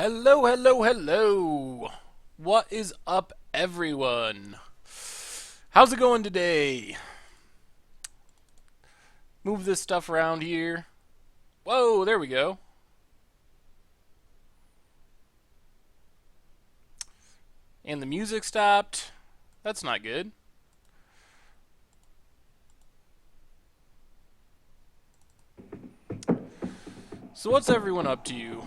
Hello, hello, hello. What is up, everyone? How's it going today? Move this stuff around here. Whoa, there we go. And the music stopped. That's not good. So what's everyone up to?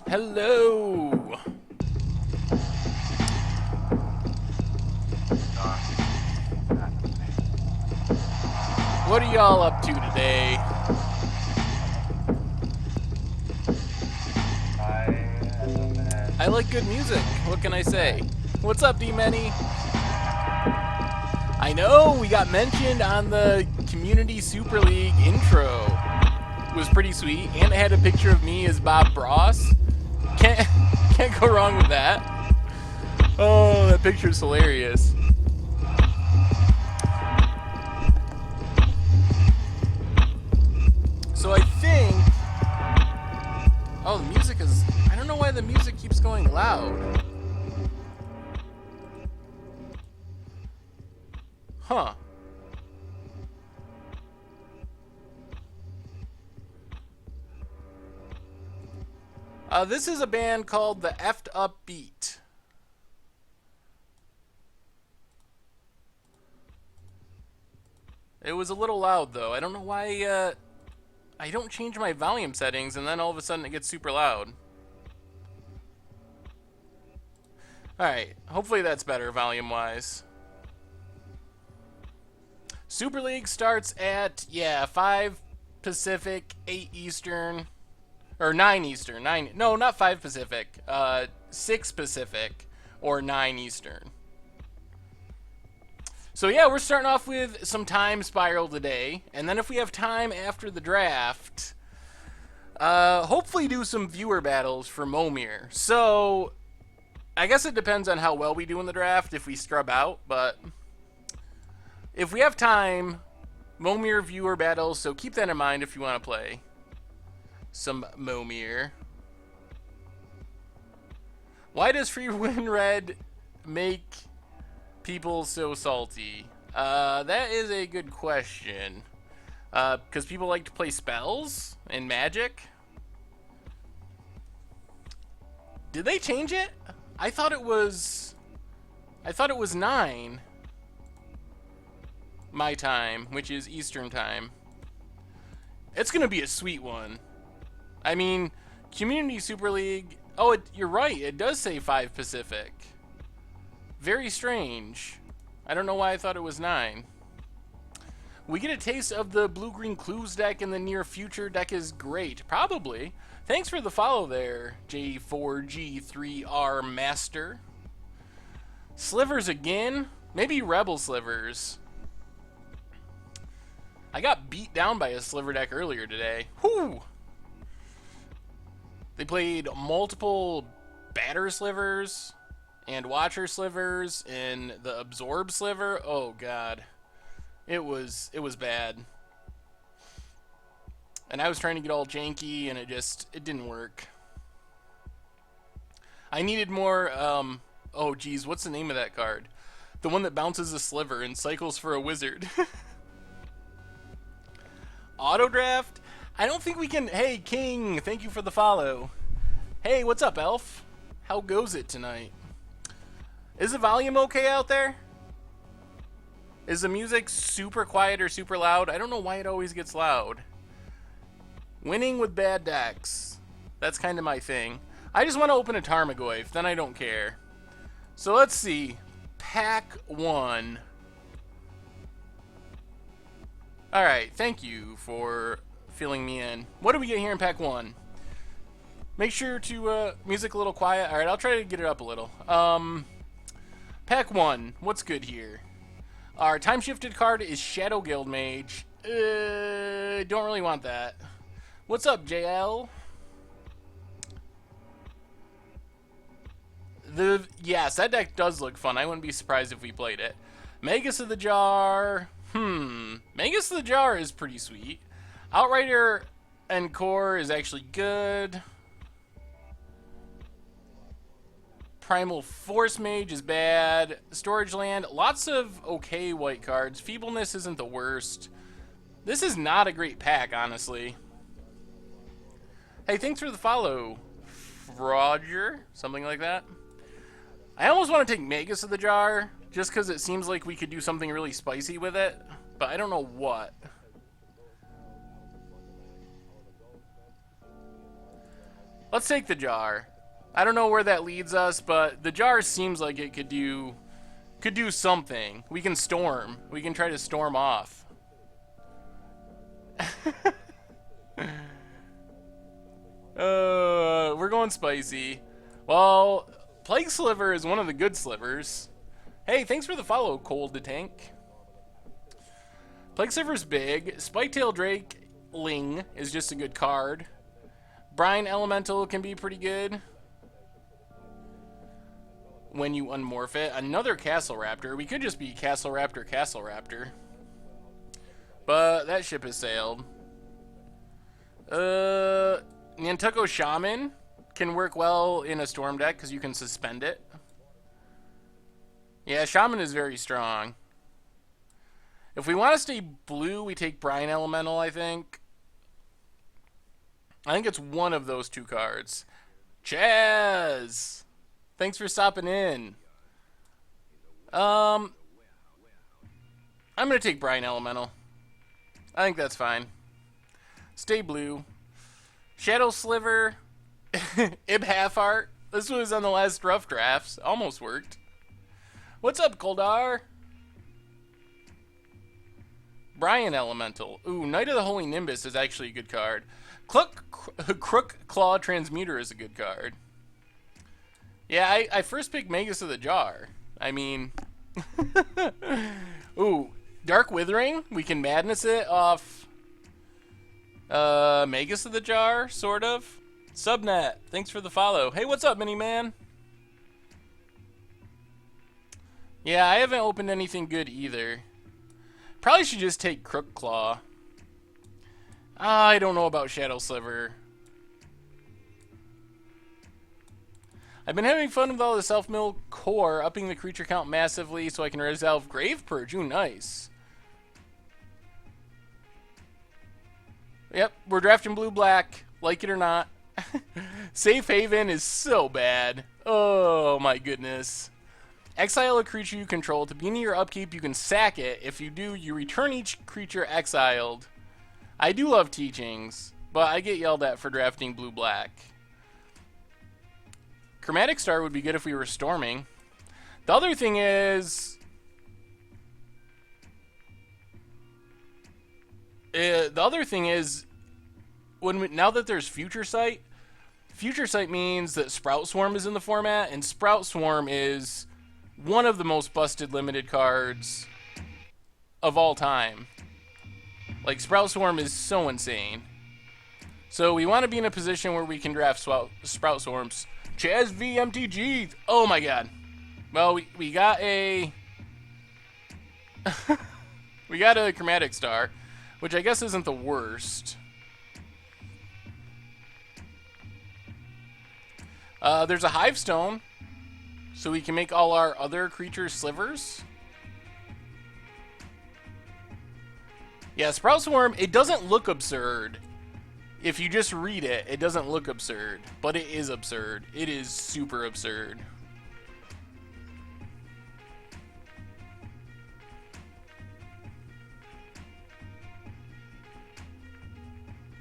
Hello. What are y'all up to today? I like good music. What can I say? What's up, D-Many? I know we got mentioned on the Community Super League intro. It was pretty sweet, and it had a picture of me as Bob Bross. Can't go wrong with that. Oh, that picture's hilarious. So I think... Oh, the music is... I don't know why the music keeps going loud. Huh. This is a band called the Effed Up Beat. It was a little loud, though. I don't know why, I don't change my volume settings, and then all of a sudden it gets super loud. Alright, hopefully that's better volume-wise. Super League starts at, 5 Pacific, 8 Eastern, or 9 Eastern, no, not 5 Pacific, 6 Pacific, or 9 Eastern. So yeah, we're starting off with some Time Spiral today, and then if we have time after the draft, hopefully do some viewer battles for Momir. So, I guess it depends on how well we do in the draft if we scrub out, but if we have time, Momir viewer battles, so keep that in mind if you want to play some Momir. Why does Free Win Red make people so salty? That is a good question. Because people like to play spells and magic. Did they change it? I thought it was 9 my time, which is Eastern time. It's gonna be a sweet one. I mean, Community Super League. Oh, you're right. It does say 5 Pacific. Very strange. I don't know why I thought it was 9. We get a taste of the Blue-Green Clues deck in the near future. Deck is great. Probably. Thanks for the follow there, J4G3R Master. Slivers again? Maybe Rebel Slivers. I got beat down by a Sliver deck earlier today. Whew! They played multiple Batter Slivers and Watcher Slivers and the Absorb Sliver. Oh god. It was bad. And I was trying to get all janky and it didn't work. I needed more, oh geez, what's the name of that card? The one that bounces a sliver and cycles for a wizard. Auto draft? I don't think we can. Hey, King, thank you for the follow. Hey, what's up, Elf? How goes it tonight? Is the volume okay out there? Is the music super quiet or super loud? I don't know why it always gets loud. Winning with bad decks. That's kind of my thing. I just want to open a Tarmogoyf, then I don't care. So let's see. Pack 1. Alright, thank you for filling me in. What do we get here in Pack 1? Make sure to, music a little quiet. Alright, I'll try to get it up a little. Pack 1, what's good here? Our time-shifted card is Shadow Guild Mage. Don't really want that. What's up, JL? Yes, that deck does look fun. I wouldn't be surprised if we played it. Magus of the Jar... Magus of the Jar is pretty sweet. Outrider and Core is actually good. Primal Force Mage is bad. Storage Land, lots of okay white cards. Feebleness isn't the worst. This is not a great pack, honestly. Hey, thanks for the follow, Roger. Something like that. I almost want to take Magus of the Jar, just because it seems like we could do something really spicy with it, but I don't know what. Let's take the Jar. I don't know where that leads us, but the Jar seems like it could do something. We can storm. We can try to storm off. We're going spicy. Well, Plague Sliver is one of the good slivers. Hey, thanks for the follow, Cold the Tank. Plague Sliver's big. Spiketail Drake Ling is just a good card. Brine Elemental can be pretty good when you unmorph it. Another Castle Raptor. We could just be Castle Raptor, Castle Raptor. But that ship has sailed. Nantucket Shaman can work well in a Storm deck because you can suspend it. Yeah, Shaman is very strong. If we want to stay blue, we take Brine Elemental, I think. I think it's one of those two cards. Chaz! Thanks for stopping in. I'm going to take Brine Elemental. I think that's fine. Stay blue. Shadow Sliver. Ib Halfheart. This was on the last rough drafts. Almost worked. What's up, Goldar? Brian Elemental. Ooh, Knight of the Holy Nimbus is actually a good card. Crook Claw Transmuter is a good card. Yeah, I first picked Magus of the Jar. I mean... Ooh, Dark Withering. We can Madness it off... Magus of the Jar, sort of. Subnet, thanks for the follow. Hey, what's up, Mini-Man? Yeah, I haven't opened anything good either. Probably should just take Crook Claw. I don't know about Shadow Sliver. I've been having fun with all the self-mill core, upping the creature count massively so I can resolve Grave Purge. Ooh, nice. Yep, we're drafting blue-black, like it or not. Safe Haven is so bad. Oh my goodness. Exile a creature you control. To begin your upkeep, you can sack it. If you do, you return each creature exiled. I do love teachings, but I get yelled at for drafting blue-black. Chromatic Star would be good if we were storming. The other thing is... now that there's Future Sight means that Sprout Swarm is in the format, and Sprout Swarm is one of the most busted limited cards of all time. Like, Sprout Swarm is so insane. So we want to be in a position where we can draft Sprout Swarms. Chaz v MTG! Oh my god. Well, we got a... we got a Chromatic Star, which I guess isn't the worst. There's a Hive Stone, so we can make all our other creatures slivers. Yeah, Sprout Swarm, it doesn't look absurd. If you just read it, it doesn't look absurd. But it is absurd. It is super absurd.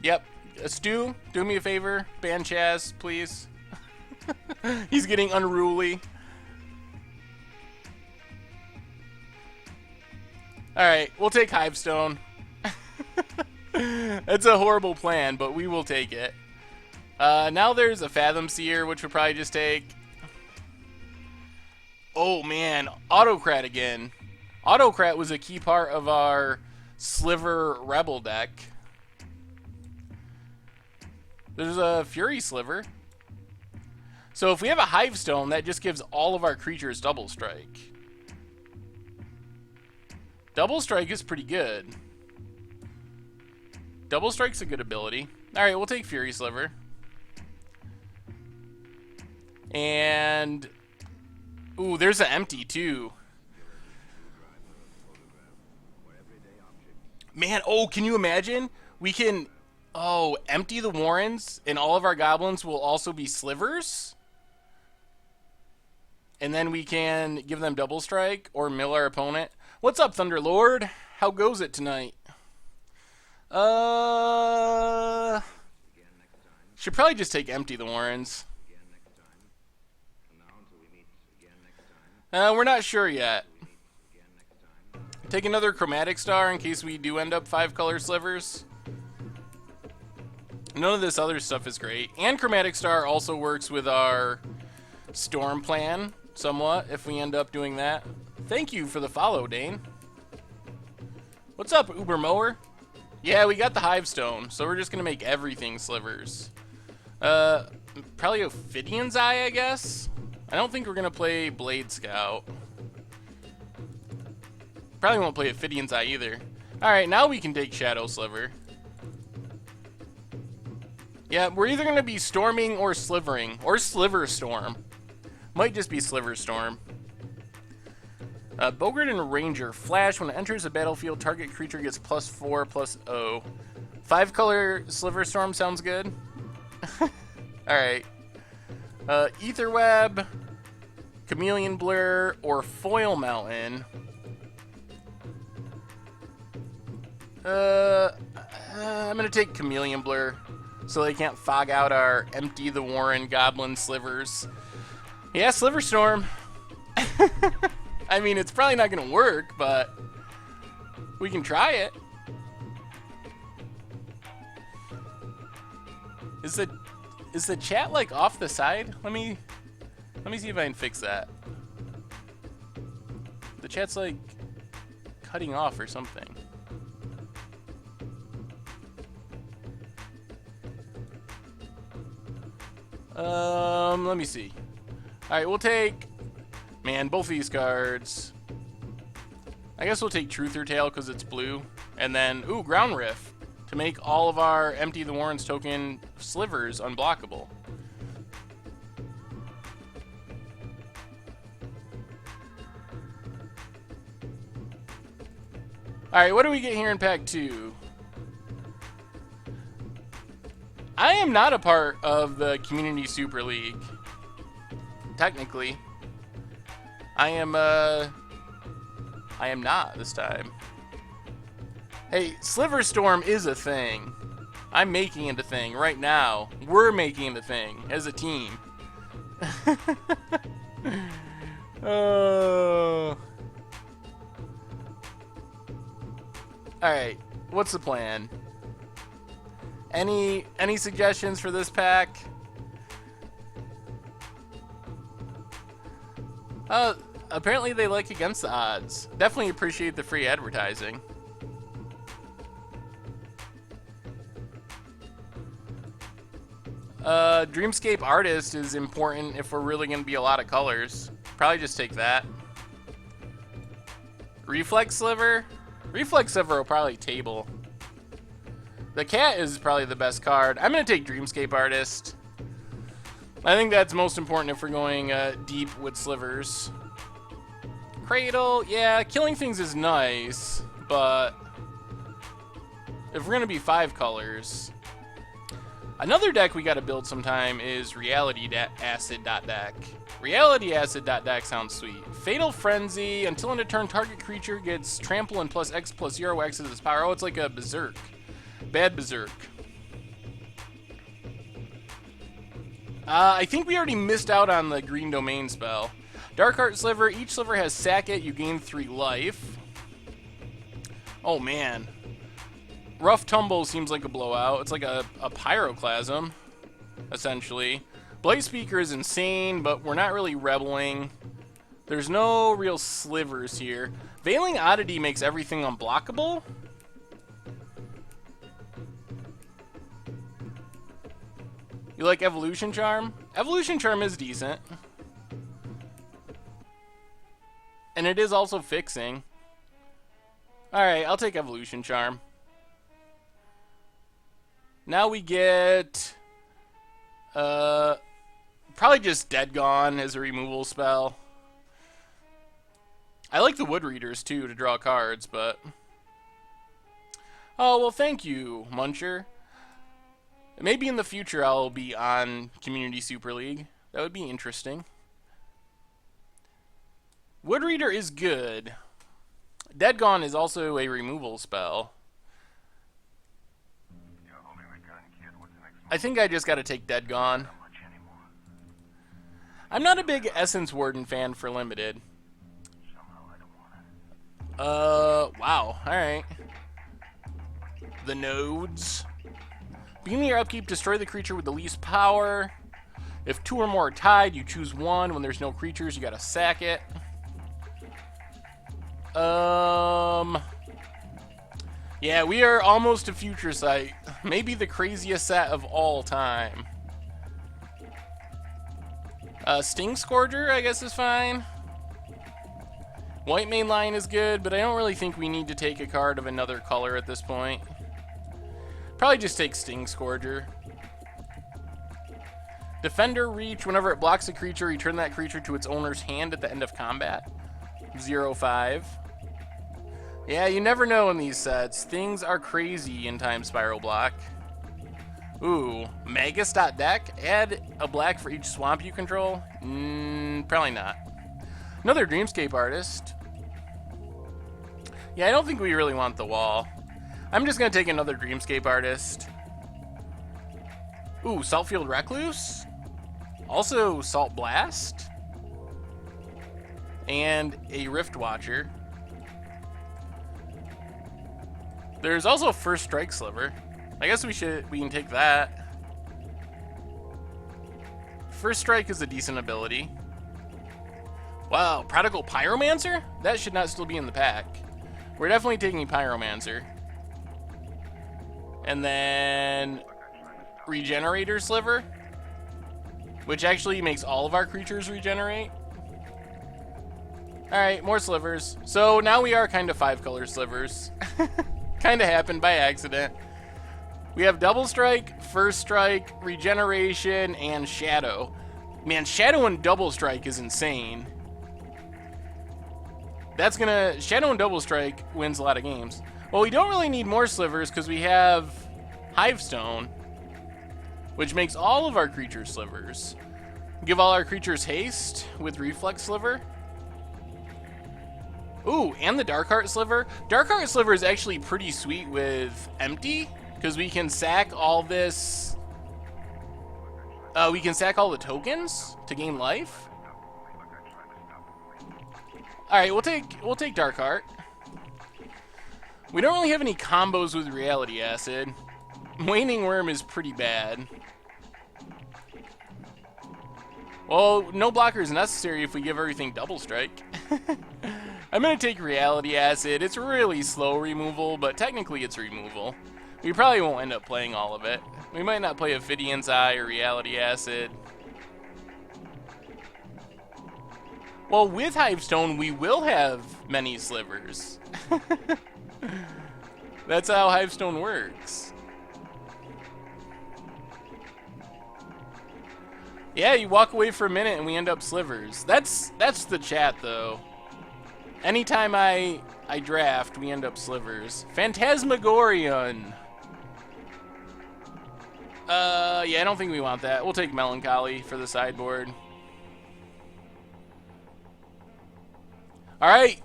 Yep. Stu, do me a favor. Ban Chaz, please. He's getting unruly. Alright, we'll take Hivestone. That's a horrible plan, but we will take it. Now there's a Fathom Seer, which we'll probably just take. Oh man, Autocrat again. Autocrat was a key part of our Sliver Rebel deck. There's a Fury Sliver. So if we have a Hivestone, that just gives all of our creatures Double Strike. Double Strike is pretty good. Double Strike's a good ability. Alright, we'll take Fury Sliver. And Ooh, there's an empty too. Man, oh, can you imagine? We can, oh, empty the Warrens, and all of our goblins will also be slivers? And then we can give them double strike or mill our opponent. What's up, Thunderlord? How goes it tonight? Should probably just take empty the Warrens. We're not sure yet. Take another chromatic star in case we do end up 5-color slivers. None of this other stuff is great. And chromatic star also works with our storm plan somewhat if we end up doing that. Thank you for the follow, Dane. What's up, Uber Mower? Yeah, we got the Hive Stone, so we're just gonna make everything slivers. Probably Ophidion's Eye, I guess? I don't think we're gonna play Blade Scout. Probably won't play Ophidion's Eye either. Alright, now we can take Shadow Sliver. Yeah, we're either gonna be storming or slivering. Or Sliver Storm. Might just be Sliver Storm. Bogart and Ranger. Flash, when it enters the battlefield, target creature gets +4/+0. 5-color Sliver Storm sounds good. Alright. Etherweb, Chameleon Blur, or Foil Mountain. I'm gonna take Chameleon Blur so they can't fog out our empty the Warren goblin slivers. Yeah, Sliver Storm. I mean, it's probably not gonna work, but we can try it. Is the chat like off the side? Let me see if I can fix that. The chat's like cutting off or something. Let me see. Alright, we'll take... Man, both of these cards. I guess we'll take Truther Tail because it's blue. And then, ooh, Ground Rift. To make all of our Empty the Warrens token slivers unblockable. Alright, what do we get here in pack 2? I am not a part of the Community Super League. Technically. I am not this time. Hey, Sliver Storm is a thing. I'm making it a thing right now. We're making it a thing as a team. Oh. Alright, what's the plan? Any suggestions for this pack? Apparently they like Against the Odds. Definitely appreciate the free advertising. Dreamscape Artist is important if we're really going to be a lot of colors. Probably just take that. Reflex Sliver? Reflex Sliver will probably table. The cat is probably the best card. I'm going to take Dreamscape Artist. I think that's most important if we're going deep with slivers. Cradle, yeah, killing things is nice, but if we're going to be 5 colors... Another deck we got to build sometime is Reality Acid deck. Reality Acid deck sounds sweet. Fatal Frenzy. Until end of turn, target creature gets trample and +X/+0 X as its power. Oh, it's like a Berserk. Bad Berserk. I think we already missed out on the Green Domain spell. Dark Heart Sliver. Each sliver has sack it. You gain 3 life. Oh, man. Rough Tumble seems like a blowout. It's like a Pyroclasm, essentially. Blight Speaker is insane, but we're not really rebelling. There's no real slivers here. Veiling Oddity makes everything unblockable. You like Evolution Charm? Evolution Charm is decent. And it is also fixing. Alright, I'll take Evolution Charm. Now we get... probably just Dead Gone as a removal spell. I like the wood readers too to draw cards, but... Oh, well, thank you, Muncher. Maybe in the future I'll be on Community Super League. That would be interesting. Wood reader is good. Dead Gone is also a removal spell. I think I just gotta take Dead Gone. I'm not a big Essence Warden fan for Limited. Wow, alright. The nodes. Beginning your upkeep, destroy the creature with the least power. If 2 or more are tied, you choose 1. When there's no creatures, you gotta sack it. Yeah, we are almost a Future Sight. Maybe the craziest set of all time. Sting Scourger, I guess, is fine. White main line is good, but I don't really think we need to take a card of another color at this point. Probably just take Sting Scourger. Defender Reach, whenever it blocks a creature, return that creature to its owner's hand at the end of combat. 0/5. Yeah, you never know in these sets. Things are crazy in Time Spiral Block. Ooh, Magus.deck? Add a black for each swamp you control? Probably not. Another Dreamscape Artist. Yeah, I don't think we really want the wall. I'm just going to take another Dreamscape Artist. Ooh, Saltfield Recluse? Also Salt Blast? And a Rift Watcher. There's also First Strike Sliver. I guess we can take that. First Strike is a decent ability. Wow, Prodigal Pyromancer? That should not still be in the pack. We're definitely taking Pyromancer. And then Regenerator Sliver, which actually makes all of our creatures regenerate. Alright, more slivers. So now we are kind of 5-color slivers. Kind of happened by accident. We have Double Strike, First Strike, Regeneration, and Shadow. Man, Shadow and Double Strike is insane. That's gonna... Shadow and Double Strike wins a lot of games. Well, we don't really need more slivers because we have Hivestone, which makes all of our creatures slivers. Give all our creatures haste with Reflex Sliver. Ooh, and the Darkheart Sliver. Darkheart Sliver is actually pretty sweet with Empty, because we can sack all this... we can sack all the tokens to gain life. Alright, we'll take Darkheart. We don't really have any combos with Reality Acid. Waning Worm is pretty bad. Well, no blocker is necessary if we give everything Double Strike. I'm going to take Reality Acid. It's really slow removal, but technically it's removal. We probably won't end up playing all of it. We might not play Ophidian's Eye or Reality Acid. Well, with Hivestone, we will have many slivers. That's how Hivestone works. Yeah, you walk away for a minute and we end up slivers. That's the chat, though. Anytime I draft, we end up slivers. Phantasmagorian. Yeah, I don't think we want that. We'll take Melancholy for the sideboard. Alright.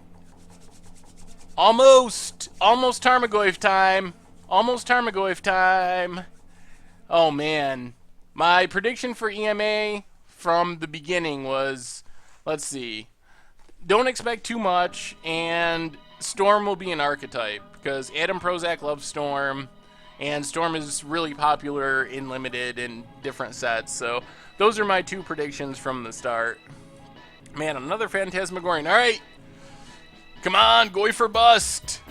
Almost Tarmogoyf time. Almost Tarmogoyf time. Oh, man. My prediction for EMA from the beginning was, let's see, don't expect too much, and Storm will be an archetype, because Adam Prozac loves Storm, and Storm is really popular in Limited and different sets, so those are my 2 predictions from the start. Man, another Phantasmagorian. Alright, come on, Goyf or bust.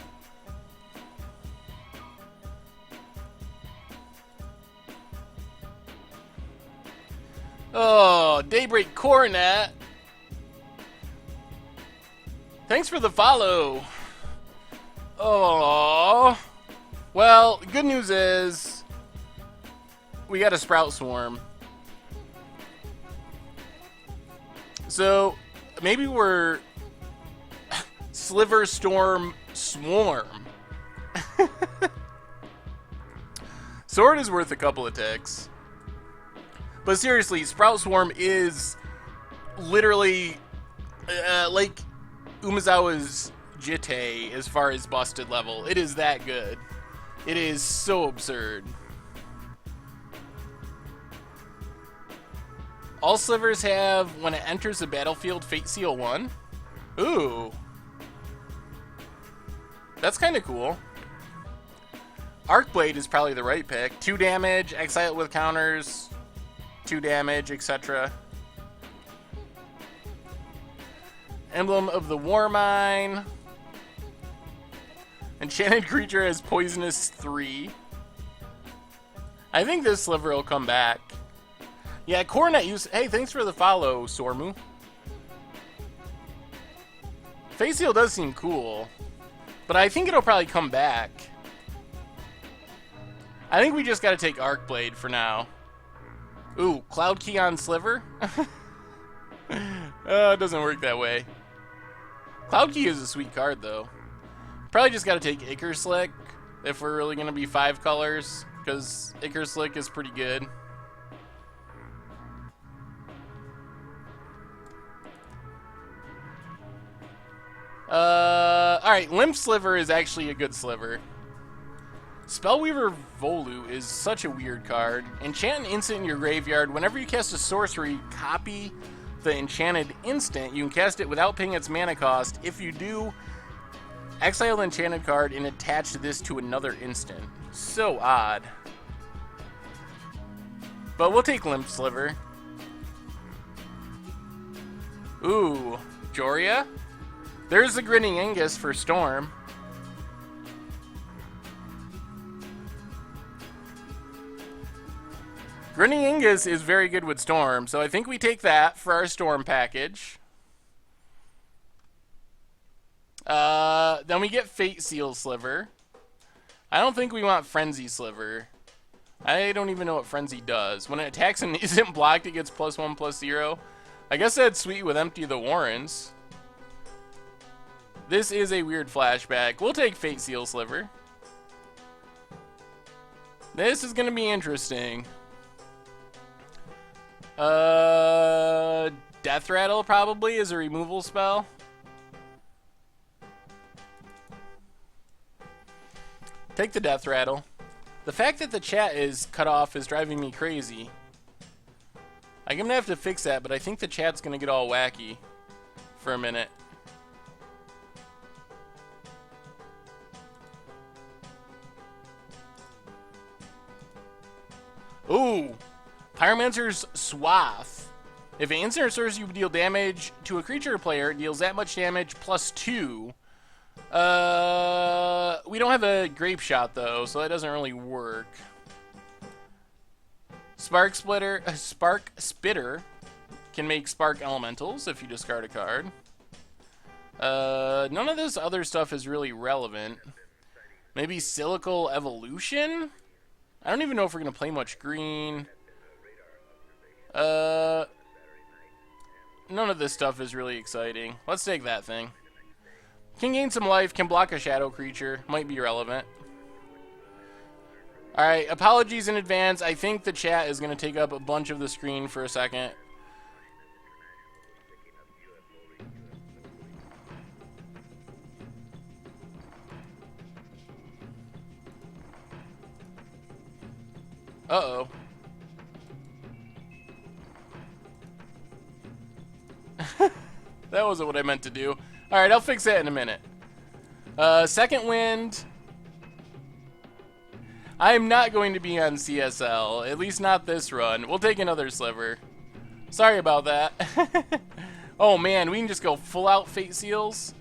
Oh, Daybreak Coronet. Thanks for the follow. Oh, well, good news is we got a Sprout Swarm. So maybe we're Sliver Storm Swarm. Sword is worth a couple of ticks. But seriously, Sprout Swarm is literally like Umezawa's Jite as far as busted level. It is that good. It is so absurd. All slivers have, when it enters the battlefield, Fate Seal 1. Ooh. That's kind of cool. Arc Blade is probably the right pick. 2 damage, exile it with counters, 2 damage, etc. Emblem of the Warmine. Enchanted creature has Poisonous 3. I think this sliver will come back. Yeah, Coronet use. Hey, thanks for the follow, Sormu. Face Seal does seem cool, but I think it'll probably come back. I think we just gotta take Arc Blade for now. Ooh, Cloud Key on Sliver? It doesn't work that way. Cloud Key is a sweet card, though. Probably just gotta take Ichor Slick if we're really gonna be 5 colors, because Ichor Slick is pretty good. Alright, Limp Sliver is actually a good sliver. Spellweaver Volu is such a weird card. Enchant an instant in your graveyard. Whenever you cast a sorcery, copy the enchanted instant. You can cast it without paying its mana cost. If you do, exile the enchanted card and attach this to another instant. So odd. But we'll take Limp Sliver. Ooh, Joria? There's the Grinning Angus for Storm. Grinning Angus is very good with Storm, so I think we take that for our Storm package. Then we get Fate Seal Sliver. I don't think we want Frenzy Sliver. I don't even know what Frenzy does. When it attacks and isn't blocked, it gets +1/+0. I guess that's sweet with Empty the Warrens. This is a weird flashback. We'll take Fate Seal Sliver. This is going to be interesting. Death Rattle probably is a removal spell. Take the Death Rattle. The fact that the chat is cut off is driving me crazy. I'm going to have to fix that, but I think the chat's going to get all wacky for a minute. Ooh, Pyromancer's Swath. If an instant or sorcery you deal damage to a creature or player, it deals that much damage +2. We don't have a Grape Shot though, so that doesn't really work. Spark Spitter can make Spark Elementals if you discard a card. None of this other stuff is really relevant. Maybe Silical Evolution? I don't even know if we're going to play much green. None of this stuff is really exciting. Let's take that thing. Can gain some life, can block a shadow creature. Might be relevant. Alright, apologies in advance. I think the chat is going to take up a bunch of the screen for a second. Uh-oh. That wasn't what I meant to do. Alright, I'll fix that in a minute. Second Wind. I am not going to be on CSL. At least not this run. We'll take another sliver. Sorry about that. Oh man, we can just go full out Fate Seals.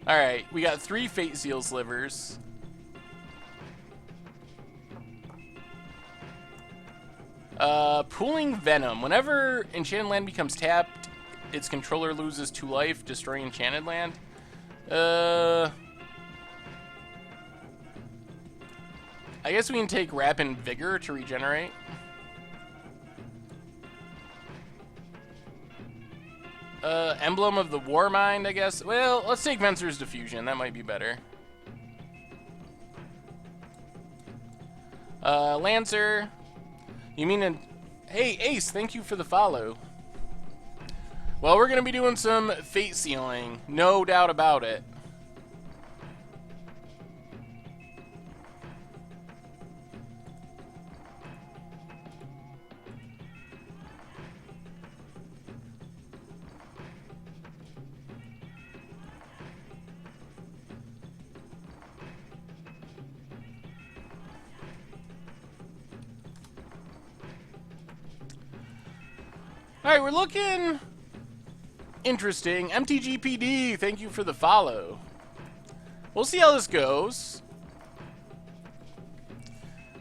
Alright, we got 3 Fate Seal slivers. Pooling Venom. Whenever Enchanted Land becomes tapped, its controller loses 2 life, destroying Enchanted Land. I guess we can take Rapid Vigor to regenerate. Emblem of the Warmind, I guess. Well, let's take Venser's Diffusion. That might be better. Lancer. You mean Hey, Ace, thank you for the follow. Well, we're going to be doing some fate sealing. No doubt about it. Alright, we're looking interesting. MTGPD, thank you for the follow. We'll see how this goes.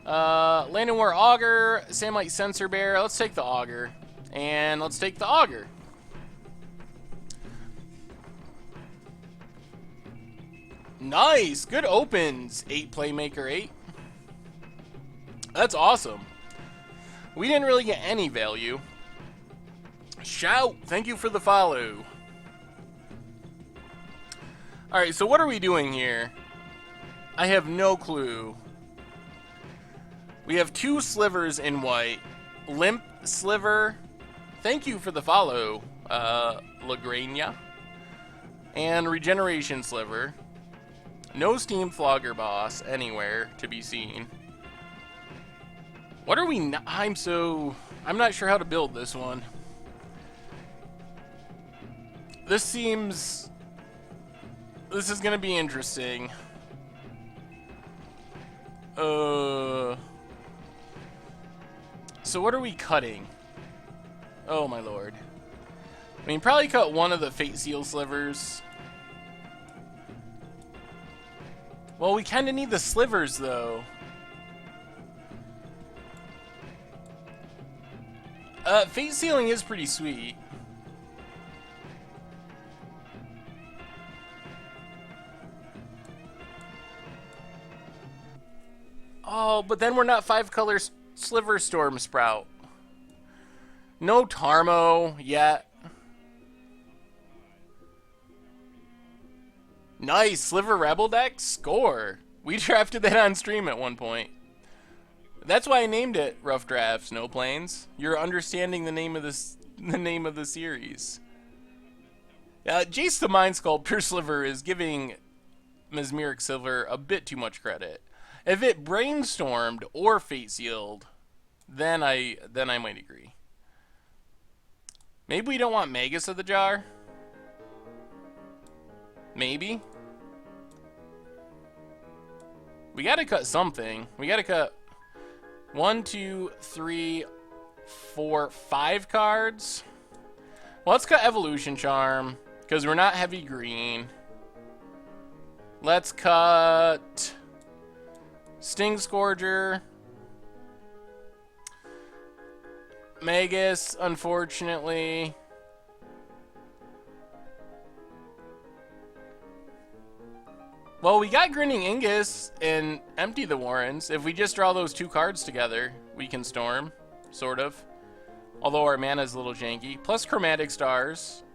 Land and War Augur, Samite Sensor Bear. Let's take the Augur. And let's take the Augur. Nice! Good opens, 8 Playmaker 8. That's awesome. We didn't really get any value. Shout! Thank you for the follow. Alright, so what are we doing here? I have no clue. We have 2 slivers in white. Limp Sliver. Thank you for the follow, Lagrania. And Regeneration Sliver. No Steam Flogger Boss anywhere to be seen. What are we I'm not sure how to build this one. This is gonna be interesting. So what are we cutting? Oh my lord. I mean, probably cut one of the Fate Seal slivers. Well, we kinda need the slivers though. Fate Sealing is pretty sweet. Oh, but then we're not 5-color Sliver Storm Sprout. No Tarmo yet. Nice, Sliver Rebel deck score. We drafted that on stream at one point. That's why I named it Rough Drafts, No Planes. You're understanding the name of the series. Jace the Mind Sculptor Sliver is giving Mesmeric Silver a bit too much credit. If it brainstormed or fate sealed, then I might agree. Maybe we don't want Magus of the Jar. Maybe. We gotta cut something. We gotta cut 1, 2, 3, 4, 5 cards. Well, let's cut Evolution Charm because we're not heavy green. Let's cut Sting Scourger. Magus, unfortunately. Well, we got Grinning Ingus and Empty the Warrens. If we just draw those 2 cards together, we can Storm, sort of. Although our mana is a little janky. Plus Chromatic Stars.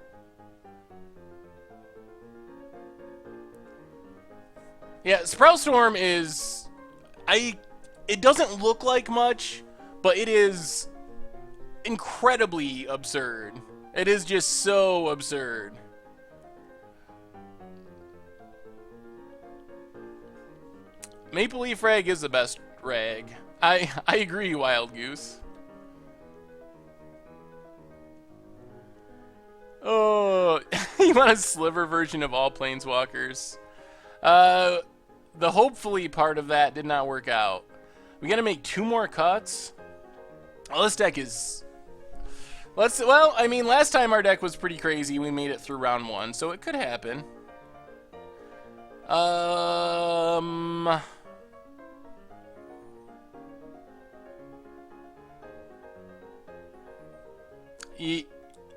Yeah, Sprout Storm is... It doesn't look like much, but it is incredibly absurd. It is just so absurd. Maple Leaf Rag is the best rag. I agree, Wild Goose. Oh, you want a sliver version of all Planeswalkers? The hopefully part of that did not work out. We gotta make 2 more cuts. Well, this deck is... Well, I mean, last time our deck was pretty crazy. We made it through round 1, so it could happen.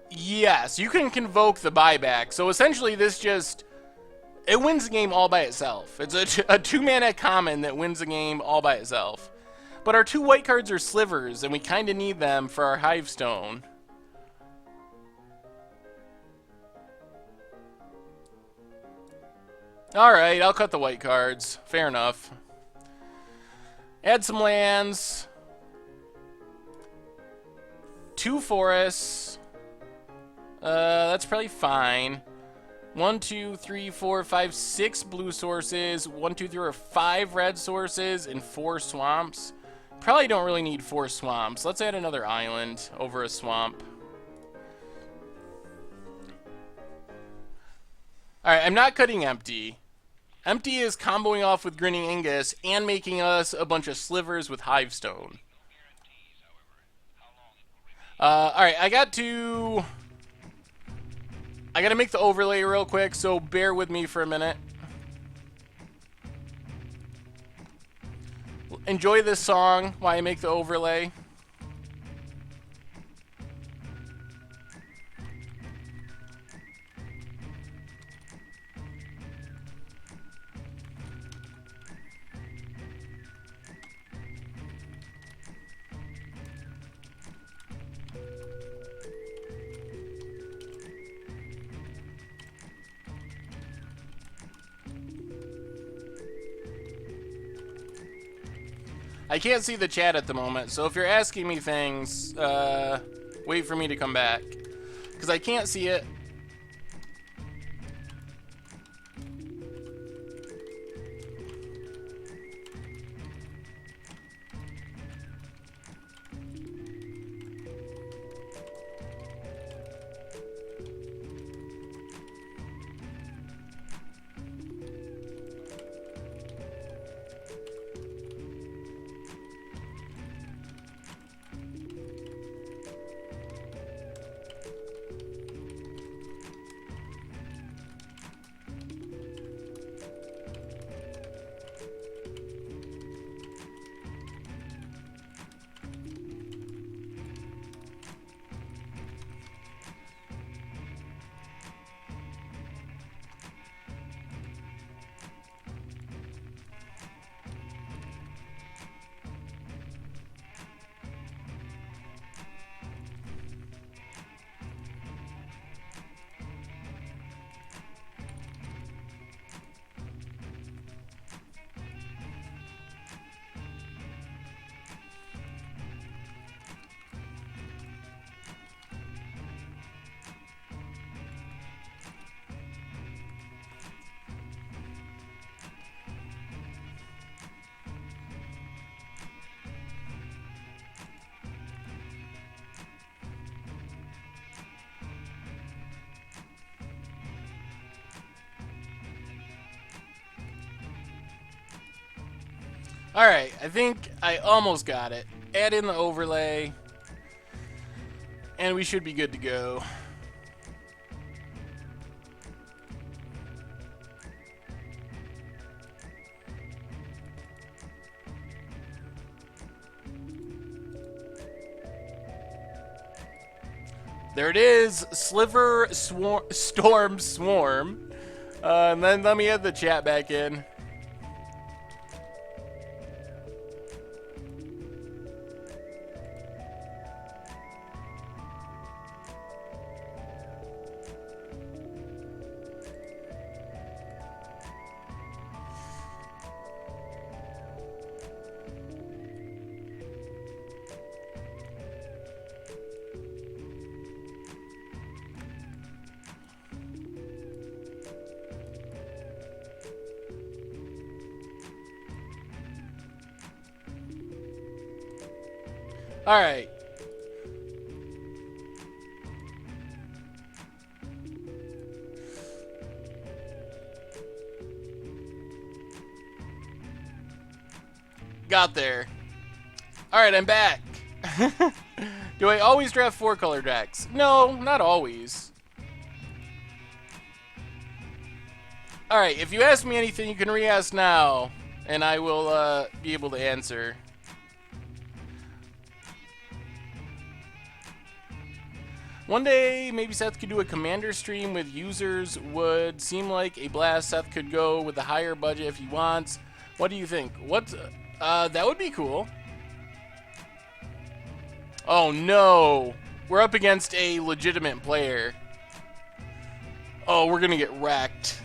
Yes, you can convoke the buyback. So essentially this just... It wins the game all by itself. It's a 2-mana common that wins the game all by itself. But our 2 white cards are slivers, and we kind of need them for our Hivestone. Alright, I'll cut the white cards. Fair enough. Add some lands. 2 forests. That's probably fine. 1, 2, 3, 4, 5, 6 blue sources. 1, 2, 3, or 5 red sources and 4 swamps. Probably don't really need 4 swamps. Let's add another island over a swamp. Alright, I'm not cutting empty. Empty is comboing off with Grinning Angus and making us a bunch of slivers with Hivestone. Alright, I got to make the overlay real quick, so bear with me for a minute. Enjoy this song while I make the overlay. I can't see the chat at the moment, so if you're asking me things, wait for me to come back. Because I can't see it. Alright, I think I almost got it. Add in the overlay, and we should be good to go. There it is, Sliver Storm Swarm. And then let me add the chat back in. All right. Got there. All right, I'm back. Do I always draft 4-color decks? No, not always. All right, if you ask me anything, you can re-ask now, and I will be able to answer. One day, maybe Seth could do a commander stream with users. Would seem like a blast. Seth could go with a higher budget if he wants. What do you think? That would be cool. Oh no, we're up against a legitimate player. Oh, we're gonna get wrecked.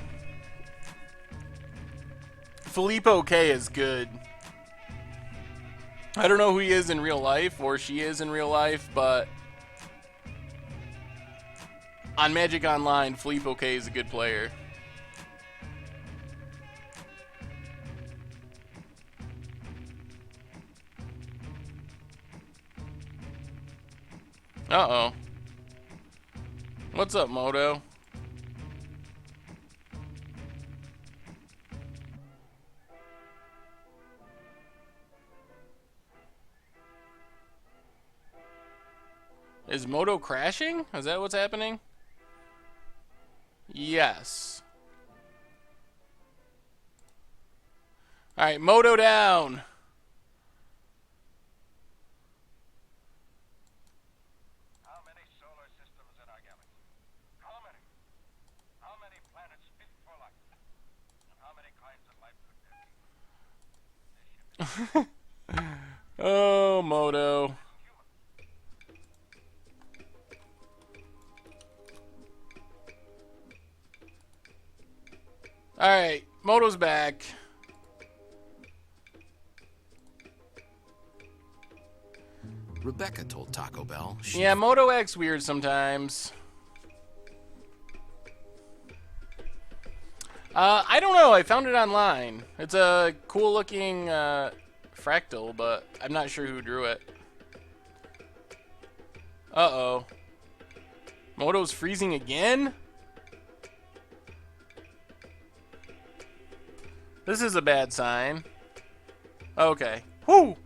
Filippo K is good. I don't know who he is in real life, or she is in real life, but on Magic Online, Filippo K is a good player. Uh-oh. What's up, Moto? Is Moto crashing? Is that what's happening? Yes. Alright, Moto down. How many solar systems in our galaxy? How many? How many planets fit for life? And how many kinds of life could there be? Oh, Moto. Alright, Moto's back. Rebecca told Taco Bell Yeah, Moto acts weird sometimes. I don't know. I found it online. It's a cool looking fractal, but I'm not sure who drew it. Uh-oh. Moto's freezing again? This is a bad sign. Okay. Whoo!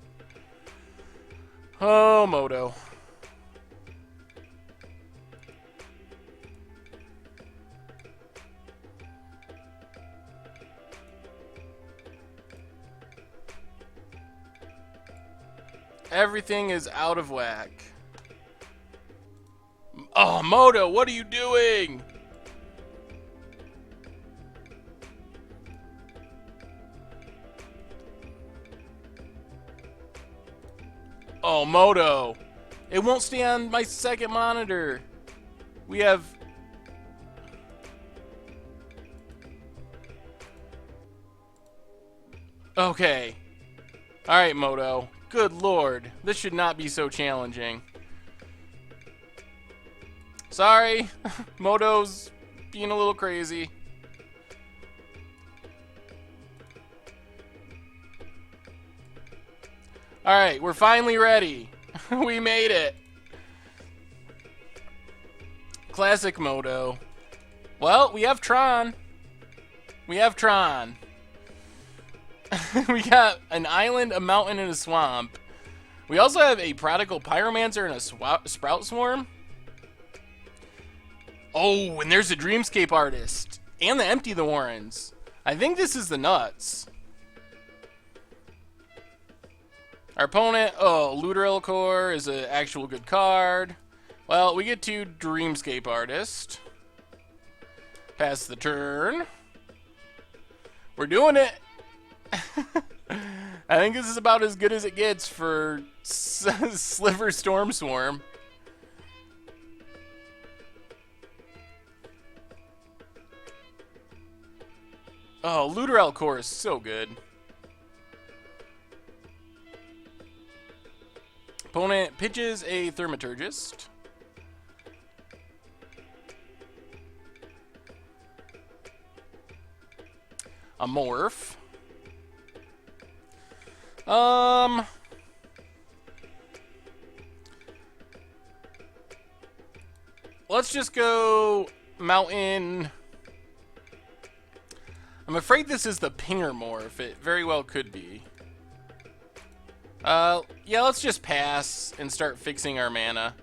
Oh, Moto. Everything is out of whack. Oh, Moto, what are you doing? Oh, Moto. It won't stay on my second monitor. We have... Okay. Alright, Moto. Good lord. This should not be so challenging. Sorry. Moto's being a little crazy. Alright, we're finally ready. We made it. Classic Moto. Well, we have Tron. We have Tron. We got an island, a mountain, and a swamp. We also have a Prodigal Pyromancer and a Sprout Swarm. Oh, and there's a Dreamscape Artist. And the Empty the Warrens. I think this is the nuts. Our opponent, oh, Luteral Core is an actual good card. Well, we get to Dreamscape Artist. Pass the turn. We're doing it. I think this is about as good as it gets for Sliver Storm Swarm. Oh, Luteral Core is so good. Opponent pitches a Thaumaturgist. A Morph. Let's just go Mountain. I'm afraid this is the Pinger Morph. It very well could be. Yeah, let's just pass and start fixing our mana.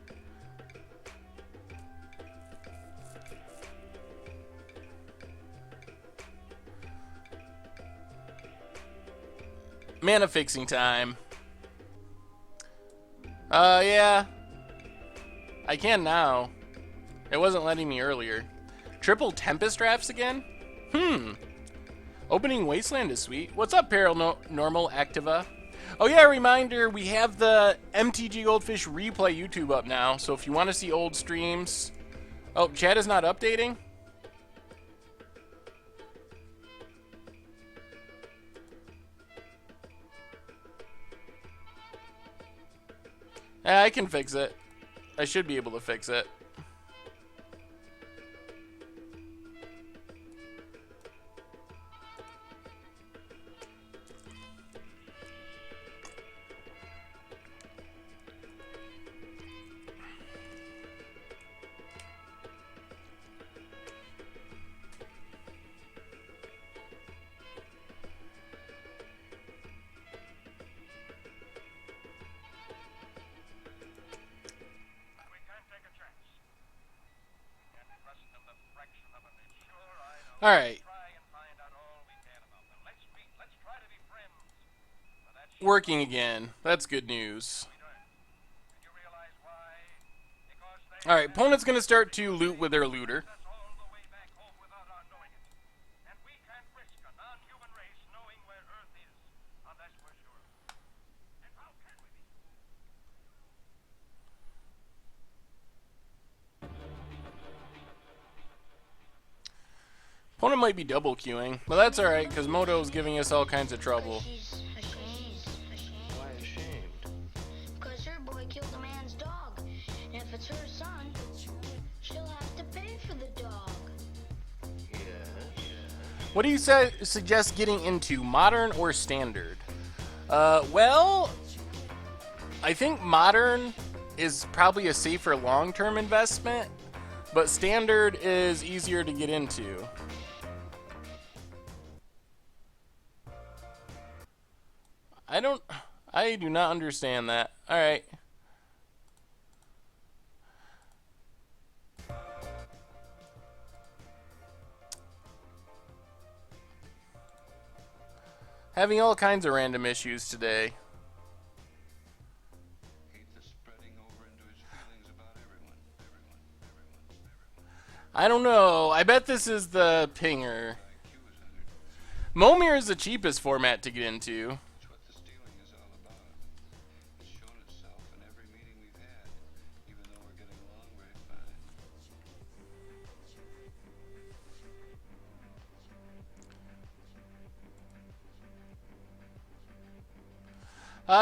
Mana fixing time. Yeah. I can now. It wasn't letting me earlier. Triple Tempest Drafts again? Opening Wasteland is sweet. What's up, Paranormal Activa? Oh yeah, reminder, we have the MTG Goldfish replay YouTube up now, so if you want to see old streams... Oh, chat is not updating? I can fix it. I should be able to fix it. We can't take a chance. Can't trust them the fraction of an inch. Sure, I know. All right. Try and find out all we can about them. Let's meet. Let's try to be friends. But that's Working again. That's good news. And you realize why? Because they All right, opponent's gonna start to loot with their looter. us all the way back home without our knowing it. And we can't risk a non-human race knowing where Earth is unless we're sure. And how can we be? Opponent might be double queuing, but that's all right because Moto's giving us all kinds of trouble. She's ashamed. Why ashamed? Because her boy killed a man's dog. And if it's her son, she'll have to pay for the dog. Yes. What do you suggest getting into, modern or standard? Well, I think modern is probably a safer long-term investment, but standard is easier to get into. I do not understand that. All right. Having all kinds of random issues today. Keith is spreading over into his feelings about everyone. I don't know. I bet this is the pinger. IQ is 100. Momir is the cheapest format to get into. It's what the stealing is all about. It's shown itself in every meeting we've had, even though we're getting along very fine.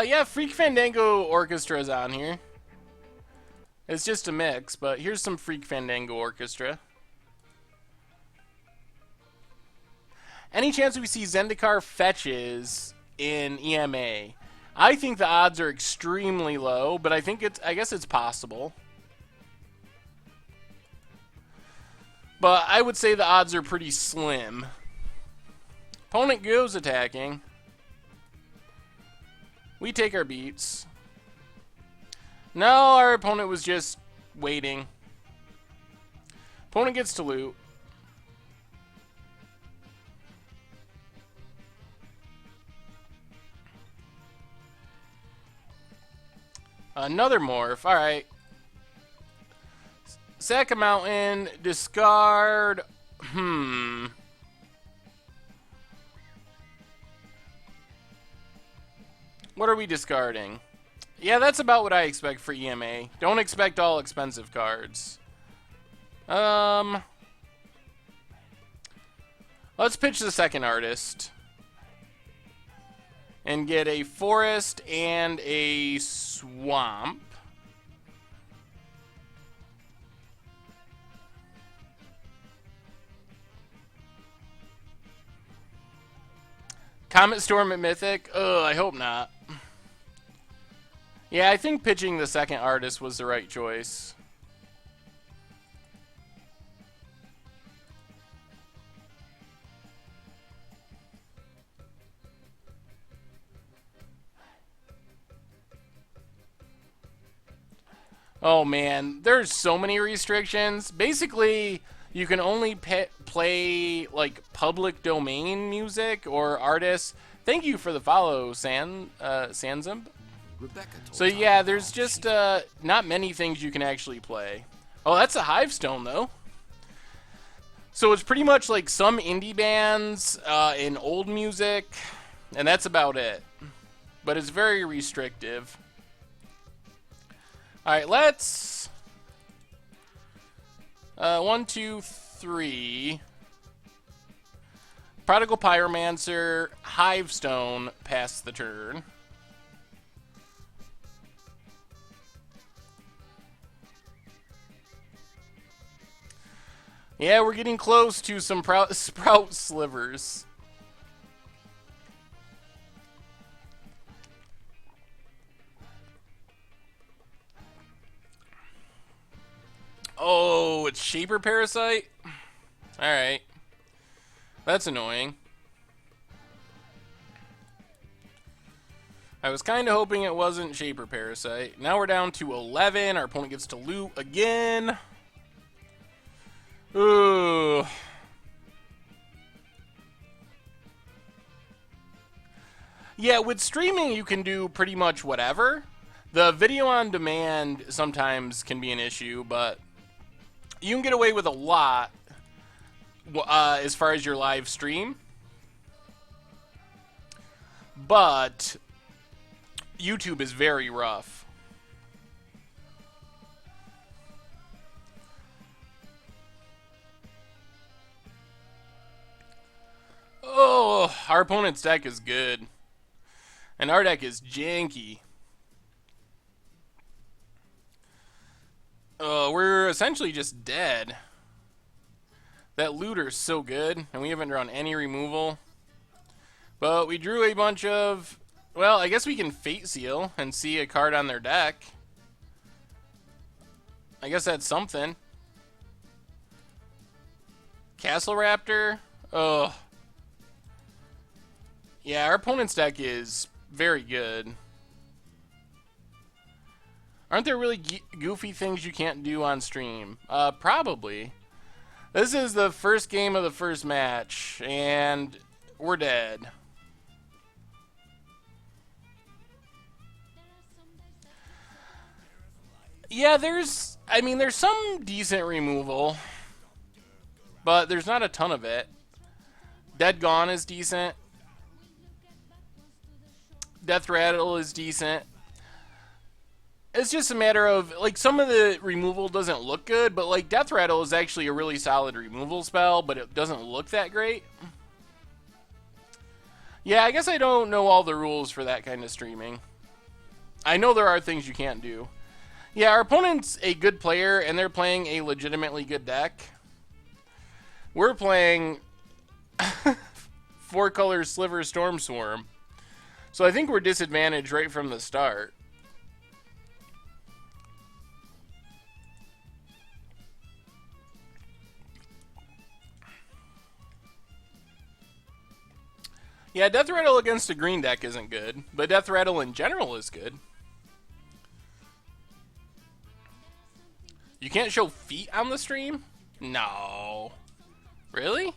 Yeah, Freak Fandango Orchestra is on here. It's just a mix, but here's some Freak Fandango Orchestra. Any chance we see Zendikar fetches in EMA? I think the odds are extremely low, but I guess it's possible. But I would say the odds are pretty slim. Opponent goes attacking. We take our beats. No, our opponent was just waiting. Opponent gets to loot. Another morph. Alright. Sack a mountain. Discard. What are we discarding? Yeah, that's about what I expect for EMA. Don't expect all expensive cards. Let's pitch the second artist. And get a forest and a swamp. Comet Storm at Mythic? Ugh, I hope not. Yeah, I think pitching the second artist was the right choice. Oh man, there's so many restrictions. Basically, you can only play like public domain music or artists. Thank you for the follow, Sanzumb. Rebecca told So yeah, there's just not many things you can actually play. Oh, that's a Hivestone though. So it's pretty much like some indie bands in old music, and that's about it. But it's very restrictive. All right, let's 1, 2, 3. Prodigal Pyromancer, Hivestone, pass the turn. Yeah, we're getting close to some sprout slivers. Oh, it's Shaper Parasite? Alright. That's annoying. I was kind of hoping it wasn't Shaper Parasite. Now we're down to 11. Our opponent gets to loot again. Ooh. Yeah, with streaming you can do pretty much whatever. The video on demand sometimes can be an issue, but you can get away with a lot as far as your live stream. But YouTube is very rough. Oh, our opponent's deck is good. And our deck is janky. We're essentially just dead. That looter's so good, and we haven't drawn any removal. But we drew a bunch of... Well, I guess we can Fate Seal and see a card on their deck. I guess that's something. Castle Raptor? Oh. Yeah, our opponent's deck is very good. Aren't there really goofy things you can't do on stream? Probably. This is the first game of the first match, and we're dead. Yeah, there's some decent removal, but there's not a ton of it. Dead Gone is decent. Death Rattle is decent. It's just a matter of, like, some of the removal doesn't look good, but, like, Death Rattle is actually a really solid removal spell, but it doesn't look that great. Yeah, I guess I don't know all the rules for that kind of streaming. I know there are things you can't do. Yeah, our opponent's a good player, and they're playing a legitimately good deck. We're playing 4-color Sliver Storm Swarm. So I think we're disadvantaged right from the start. Yeah, Death Rattle against a green deck isn't good, but Death Rattle in general is good. You can't show feet on the stream? No. Really?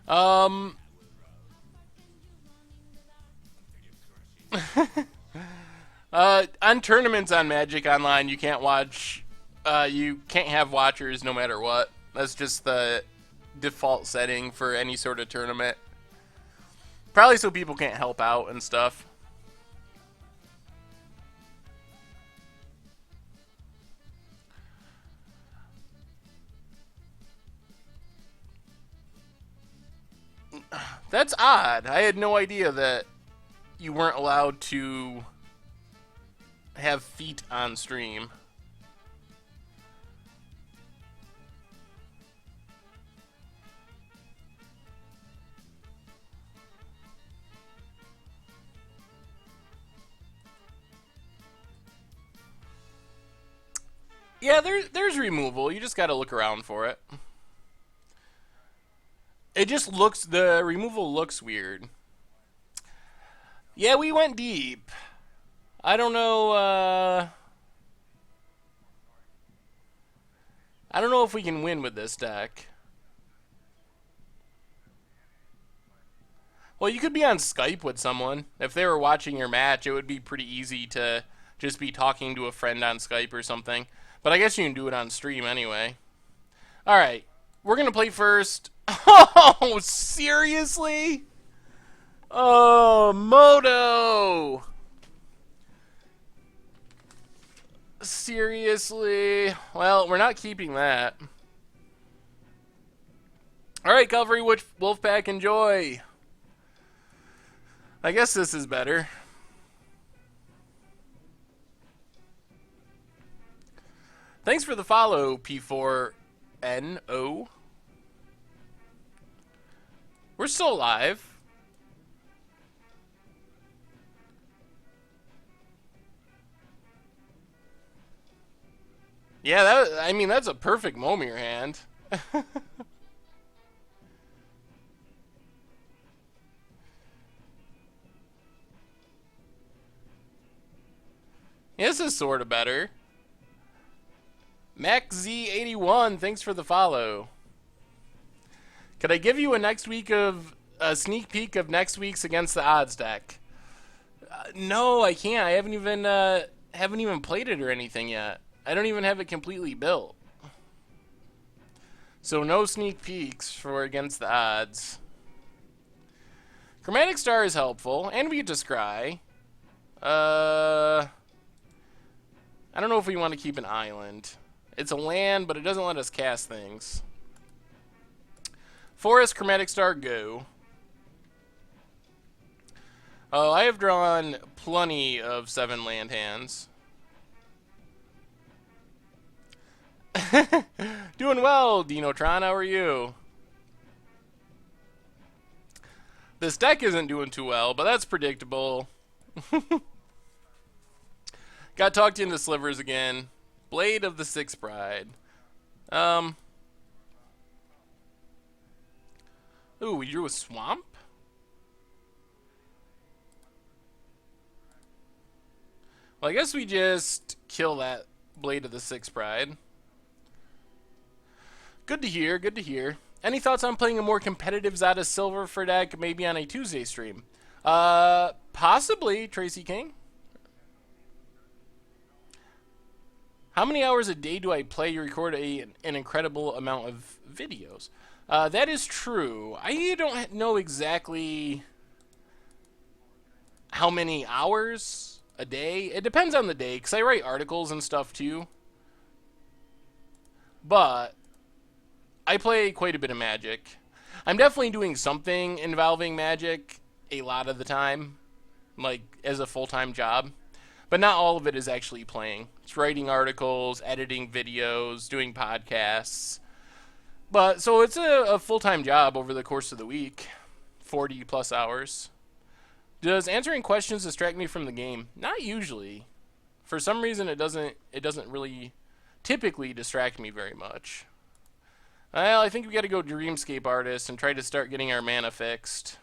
On tournaments on Magic Online, you can't watch, you can't have watchers no matter what. That's just the default setting for any sort of tournament. Probably so people can't help out and stuff. That's odd. I had no idea that you weren't allowed to have feet on stream. Yeah, there's removal. You just gotta look around for it. It just looks, the removal looks weird. Yeah, we went deep. I don't know, I don't know if we can win with this deck. Well, you could be on Skype with someone. If they were watching your match, it would be pretty easy to just be talking to a friend on Skype or something. But I guess you can do it on stream anyway. Alright, we're going to play first. Oh, seriously? Oh, Moto! Seriously? Well, we're not keeping that. Alright, Cavalry Wolfpack, enjoy! I guess this is better. Thanks for the follow, P4NO. We're still alive. Yeah, I mean, that's a perfect Momir hand. This is sort of better. MacZ81, thanks for the follow. Could I give you a sneak peek of next week's Against the Odds deck? No, I can't. I haven't even played it or anything yet. I don't even have it completely built. So no sneak peeks for Against the Odds. Chromatic Star is helpful, and we get to scry. I don't know if we want to keep an island. It's a land, but it doesn't let us cast things. Forest, Chromatic Star, go. Oh, I have drawn plenty of 7 land hands. Doing well, Dinotron, how are you? This deck isn't doing too well, but that's predictable. Got talked into slivers again. Blade of the Sixth Bride. Ooh, we drew a swamp? Well, I guess we just kill that Blade of the Sixth Bride. Good to hear, good to hear. Any thoughts on playing a more competitive Zada Silver for deck, maybe on a Tuesday stream? Possibly, Tracy King. How many hours a day do I play? You record an incredible amount of videos. That is true. I don't know exactly how many hours a day. It depends on the day, because I write articles and stuff too. But I play quite a bit of Magic. I'm definitely doing something involving Magic a lot of the time, like as a full-time job. But not all of it is actually playing. It's writing articles, editing videos, doing podcasts. But so it's a full-time job over the course of the week, 40 plus hours. Does answering questions distract me from the game? Not usually. For some reason, it doesn't really typically distract me very much. Well, I think we got to go Dreamscape Artist and try to start getting our mana fixed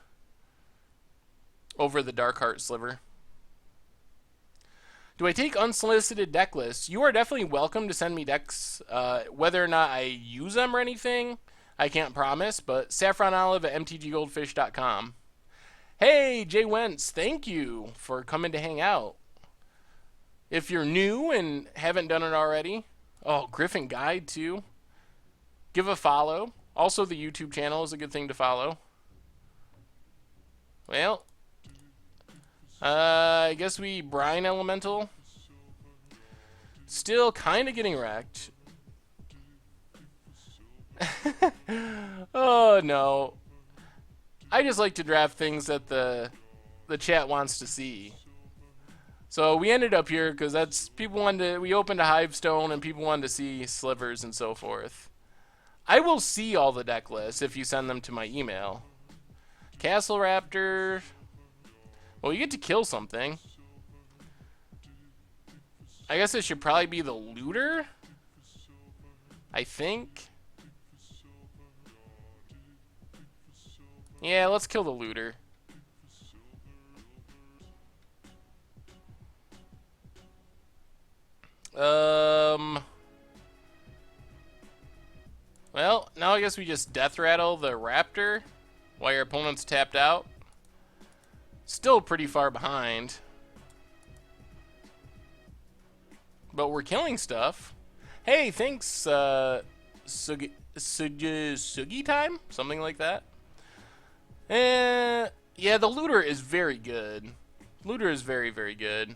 over the Darkheart Sliver. Do I take unsolicited deck lists? You are definitely welcome to send me decks. Whether or not I use them or anything, I can't promise, but saffronolive@mtggoldfish.com. Hey, Jay Wentz, thank you for coming to hang out. If you're new and haven't done it already, oh, Griffin Guide too. Give a follow. Also, the YouTube channel is a good thing to follow. Well, I guess we Brine Elemental. Still kind of getting wrecked. Oh no. I just like to draft things that the chat wants to see. So we ended up here because that's people wanted to, we opened a Hivestone and people wanted to see slivers and so forth. I will see all the deck lists if you send them to my email. Castle Raptor. Well, you get to kill something. I guess it should probably be the looter. I think. Yeah, let's kill the looter. Well, now I guess we just death rattle the raptor while your opponent's tapped out. Still pretty far behind. But we're killing stuff. Hey, thanks, Sugi time? Something like that. Yeah, the looter is very good. Looter is very, very good.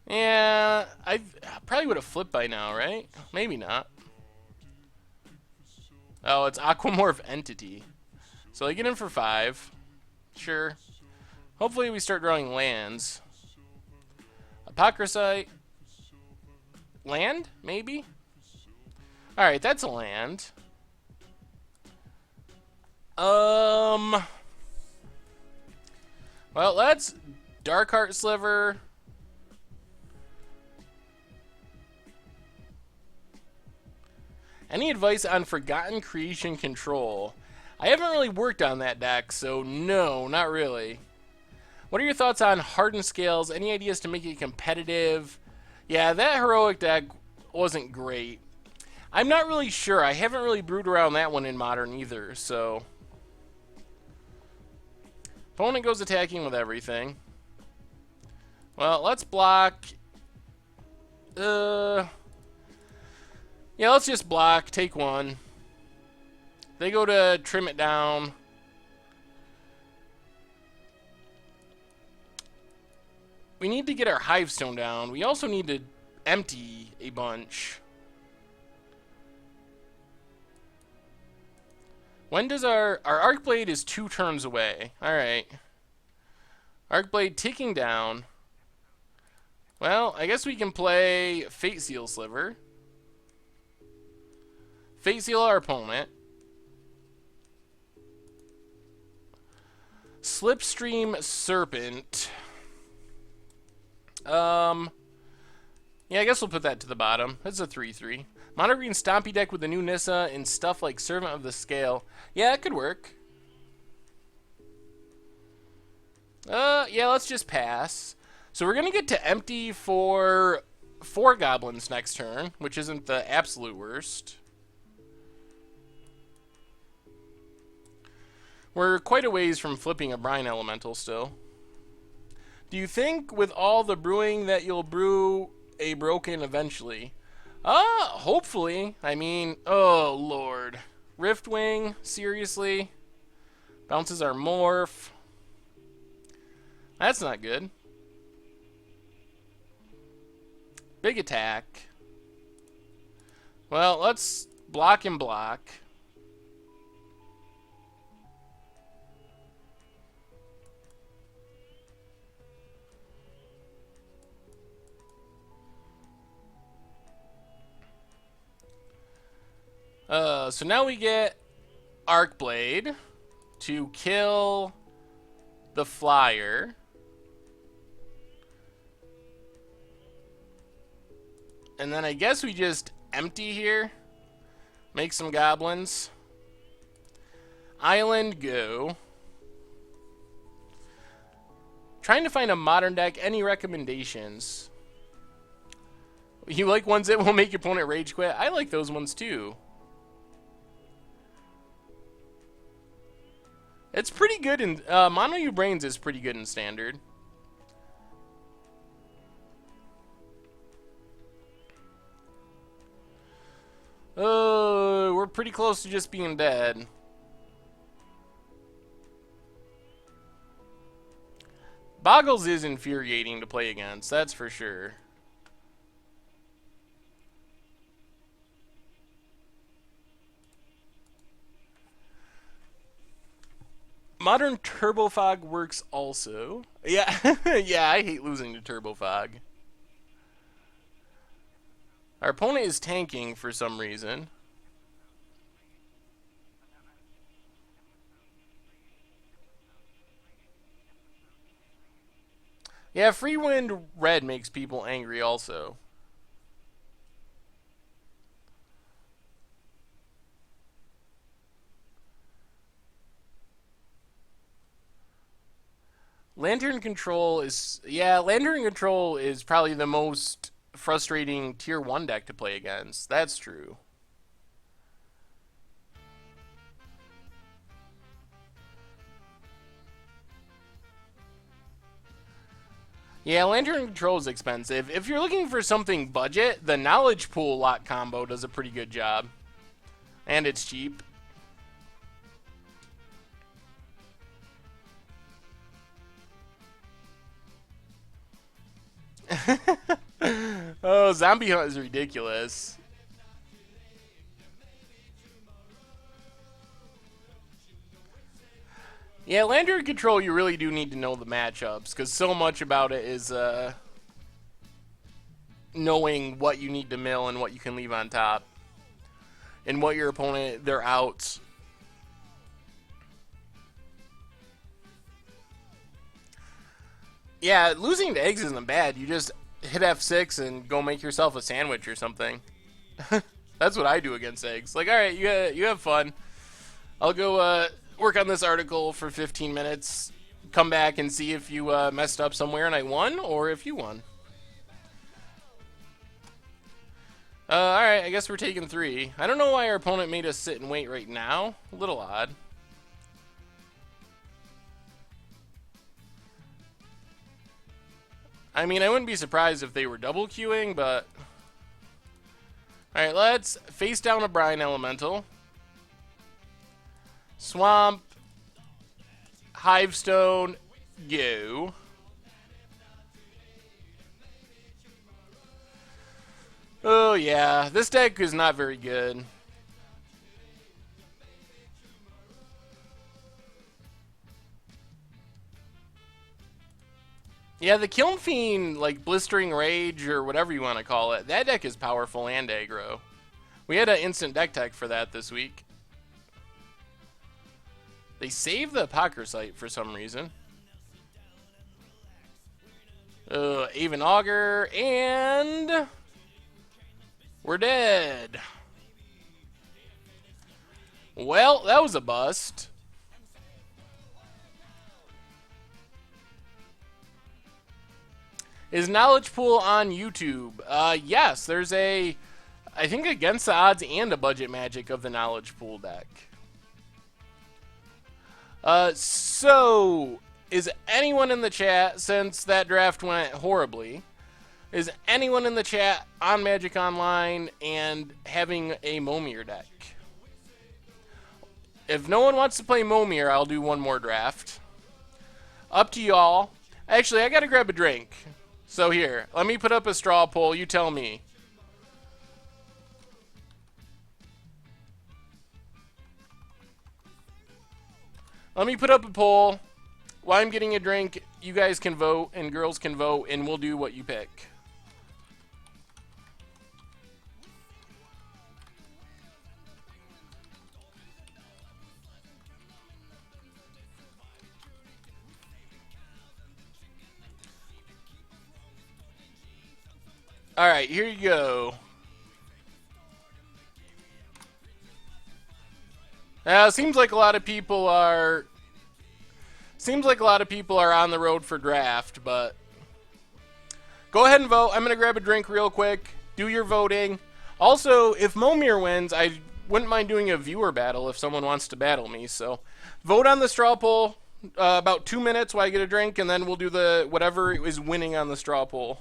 Yeah, I probably would have flipped by now, right? Maybe not. Oh, it's Aquamorph Entity. So I get in for 5. Sure. Hopefully we start drawing lands. Apocryphite. Land? Maybe? Alright, that's a land. Well, that's Darkheart Sliver. Any advice on Forgotten Creation Control? I haven't really worked on that deck, so no, not really. What are your thoughts on Hardened Scales? Any ideas to make it competitive? Yeah, that Heroic deck wasn't great. I'm not really sure. I haven't really brewed around that one in Modern either, so... Opponent goes attacking with everything. Well, let's block... Yeah, let's just block. Take one. They go to trim it down. We need to get our Hivestone down. We also need to empty a bunch. When does our Arcblade is 2 turns away. Alright. Arcblade ticking down. Well, I guess we can play Fate Seal Sliver. Fate Seal our opponent. Slipstream Serpent. Yeah, I guess we'll put that to the bottom. That's a 3/3. Mono green Stompy deck with the new Nissa and stuff like Servant of the Scale. Yeah, it could work. Yeah, let's just pass. So we're gonna get to empty for 4 goblins next turn, which isn't the absolute worst. We're quite a ways from flipping a Brine Elemental still. Do you think with all the brewing that you'll brew a Broken eventually? Hopefully. I mean, oh lord. Riftwing, seriously? Bounces our Morph. That's not good. Big attack. Well, let's block and block. So now we get Arcblade to kill the flyer. And then I guess we just empty here. Make some goblins. Island go. Trying to find a modern deck. Any recommendations? You like ones that will make your opponent rage quit? I like those ones too. It's pretty good in... Mono U Brains is pretty good in Standard. We're pretty close to just being dead. Boggles is infuriating to play against, that's for sure. Modern Turbofog works also. Yeah, yeah, I hate losing to Turbofog. Our opponent is tanking for some reason. Yeah, Free Wind Red makes people angry also. Lantern Control is... Yeah, Lantern Control is probably the most frustrating Tier 1 deck to play against. That's true. Yeah, Lantern Control is expensive. If you're looking for something budget, the Knowledge Pool lock combo does a pretty good job. And it's cheap. Oh, Zombie Hunt is ridiculous. Yeah, Lantern Control, you really do need to know the matchups, because so much about it is, knowing what you need to mill and what you can leave on top, and what your opponent, their outs. Yeah, losing to eggs isn't bad. You just hit F6 and go make yourself a sandwich or something. That's what I do against eggs. Like, all right, you have fun. I'll go work on this article for 15 minutes, come back and see if you messed up somewhere and I won, or if you won. Alright, I guess we're taking 3. I don't know why our opponent made us sit and wait right now. A little odd. I mean, I wouldn't be surprised if they were double queuing, but... Alright, let's face down a Brine Elemental. Swamp. Hivestone. Go. Oh, yeah. This deck is not very good. Yeah, the Kiln Fiend, like Blistering Rage or whatever you want to call it, that deck is powerful and aggro. We had an instant deck tech for that this week. They saved the Apocryphite for some reason. Aven Augur, and... we're dead. Well, that was a bust. Is Knowledge Pool on YouTube? Yes, there's a, I think, Against the Odds and a Budget Magic of the Knowledge Pool deck. So, is anyone in the chat, since that draft went horribly, is anyone in the chat on Magic Online and having a Momir deck? If no one wants to play Momir, I'll do one more draft. Up to y'all. Actually, I gotta grab a drink. So here, let me put up a straw poll. You tell me. Let me put up a poll. While I'm getting a drink, you guys can vote and girls can vote, and we'll do what you pick. All right, here you go. Seems like a lot of people are. Seems like a lot of people are on the road for draft, but go ahead and vote. I'm gonna grab a drink real quick. Do your voting. Also, if Momir wins, I wouldn't mind doing a viewer battle if someone wants to battle me. So, vote on the straw poll. About 2 minutes while I get a drink, and then we'll do the whatever is winning on the straw poll.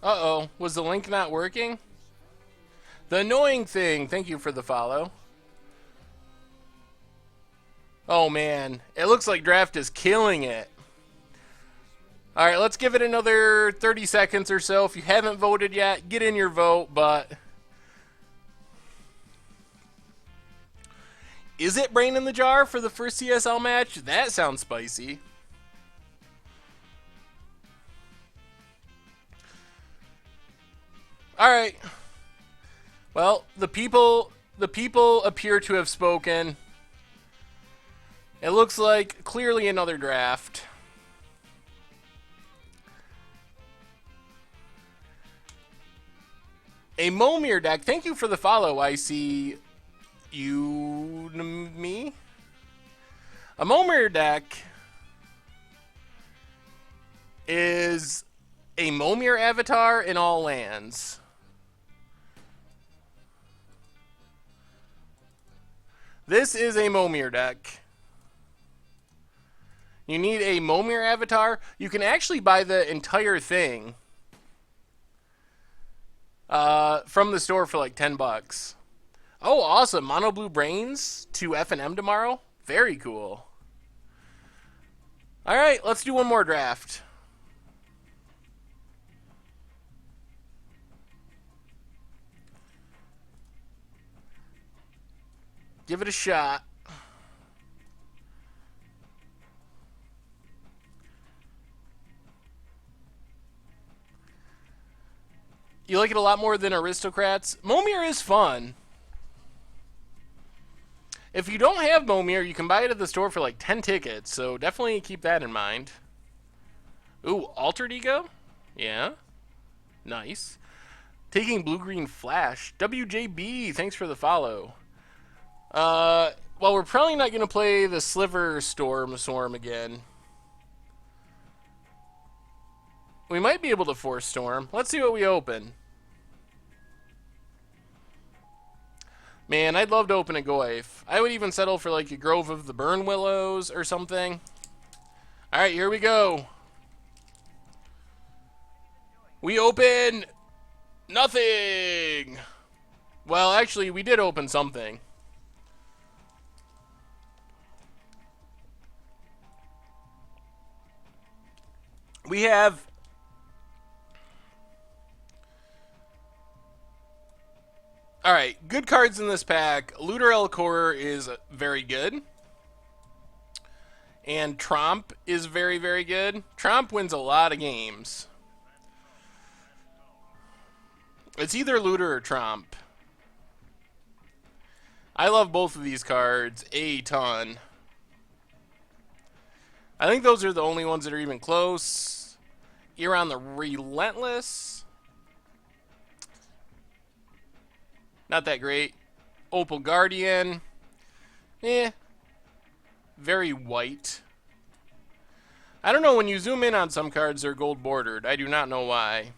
Uh-oh. Was the link not working? The annoying thing. Thank you for the follow. Oh, man. It looks like Draft is killing it. All right, let's give it another 30 seconds or so. If you haven't voted yet, get in your vote, but... Is it Brain in the Jar for the first CSL match? That sounds spicy. All right. Well, the people appear to have spoken. It looks like clearly another draft. A Momir deck. Thank you for the follow. I see you, me. A Momir deck is a Momir avatar in all lands. This is a Momir deck. You need a Momir avatar. You can actually buy the entire thing from the store for like $10. Oh, awesome. Mono Blue Brains to F&M tomorrow. Very cool. All right, let's do one more draft. Give it a shot. You like it a lot more than Aristocrats? Momir is fun. If you don't have Momir, you can buy it at the store for like 10 tickets, so definitely keep that in mind. Ooh, Altered Ego? Yeah. Nice. Taking Blue-Green Flash. WJB, thanks for the follow. Well, we're probably not going to play the Sliver Swarm again. We might be able to Force Storm. Let's see what we open. Man, I'd love to open a Goyf. I would even settle for like a Grove of the Burn Willows or something. Alright, here we go. We open nothing. Well, actually, we did open something. We have... Alright, good cards in this pack. Looter Elcor is very good. And Tromp is very, very good. Tromp wins a lot of games. It's either Looter or Tromp. I love both of these cards a ton. I think those are the only ones that are even close. Eron the Relentless. Not that great. Opal Guardian. Very white. I don't know, when you zoom in on some cards, they're gold bordered. I do not know why.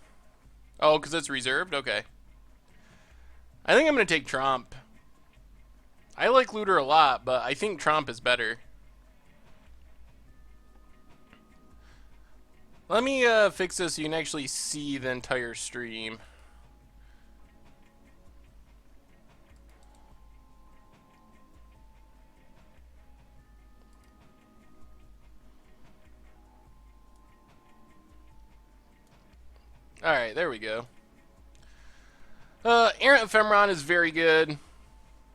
Oh, because it's reserved? Okay. I think I'm going to take Tromp. I like Looter a lot, but I think Tromp is better. Let me fix this so you can actually see the entire stream. Alright, there we go. Errant Ephemeron is very good.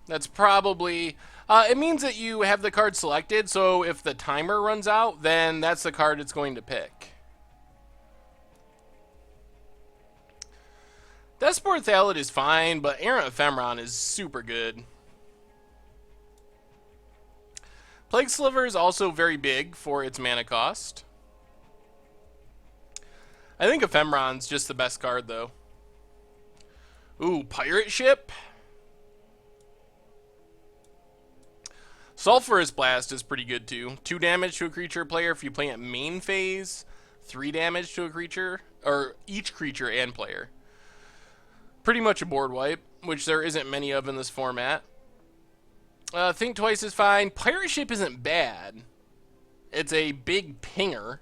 That's probably... it means that you have the card selected, so if the timer runs out, then that's the card it's going to pick. Deathsport Thallid is fine, but Errant Ephemeron is super good. Plague Sliver is also very big for its mana cost. I think Ephemeron's just the best card, though. Ooh, Pirate Ship? Sulphurous Blast is pretty good, too. 2 damage to a creature player if you play it main phase. 3 damage to a creature, or each creature and player. Pretty much a board wipe, which there isn't many of in this format. Think Twice is fine. Pirate Ship isn't bad. It's a big pinger.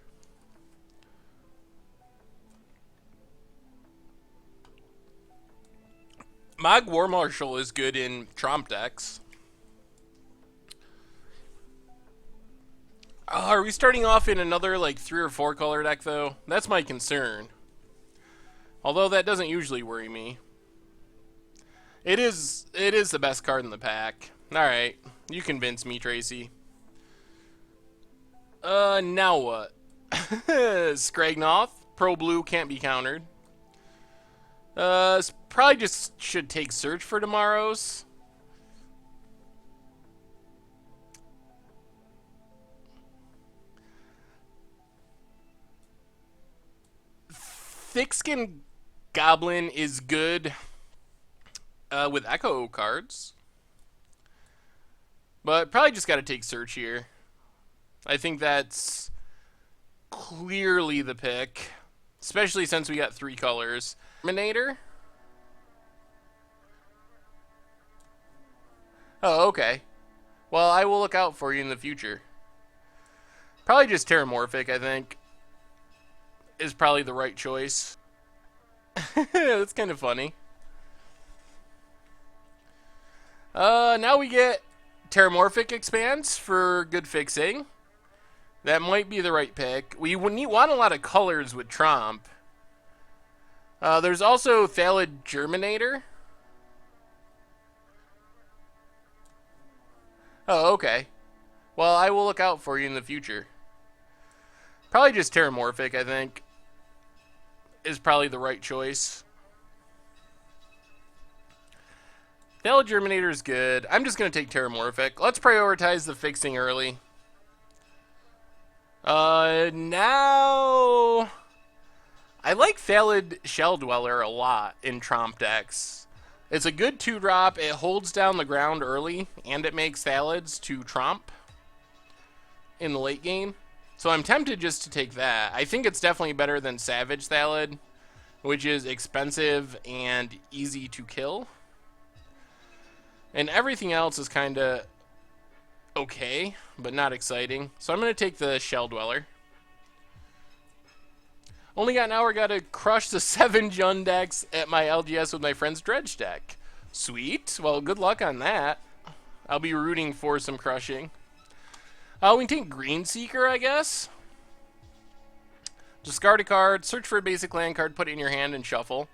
Mog War Marshal is good in Tromp decks. Are we starting off in another like 3 or 4 color deck though? That's my concern. Although that doesn't usually worry me. It is the best card in the pack. Alright, you convinced me, Tracy. Now what? Skragnoth, Pro Blue can't be countered. Probably just should take Search for tomorrow's. Thickskin Goblin is good with Echo cards. But probably just got to take Search here. I think that's clearly the pick. Especially since we got 3 colors. Terminator? Oh, okay. Well, I will look out for you in the future. Probably just Terramorphic, I think, is probably the right choice. That's kind of funny. Now we get Terramorphic Expanse for good fixing. That might be the right pick. We want a lot of colors with Tromp. There's also Thalid Germinator. Oh, okay. Well, I will look out for you in the future. Probably just Terramorphic, I think, is probably the right choice. Thalid Germinator is good. I'm just going to take Terramorphic. Let's prioritize the fixing early. Now... I like Thalid Shell Dweller a lot in Tromp decks. It's a good 2-drop. It holds down the ground early, and it makes Thalids to Tromp in the late game. So I'm tempted just to take that. I think it's definitely better than Savage Thalid, which is expensive and easy to kill. And everything else is kind of okay, but not exciting. So I'm going to take the Shell Dweller. Only got an hour, got to crush the 7 Jund decks at my LGS with my friend's Dredge deck. Sweet. Well, good luck on that. I'll be rooting for some crushing. We can take Green Seeker, I guess. Discard a card, search for a basic land card, put it in your hand, and shuffle.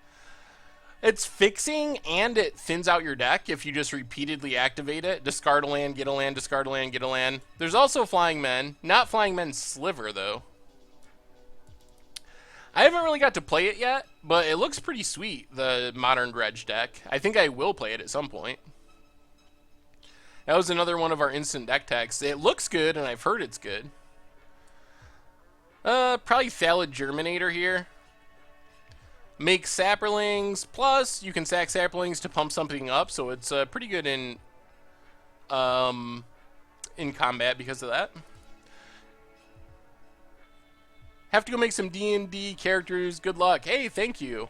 It's fixing, and it thins out your deck if you just repeatedly activate it. Discard a land, get a land, discard a land, get a land. There's also Flying Men. Not Flying Men Sliver, though. I haven't really got to play it yet, but it looks pretty sweet, the Modern Dredge deck. I think I will play it at some point. That was another one of our instant deck techs. It looks good, and I've heard it's good. Probably Thalid Germinator here. Make Sapperlings, plus you can sack Sapperlings to pump something up, so it's pretty good in combat because of that. Have to go make some D&D characters. Good luck. Hey, thank you.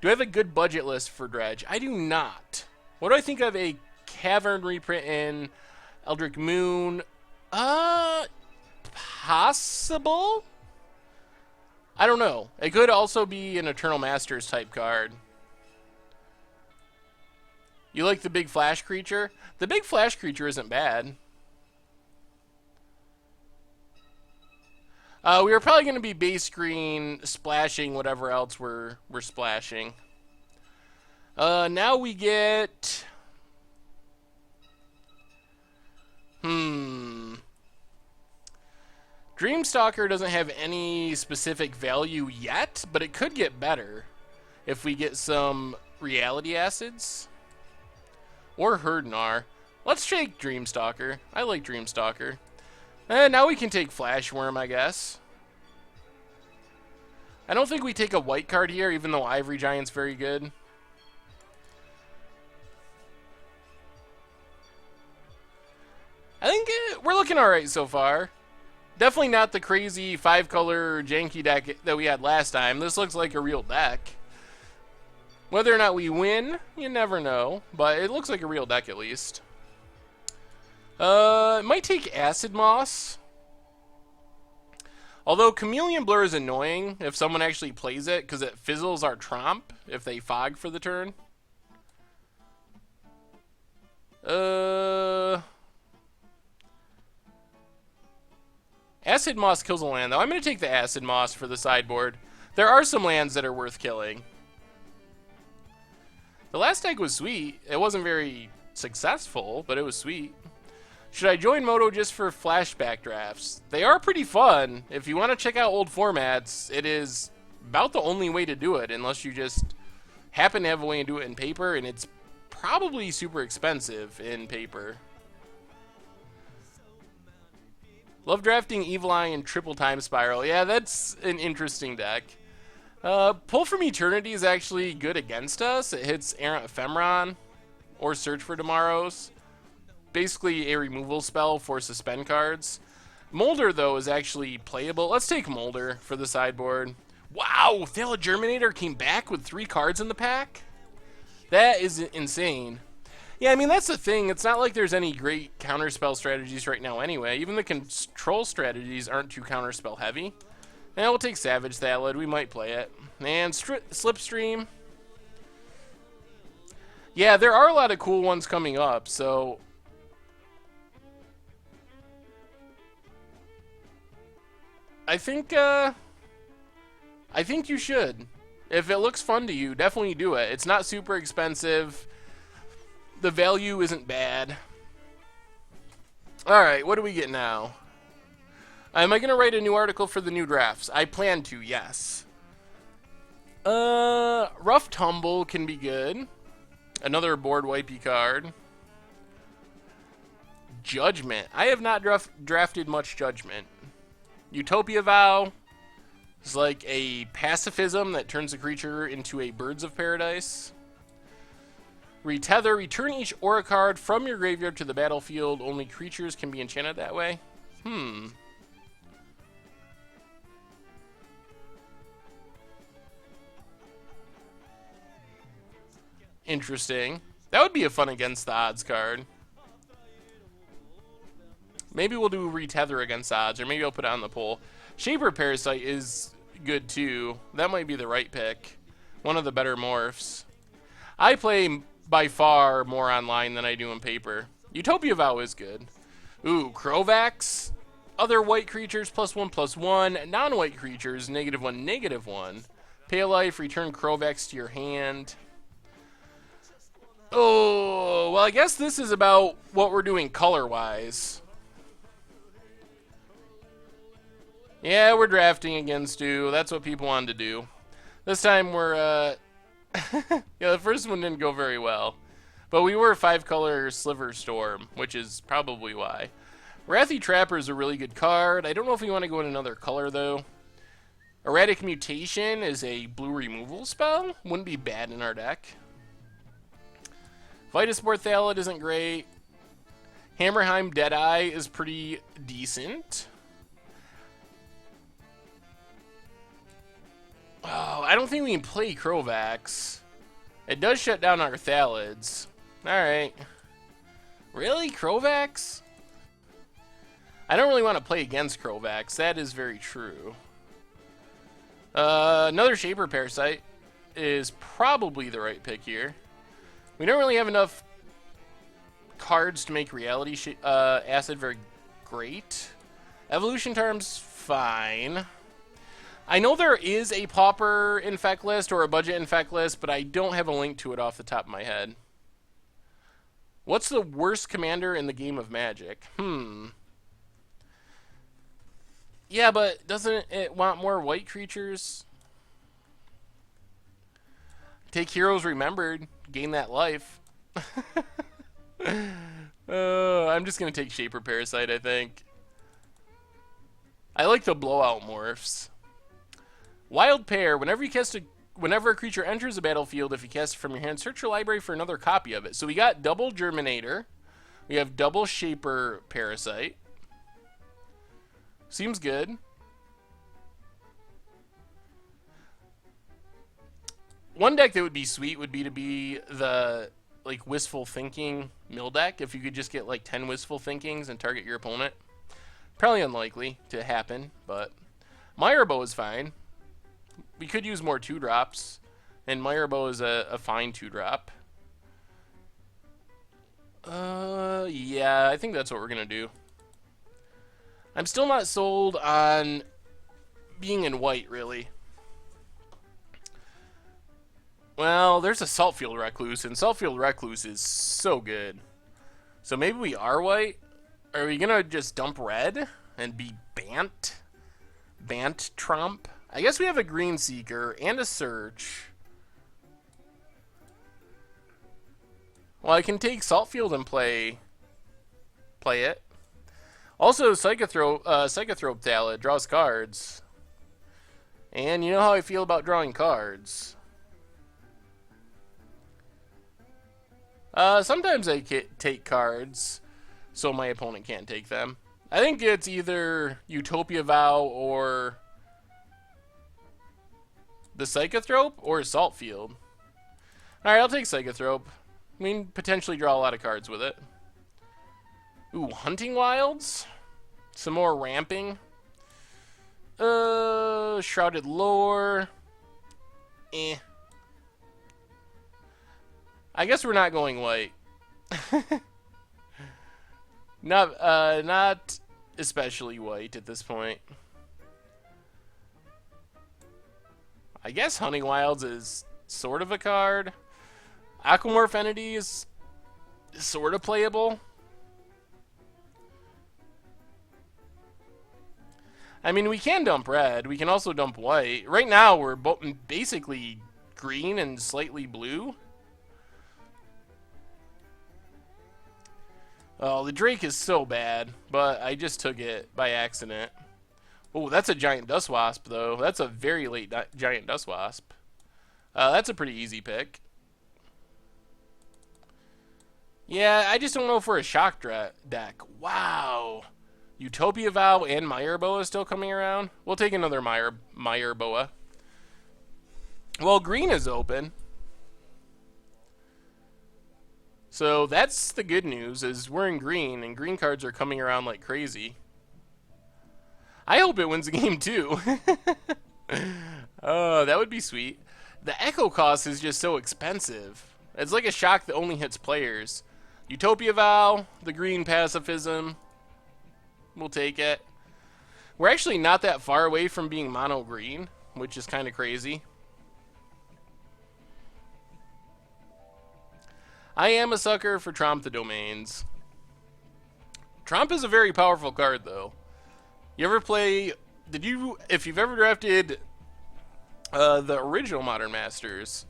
Do I have a good budget list for Dredge? I do not. What do I think of a Cavern reprint in Eldritch Moon? Possible? I don't know. It could also be an Eternal Masters type card. You like the big flash creature? The big flash creature isn't bad. We were probably going to be base green, splashing whatever else we're splashing. Now we get... Dreamstalker doesn't have any specific value yet, but it could get better if we get some Reality Acids. Or Herdnar. Let's take Dreamstalker. I like Dreamstalker. And now we can take Flashworm, I guess. I don't think we take a white card here, even though Ivory Giant's very good. I think we're looking alright so far. Definitely not the crazy 5-color janky deck that we had last time. This looks like a real deck. Whether or not we win, you never know. But it looks like a real deck at least. It might take Acid Moss. Although Chameleon Blur is annoying if someone actually plays it, because it fizzles our Tromp if they fog for the turn. Acid Moss kills a land, though. I'm going to take the Acid Moss for the sideboard. There are some lands that are worth killing. The last deck was sweet. It wasn't very successful, but it was sweet. Should I join Moto just for flashback drafts? They are pretty fun. If you want to check out old formats, it is about the only way to do it, unless you just happen to have a way to do it in paper, and it's probably super expensive in paper. Love drafting Evil Eye and Triple Time Spiral. Yeah, that's an interesting deck. Pull from Eternity is actually good against us. It hits Errant Ephemeron or Search for Tomorrows. Basically a removal spell for suspend cards. Molder, though, is actually playable. Let's take Molder for the sideboard. Wow, Thala Germinator came back with 3 cards in the pack? That is insane. Yeah, I mean, that's the thing. It's not like there's any great counterspell strategies right now anyway. Even the control strategies aren't too counterspell heavy. Now we'll take Savage Thalid. We might play it. And Slipstream. Yeah, there are a lot of cool ones coming up, so... I think you should. If it looks fun to you, definitely do it. It's not super expensive. The value isn't bad. Alright, what do we get now? Am I going to write a new article for the new drafts? I plan to, yes. Rough Tumble can be good. Another board wipey card. Judgment. I have not drafted much Judgment. Utopia Vow is like a pacifism that turns a creature into a Birds of Paradise. Retether. Return each aura card from your graveyard to the battlefield. Only creatures can be enchanted that way. Interesting. That would be a fun against the odds card. Maybe we'll do Retether against odds, or maybe I'll put it on the poll. Shaper Parasite is good too. That might be the right pick. One of the better morphs. I play by far more online than I do in paper. Utopia Vow is good. Ooh, Krovax. Other white creatures +1/+1. Non-white creatures -1/-1. Pay a life, return Krovax to your hand. Oh, well, I guess this is about what we're doing color-wise. Yeah, we're drafting again, Stu. That's what people wanted to do. This time we're, yeah, the first one didn't go very well. But we were 5-color Sliver Storm, which is probably why. Wrathy Trapper is a really good card. I don't know if we want to go in another color, though. Erratic Mutation is a blue removal spell. Wouldn't be bad in our deck. Vitasport Thalid isn't great. Hammerheim Deadeye is pretty decent. Oh, I don't think we can play Krovax. It does shut down our Thalids. Alright. Really? Krovax? I don't really want to play against Krovax. That is very true. Another Shaper Parasite is probably the right pick here. We don't really have enough cards to make Reality Acid very great. Evolution Charm's fine. I know there is a Pauper Infect list or a Budget Infect list, but I don't have a link to it off the top of my head. What's the worst commander in the game of Magic? Yeah, but doesn't it want more white creatures? Take Heroes Remembered. Gain that life. I'm just going to take Shaper Parasite, I think. I like the blowout morphs. Wild Pair. Whenever a creature enters a battlefield, if you cast it from your hand, search your library for another copy of it. So we got double Germinator. We have double Shaper Parasite. Seems good. One deck that would be sweet would be to be the like Wistful Thinking mill deck. If you could just get like 10 Wistful Thinkings and target your opponent. Probably unlikely to happen, but Mirebow is fine. We could use more 2-drops, and Mirebow is a fine 2-drop. Yeah, I think that's what we're going to do. I'm still not sold on being in white, really. Well, there's a Saltfield Recluse, and Saltfield Recluse is so good. So maybe we are white? Are we going to just dump red and be Bant? Bant Trump? I guess we have a Green Seeker and a Search. Well, I can take Saltfield and play it. Also, Psychothrope Thallid draws cards. And you know how I feel about drawing cards. Sometimes I take cards so my opponent can't take them. I think it's either Utopia Vow or the Psychothrope or Saltfield. Alright, I'll take Psychothrope. We can potentially draw a lot of cards with it. Ooh, Hunting Wilds? Some more ramping. Shrouded Lore. Eh. I guess we're not going white. Not especially white at this point. I guess Hunting Wilds is sort of a card. Aquamorph Entity is sort of playable. I mean, we can dump red. We can also dump white. Right now, we're basically green and slightly blue. Oh, the Drake is so bad, but I just took it by accident. Oh, that's a Giant Dustwasp, though. That's a very late Giant Dustwasp. That's a pretty easy pick. Yeah, I just don't know if we're a shock deck. Wow. Utopia Vow and Meyer Boa still coming around? We'll take another Meyer Boa. Well, green is open. So that's the good news, is we're in green, and green cards are coming around like crazy. I hope it wins the game, too. Oh, that would be sweet. The Echo cost is just so expensive. It's like a shock that only hits players. Utopia Vow, the green pacifism. We'll take it. We're actually not that far away from being mono green, which is kind of crazy. I am a sucker for Tromp the Domains. Tromp is a very powerful card, though. You ever play... If you've ever drafted the original Modern Masters,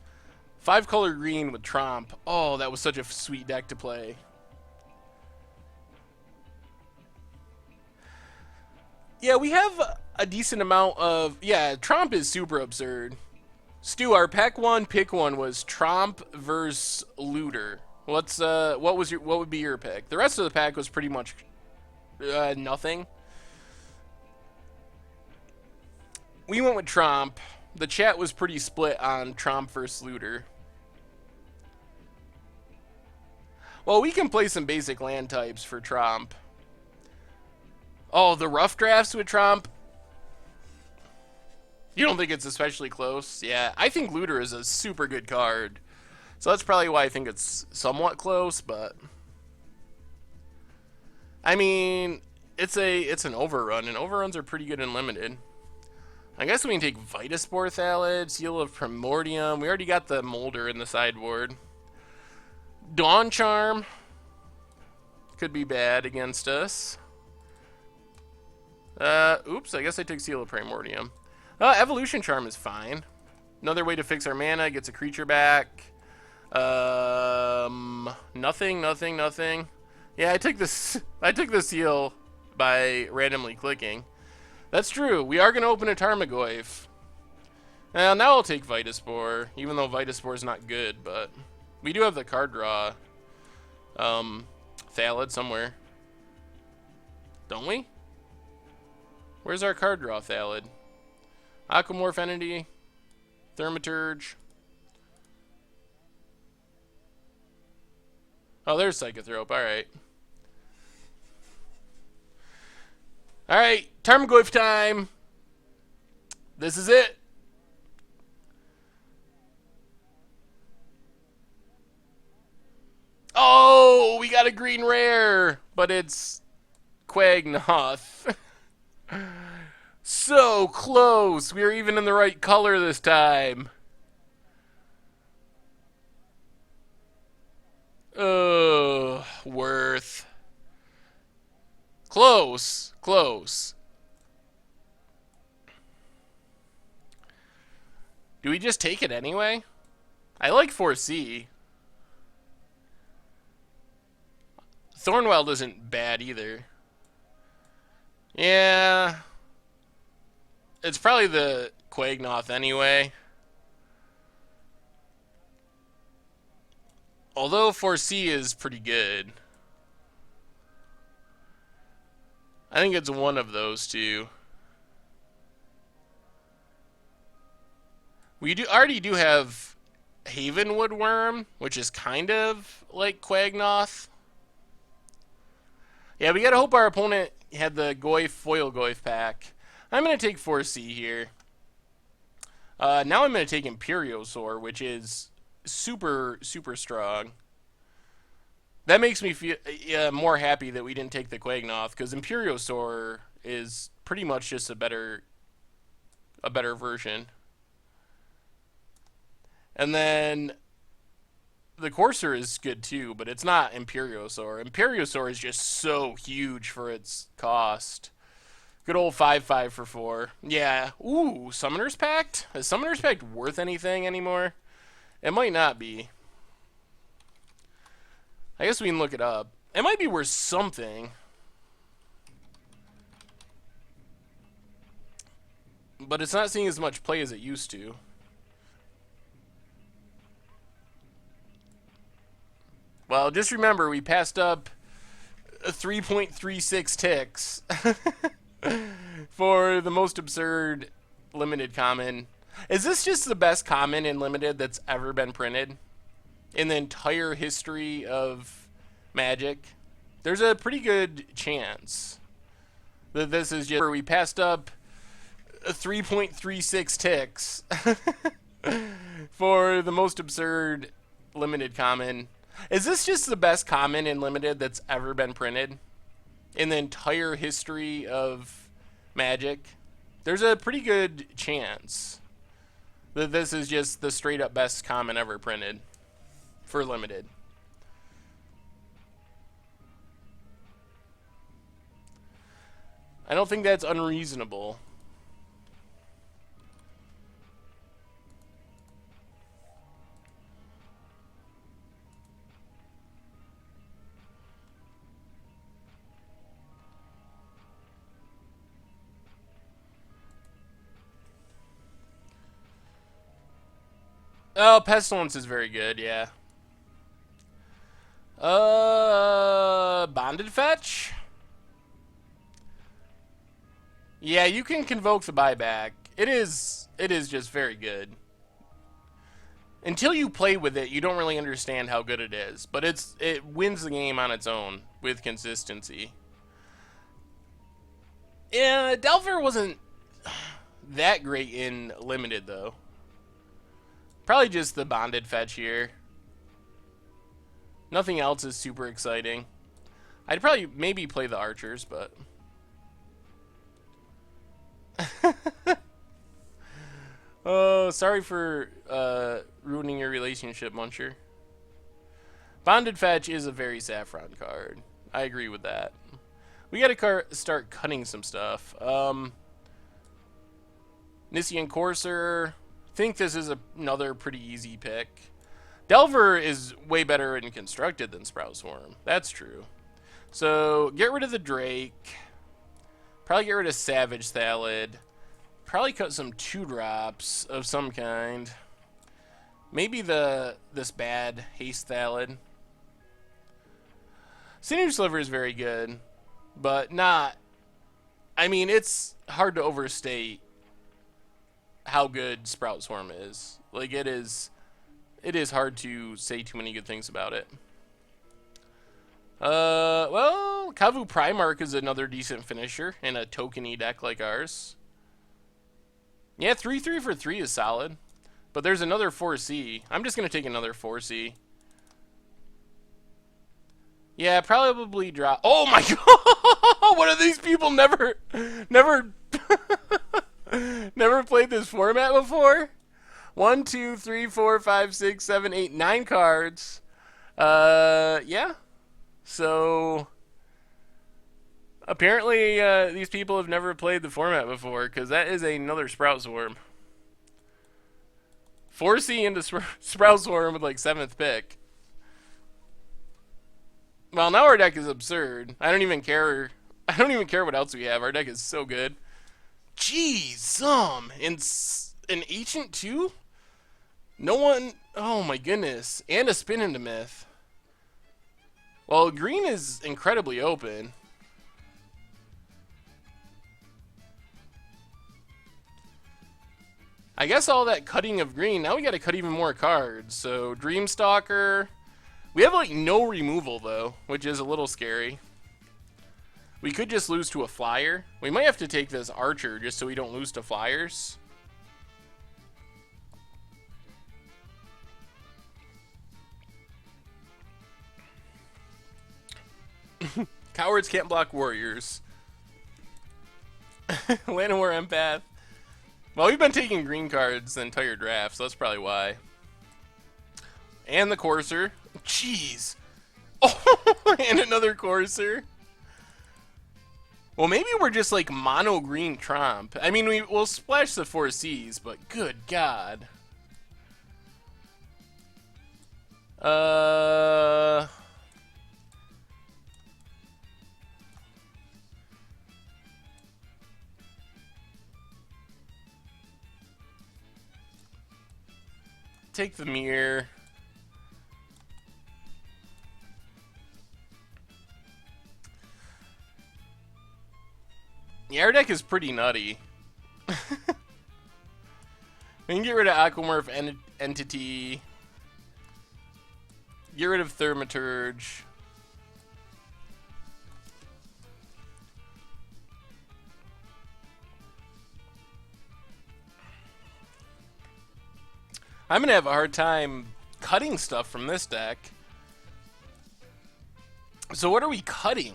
5-color green with Tromp, oh, that was such a sweet deck to play. Yeah, we have a decent amount of... Yeah, Tromp is super absurd. Stu, our pack one pick one was Tromp versus Looter. What would be your pick? The rest of the pack was pretty much nothing. We went with Tromp. The chat was pretty split on Tromp versus Looter. Well, we can play some basic land types for Tromp. Oh, the rough drafts with Tromp. You don't think it's especially close? Yeah, I think Looter is a super good card. So that's probably why I think it's somewhat close, but... I mean, it's an overrun, and overruns are pretty good in Limited. I guess we can take Vitaspore Thallid, Seal of Primordium. We already got the Molder in the sideboard. Dawn Charm could be bad against us. Oops, I guess I took Seal of Primordium. Evolution Charm is fine. Another way to fix our mana, gets a creature back. Nothing. Yeah, I took the seal by randomly clicking. That's true. We are going to open a Tarmogoyf. Now I'll take Vitaspore, even though Vitaspore is not good, but we do have the card draw. Thallid somewhere. Don't we? Where's our card draw Thallid? Aquamorph Entity. Thaumaturge. Oh, there's Psychothrope. Alright. Alright, Tarmogoyf time. This is it. Oh, we got a green rare, but it's Quagnoth. So close. We are even in the right color this time. Worth. Close. Close. Do we just take it anyway? I like 4C. Thornweld isn't bad either. Yeah. It's probably the Quagnoth anyway. Although 4C is pretty good. I think it's one of those two. We already do have Havenwood Worm, which is kind of like Quagnoth. Yeah, we gotta hope our opponent had the Goyf foil Goyf pack. I'm gonna take 4C here. Now I'm gonna take Imperiosaur, which is super strong. That makes me feel more happy that we didn't take the Quagnoth, because Imperiosaur is pretty much just a better version. And then the Courser is good too, but it's not Imperiosaur. Imperiosaur is just so huge for its cost. Good old 5/5 for 4. Yeah. Ooh, Summoner's Pact? Is Summoner's Pact worth anything anymore? It might not be. I guess we can look it up. It might be worth something. But it's not seeing as much play as it used to. Well, just remember, we passed up 3.36 ticks for the most absurd limited common. Is this just the best common in limited that's ever been printed in the entire history of Magic? There's a pretty good chance that this is just where we passed up 3.36 ticks for the most absurd limited common. Is this just the best common in limited that's ever been printed in the entire history of Magic? There's a pretty good chance that this is just the straight up best common ever printed for limited. I don't think that's unreasonable. Oh, Pestilence is very good, yeah. Bonded Fetch? Yeah, you can convoke the buyback. It is just very good. Until you play with it, you don't really understand how good it is. But it wins the game on its own with consistency. Yeah, Delver wasn't that great in limited though. Probably just the bonded fetch here. Nothing else is super exciting. I'd probably maybe play the archers, but oh, sorry for ruining your relationship, Muncher. Bonded fetch is a very Saffron card. I agree with that. We gotta start cutting some stuff. Nissian Courser. Think this is another pretty easy pick. Delver is way better in constructed than Sprout Swarm. That's true. So get rid of the Drake. Probably get rid of Savage Salad. Probably cut some 2-drops of some kind. Maybe this bad Haste Salad. Sinew Sliver is very good, but not. I mean, it's hard to overstate how good Sprout Swarm is. Like, it is hard to say too many good things about it. Well, Kavu Primarch is another decent finisher in a tokeny deck like ours. Yeah, 3/3 for 3 is solid. But there's another 4C. I'm just going to take another 4C. Yeah, probably drop. Oh my god! What are these people never never played this format before? 1, 2, 3, 4, 5, 6, 7, 8, 9 cards. Yeah. So apparently these people have never played the format before, because that is another Sprout Swarm. 4C into Sprout Swarm with like 7th pick. Well, now our deck is absurd. I don't even care what else we have. Our deck is so good. Jeez, an Ancient too? No one. Oh my goodness, and a Spin into Myth. Well, green is incredibly open. I guess all that cutting of green. Now we got to cut even more cards. So Dreamstalker. We have like no removal though, which is a little scary. We could just lose to a flyer. We might have to take this Archer just so we don't lose to flyers. Cowards can't block warriors. Llanowar Empath. Well, we've been taking green cards the entire draft, so that's probably why. And the Courser. Jeez. Oh, and another Courser. Well, maybe we're just like mono green Trump. I mean, we'll splash the 4Cs, but good God. Take the mirror. Yeah, our deck is pretty nutty. We can get rid of Aquamorph Entity. Get rid of Thaumaturge. I'm gonna have a hard time cutting stuff from this deck. So what are we cutting?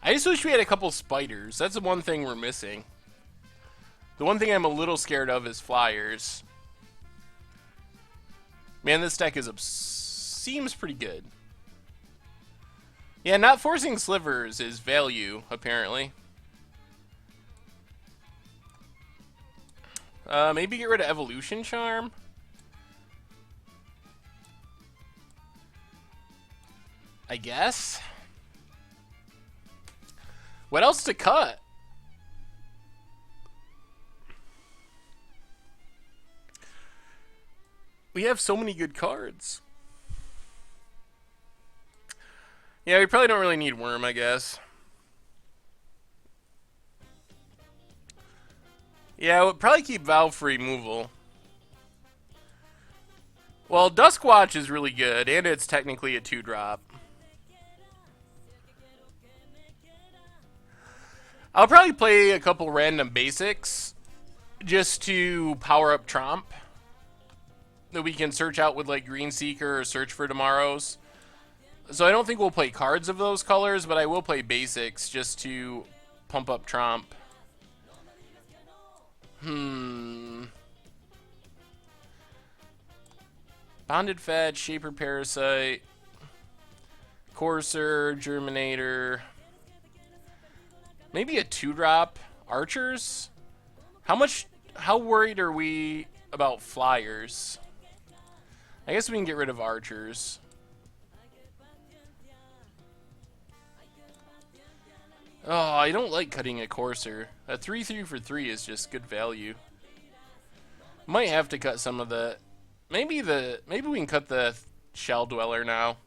I just wish we had a couple spiders. That's the one thing we're missing. The one thing I'm a little scared of is flyers. Man, this deck seems pretty good. Yeah, not forcing slivers is value, apparently. Maybe get rid of Evolution Charm. I guess. What else to cut? We have so many good cards. Yeah, we probably don't really need Worm, I guess. Yeah, we'll probably keep Valve for removal. Well, Duskwatch is really good, and it's technically a 2-drop. I'll probably play a couple random basics just to power up Tromp that we can search out with like Green Seeker or Search for Tomorrows. So I don't think we'll play cards of those colors, but I will play basics just to pump up Tromp. Bonded Fetch, Shaper Parasite, Courser, Germinator. Maybe a 2-drop Archers? How worried are we about flyers? I guess we can get rid of Archers. Oh, I don't like cutting a Courser. A 3/3 for 3 is just good value. Might have to cut some of the... Maybe we can cut the Shell Dweller now.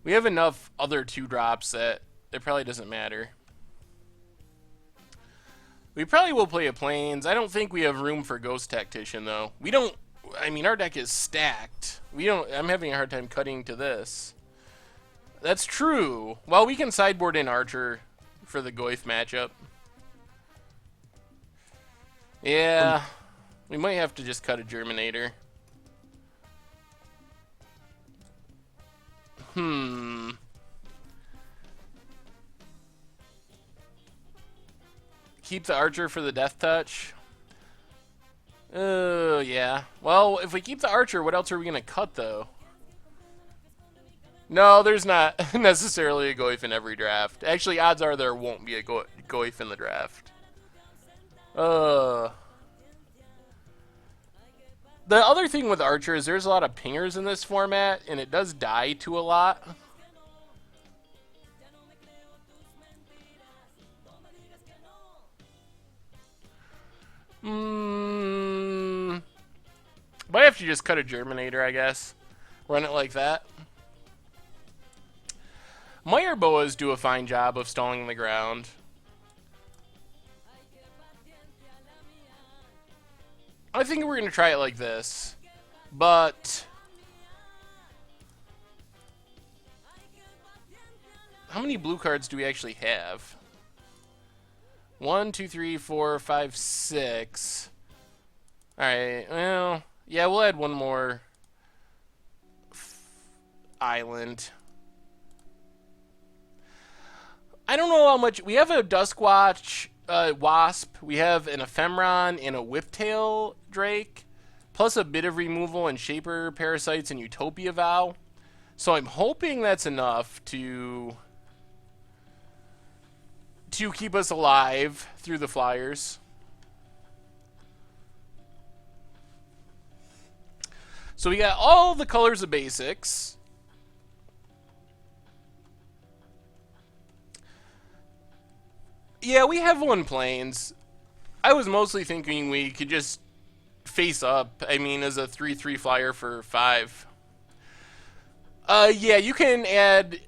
We have enough other 2-drops that it probably doesn't matter. We probably will play a Plains. I don't think we have room for Ghost Tactician, though. We don't... I mean, our deck is stacked. I'm having a hard time cutting to this. That's true. Well, we can sideboard in Archer for the Goyf matchup. Yeah. We might have to just cut a Germinator. Keep the archer for the death touch. Yeah. Well, if we keep the archer, what else are we going to cut, though? No, there's not necessarily a Goyf in every draft. Actually, odds are there won't be a Goyf in the draft. The other thing with archer is there's a lot of pingers in this format, and it does die to a lot. Might have to just cut a Germinator, I guess. Run it like that. Momir boas do a fine job of stalling the ground. I think we're going to try it like this. But how many blue cards do we actually have? 1, 2, 3, 4, 5, 6. Alright, well, yeah, we'll add one more island. I don't know how much. We have a Duskwatch Wasp, we have an Ephemeron and a Whiptail Drake, plus a bit of removal and Shaper Parasites and Utopia Vow. So I'm hoping that's enough to keep us alive through the Flyers. So we got all the colors of basics. Yeah, we have one planes. I was mostly thinking we could just face up. I mean, as a 3/3 flyer for 5. Yeah, you can add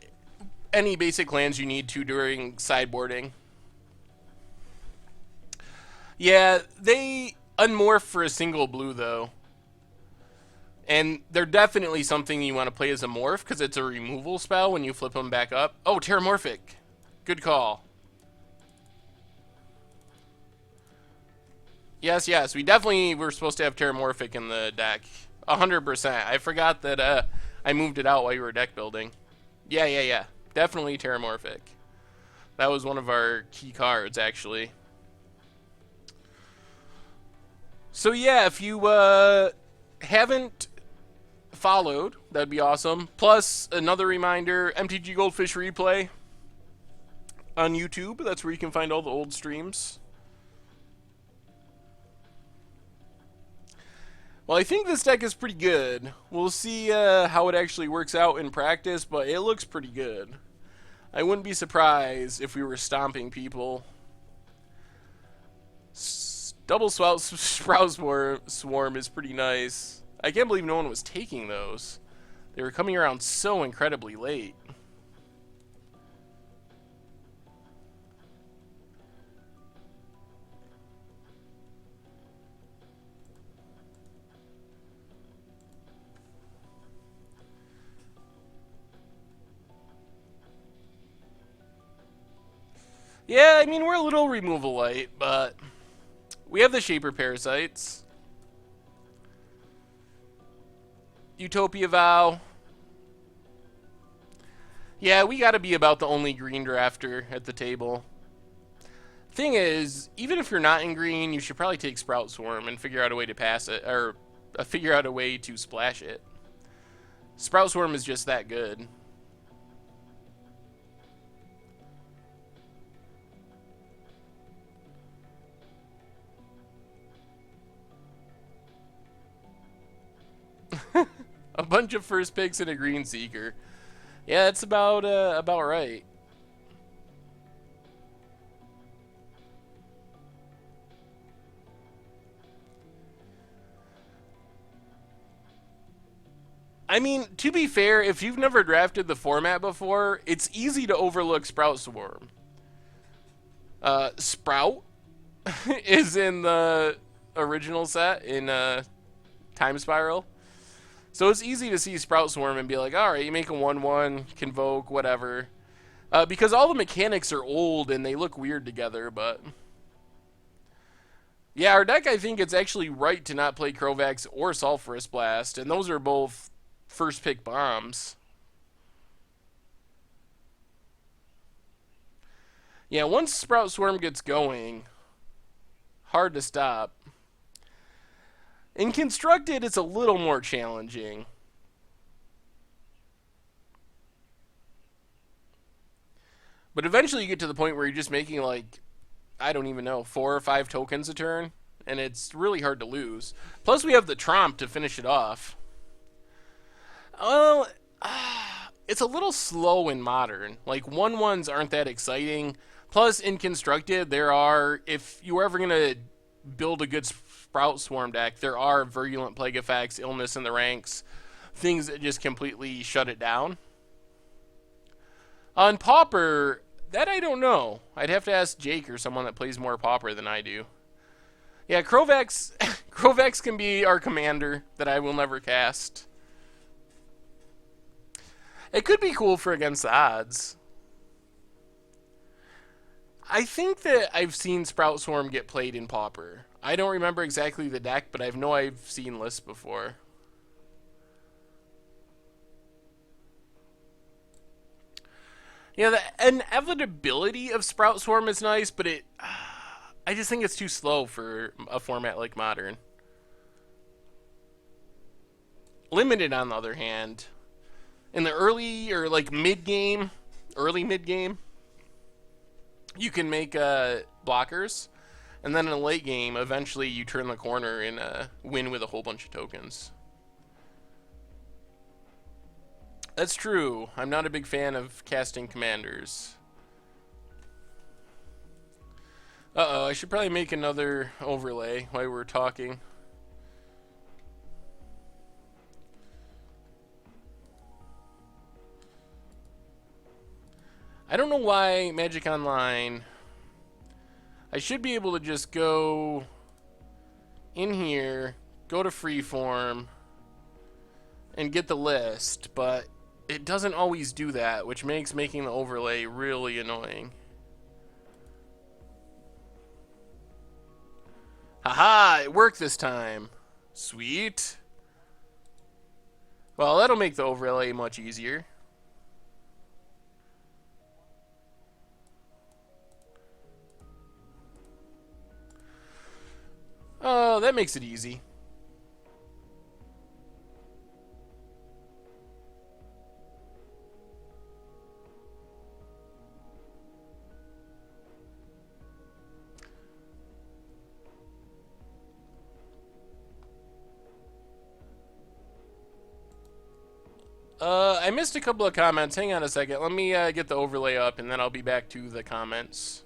any basic lands you need to during sideboarding. Yeah, they unmorph for a single blue, though. And they're definitely something you want to play as a morph, because it's a removal spell when you flip them back up. Oh, Terramorphic. Good call. Yes, yes, we definitely were supposed to have Terramorphic in the deck. 100%. I forgot that I moved it out while you were deck building. Yeah. Definitely Terramorphic. That was one of our key cards, actually. So yeah, if you haven't followed, that'd be awesome. Plus, another reminder, MTG Goldfish Replay on YouTube. That's where you can find all the old streams. Well, I think this deck is pretty good. We'll see how it actually works out in practice, but it looks pretty good. I wouldn't be surprised if we were stomping people. Double Sprout Swarm is pretty nice. I can't believe no one was taking those. They were coming around so incredibly late. Yeah, I mean, we're a little removal light, but we have the Shaper Parasites. Utopia Vow. Yeah, we gotta be about the only green drafter at the table. Thing is, even if you're not in green, you should probably take Sprout Swarm and figure out a way to pass it, or figure out a way to splash it. Sprout Swarm is just that good. A bunch of first picks and a green seeker. Yeah, that's about right. I mean, to be fair, if you've never drafted the format before, it's easy to overlook Sprout Swarm. Sprout is in the original set in Time Spiral. So it's easy to see Sprout Swarm and be like, alright, you make a 1/1, Convoke, whatever. Because all the mechanics are old and they look weird together, but yeah, our deck, I think it's actually right to not play Crovax or Sulphurous Blast, and those are both first pick bombs. Yeah, once Sprout Swarm gets going, hard to stop. In constructed, it's a little more challenging. But eventually you get to the point where you're just making like, I don't even know, 4 or 5 tokens a turn, and it's really hard to lose. Plus we have the Tromp to finish it off. Well, it's a little slow in Modern. Like, 1/1s aren't that exciting. Plus, in Constructed, there are, if you were ever going to build a good Sprout Swarm deck, there are Virulent Plague effects, Illness in the ranks, things that just completely shut it down. On Pauper, that I don't know. I'd have to ask Jake or someone that plays more Pauper than I do. Yeah, Krovax, Krovax can be our commander that I will never cast. It could be cool for against the odds. I think that I've seen Sprout Swarm get played in Pauper. I don't remember exactly the deck, but I know I've seen lists before. Yeah, the inevitability of Sprout Swarm is nice, but I just think it's too slow for a format like Modern. Limited, on the other hand, in the early or like mid-game, early mid-game, you can make blockers, and then in the late game, eventually you turn the corner and win with a whole bunch of tokens. That's true. I'm not a big fan of casting commanders. Uh-oh, I should probably make another overlay while we're talking. I don't know why Magic Online... I should be able to just go in here, go to Freeform, and get the list, but it doesn't always do that, which makes making the overlay really annoying. Haha, it worked this time. Sweet. Well, that'll make the overlay much easier. Oh, that makes it easy. I missed a couple of comments. Hang on a second. Let me get the overlay up, and then I'll be back to the comments.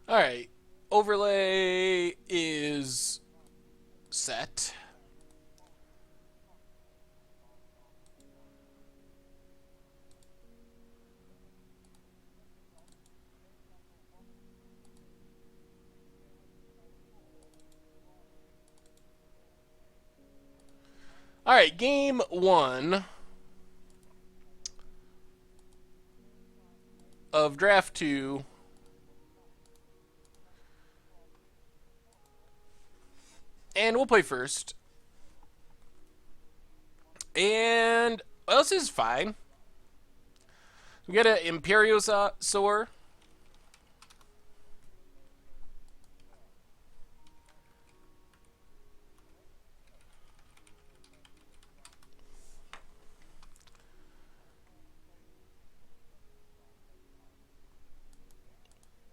Alright, overlay is set. Alright, game 1 of draft 2. And we'll play first. And well, this is fine. We got an Imperiosaur.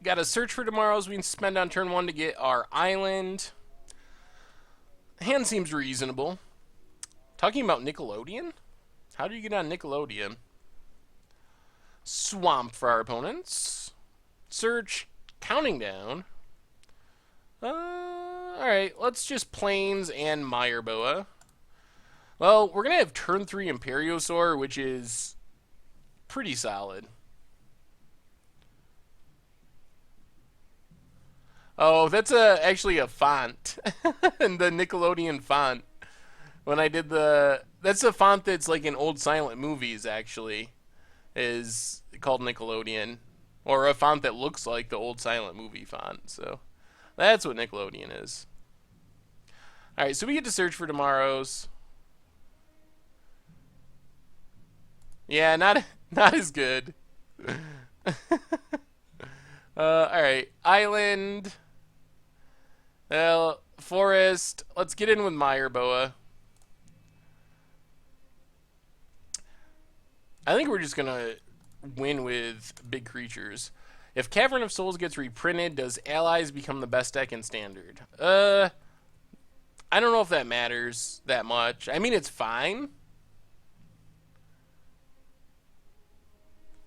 got a search for tomorrows we can spend on turn 1 to get our island. Hand seems reasonable. Talking about Nickelodeon? How do you get on Nickelodeon? Swamp for our opponents. Search, counting down. Alright, let's just Plains and Meyerboa. Well, we're going to have turn 3 Imperiosaur, which is pretty solid. Oh, that's actually a font. And the Nickelodeon font. When I did that's a font that's like in old silent movies, actually. Is called Nickelodeon. Or a font that looks like the old silent movie font. So, that's what Nickelodeon is. Alright, so we get to search for tomorrows. Yeah, not as good. Alright, island. Well, forest. Let's get in with Meyerboa. I think we're just gonna win with big creatures. If Cavern of Souls gets reprinted, does Allies become the best deck in Standard? I don't know if that matters that much. I mean, it's fine.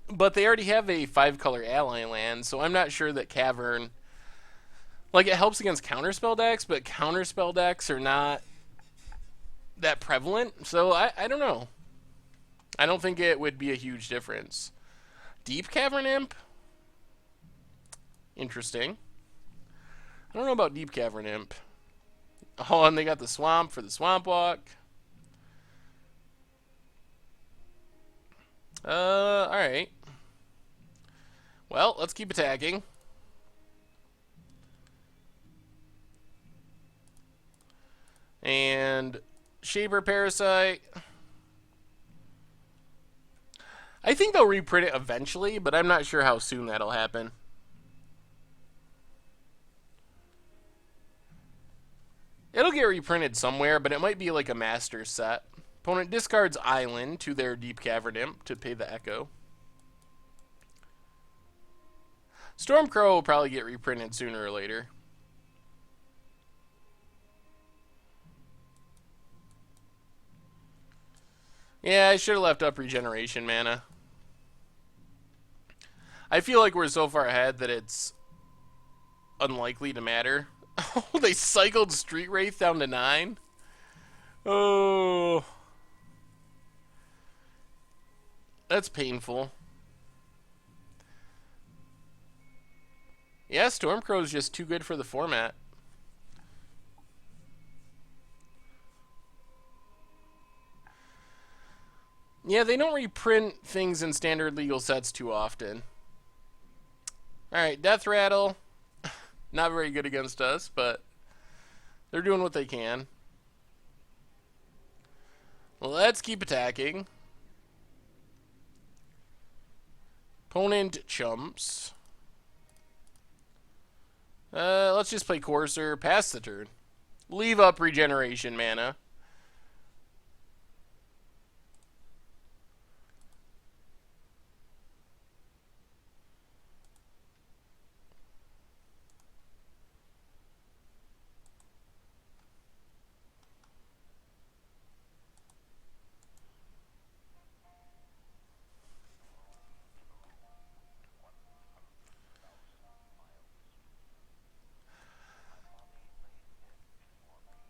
But they already have a 5-color ally land, so I'm not sure that Cavern... Like, it helps against counterspell decks, but counterspell decks are not that prevalent, so I don't know. I don't think it would be a huge difference. Deep Cavern Imp? Interesting. I don't know about Deep Cavern Imp. Oh, and they got the Swamp for the Swamp Walk. Alright. Well, let's keep attacking. And Shaper Parasite. I think they'll reprint it eventually, but I'm not sure how soon that'll happen. It'll get reprinted somewhere, but it might be like a master set. Opponent discards Island to their Deep Cavern Imp to pay the Echo. Stormcrow will probably get reprinted sooner or later. Yeah, I should have left up regeneration mana. I feel like we're so far ahead that it's unlikely to matter. Oh, they cycled Street Wraith down to 9? Oh. That's painful. Yeah, Stormcrow is just too good for the format. Yeah, they don't reprint things in standard legal sets too often. Alright, Death Rattle. Not very good against us, but they're doing what they can. Let's keep attacking. Opponent chumps. Let's just play Courser, pass the turn. Leave up regeneration mana.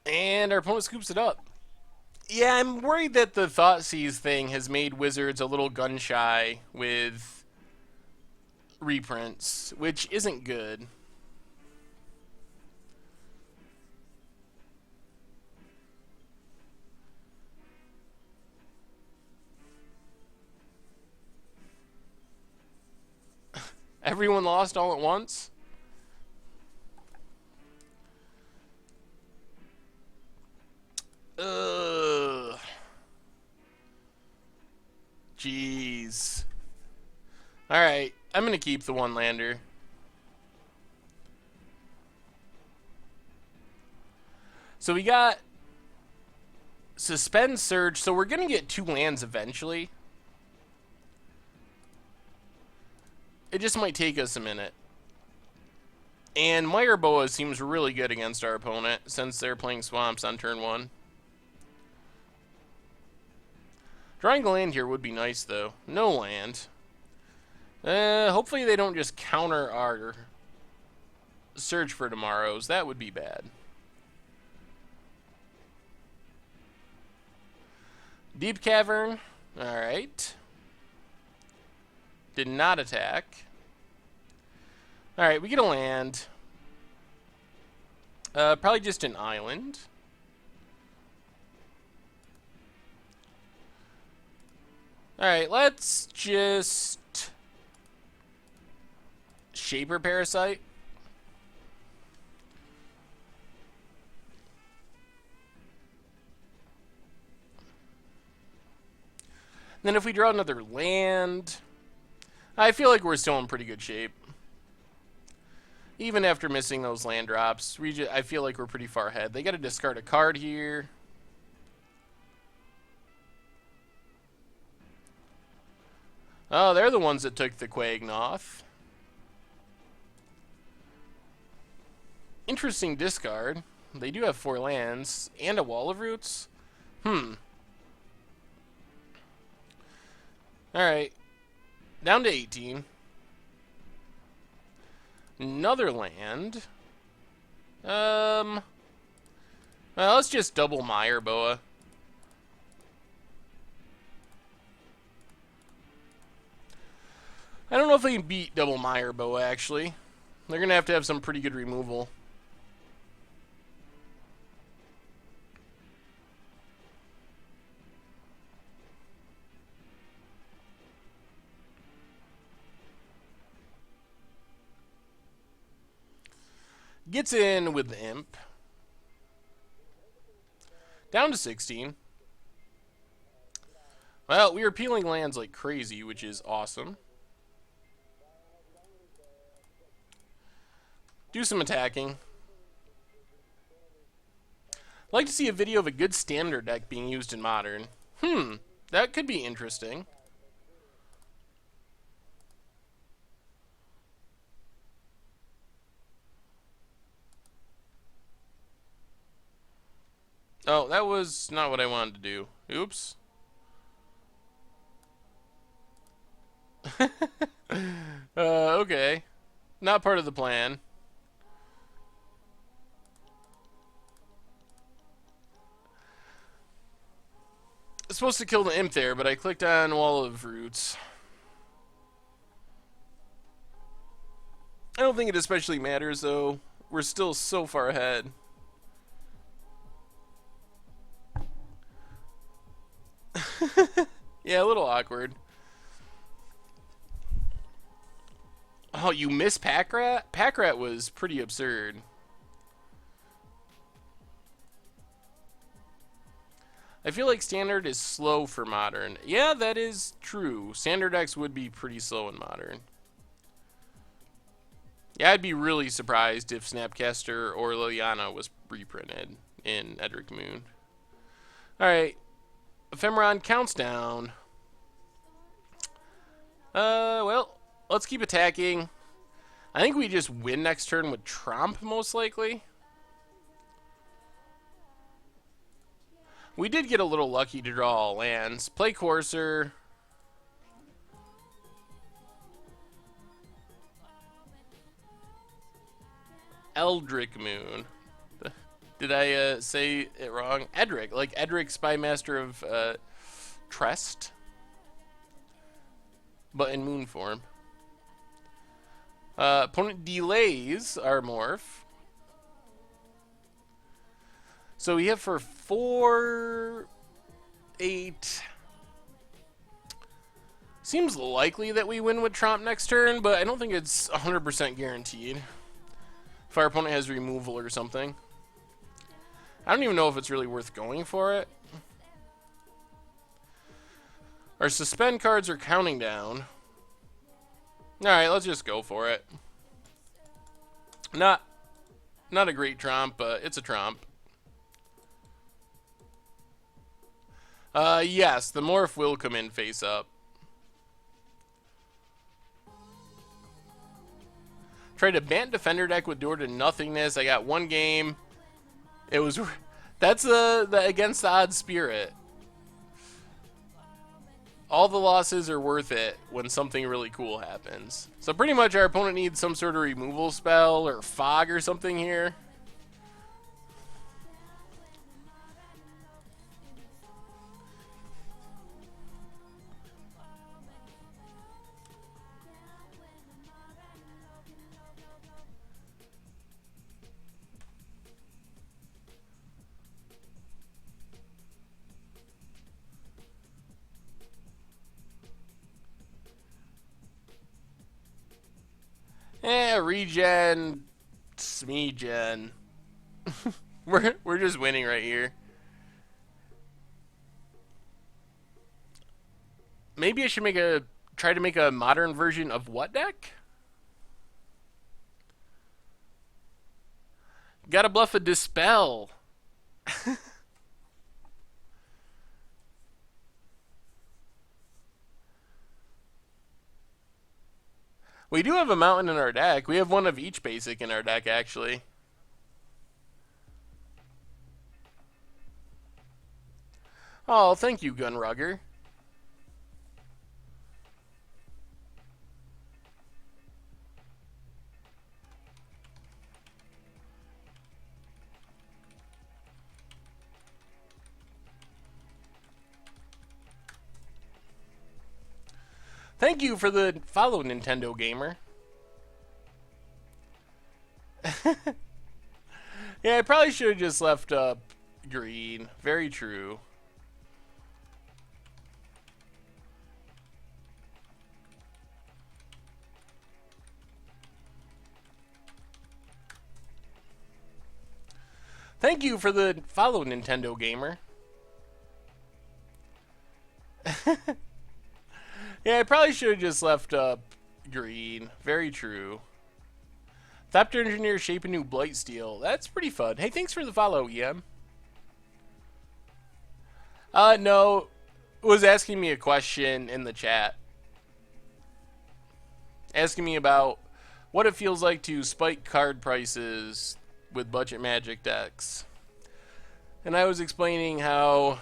And our opponent scoops it up. Yeah, I'm worried that the Thoughtseize thing has made Wizards a little gun-shy with reprints, which isn't good. Everyone lost all at once? Ugh. Jeez. Alright, I'm gonna keep the one-lander. So we got Suspend Surge, so we're gonna get 2 lands eventually. It just might take us a minute. And Meyer Boa seems really good against our opponent since they're playing swamps on turn 1. Drawing a land here would be nice, though. No land. Hopefully they don't just counter our Search for Tomorrows. That would be bad. Deep Cavern. Alright. Did not attack. Alright, we get a land. Probably just an island. Alright, let's just Shaper Parasite. And then if we draw another land, I feel like we're still in pretty good shape. Even after missing those land drops, I feel like we're pretty far ahead. They got to discard a card here. Oh, they're the ones that took the Quagnoth. Interesting discard. They do have 4 lands and a Wall of Roots. Alright. Down to 18. Another land. Well, let's just double Meyer Boa. I don't know if they can beat double Meyer Boa, actually. They're going to have some pretty good removal. Gets in with the Imp. Down to 16. Well, we are peeling lands like crazy, which is awesome. Do some attacking. I'd like to see a video of a good standard deck being used in Modern. That could be interesting. Oh, that was not what I wanted to do. Oops. Okay. Not part of the plan. I was supposed to kill the Imp there, but I clicked on Wall of Roots. I don't think it especially matters, though. We're still so far ahead. Yeah, a little awkward. Oh, you miss Packrat? Packrat was pretty absurd. I feel like Standard is slow for Modern. Yeah, that is true. Standard decks would be pretty slow in Modern. Yeah, I'd be really surprised if Snapcaster or Liliana was reprinted in Edric Moon. Alright. Ephemeron counts down. Well, let's keep attacking. I think we just win next turn with Tromp, most likely. We did get a little lucky to draw all lands. Play Courser. Eldrick Moon. Did I say it wrong? Edric, like Edric, Spymaster of Trest, but in moon form. Opponent delays our morph. So we have for 4, 8. Seems likely that we win with Tromp next turn, but I don't think it's 100% guaranteed. If our opponent has removal or something. I don't even know if it's really worth going for it. Our suspend cards are counting down. Alright, let's just go for it. Not a great Tromp, but it's a Tromp. Yes, the morph will come in face up. Tried a Bant Defender deck with Door to Nothingness. I got one game. It was... That's the against the odds spirit. All the losses are worth it when something really cool happens. So pretty much our opponent needs some sort of removal spell or fog or something here. Regen, Smegen. we're just winning right here. Maybe I should try to make a modern version of what deck? Gotta bluff a Dispel. We do have a mountain in our deck. We have one of each basic in our deck, actually. Oh, thank you, Gunrugger. Thank you for the follow, Nintendo Gamer. Yeah, I probably should have just left up green. Very true. Thank you for the follow, Nintendo Gamer. Yeah, I probably should have just left up green. Very true. Thopter Engineer shape a new Blightsteel. That's pretty fun. Hey, thanks for the follow, EM. No. Was asking me a question in the chat. Asking me about what it feels like to spike card prices with budget Magic decks. And I was explaining how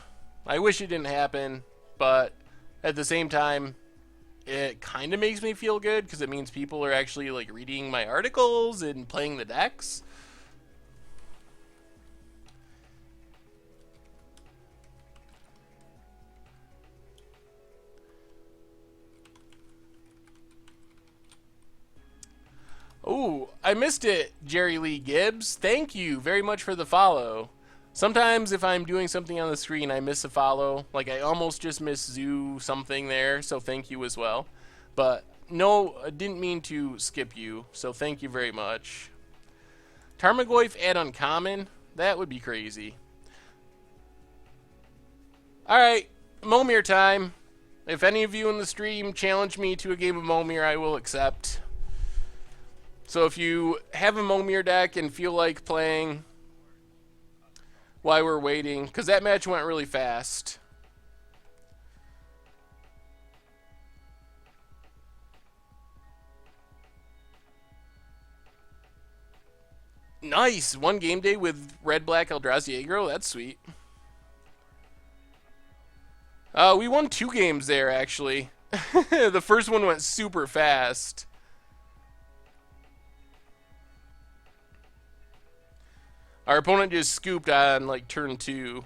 I wish it didn't happen, but at the same time, it kind of makes me feel good because it means people are actually like reading my articles and playing the decks. Oh, I missed it, Jerry Lee Gibbs. Thank you very much for the follow. Sometimes if I'm doing something on the screen, I miss a follow. Like I almost just missed Zoo something there, so thank you as well. But no, I didn't mean to skip you, so thank you very much. Tarmogoyf add uncommon? That would be crazy. Alright, Momir time. If any of you in the stream challenge me to a game of Momir, I will accept. So if you have a Momir deck and feel like playing while we're waiting, because that match went really fast. Nice! One game day with Red-Black Eldrazi Aggro. That's sweet. We won 2 games there, actually. The first one went super fast. Our opponent just scooped on, like, turn 2.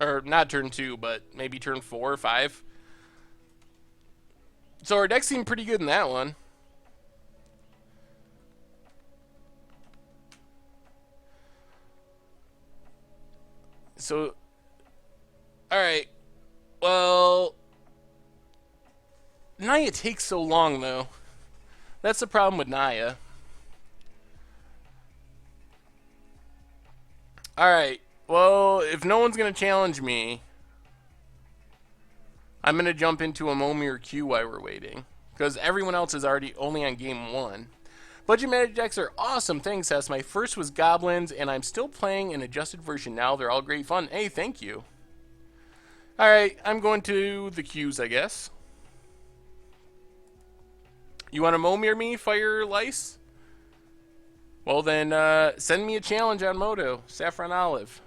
Or, not turn 2, but maybe turn 4 or 5. So our deck seemed pretty good in that one. So, alright. Well, Naya takes so long, though. That's the problem with Naya. Alright, well, if no one's going to challenge me, I'm going to jump into a Momir queue while we're waiting. Because everyone else is already only on game 1. Budget Magic decks are awesome, thanks, S. My first was Goblins, and I'm still playing an adjusted version now. They're all great fun. Hey, thank you. Alright, I'm going to the queues, I guess. You want to Momir me, Fire Lice? Well then, send me a challenge on Moto. Saffron Olive.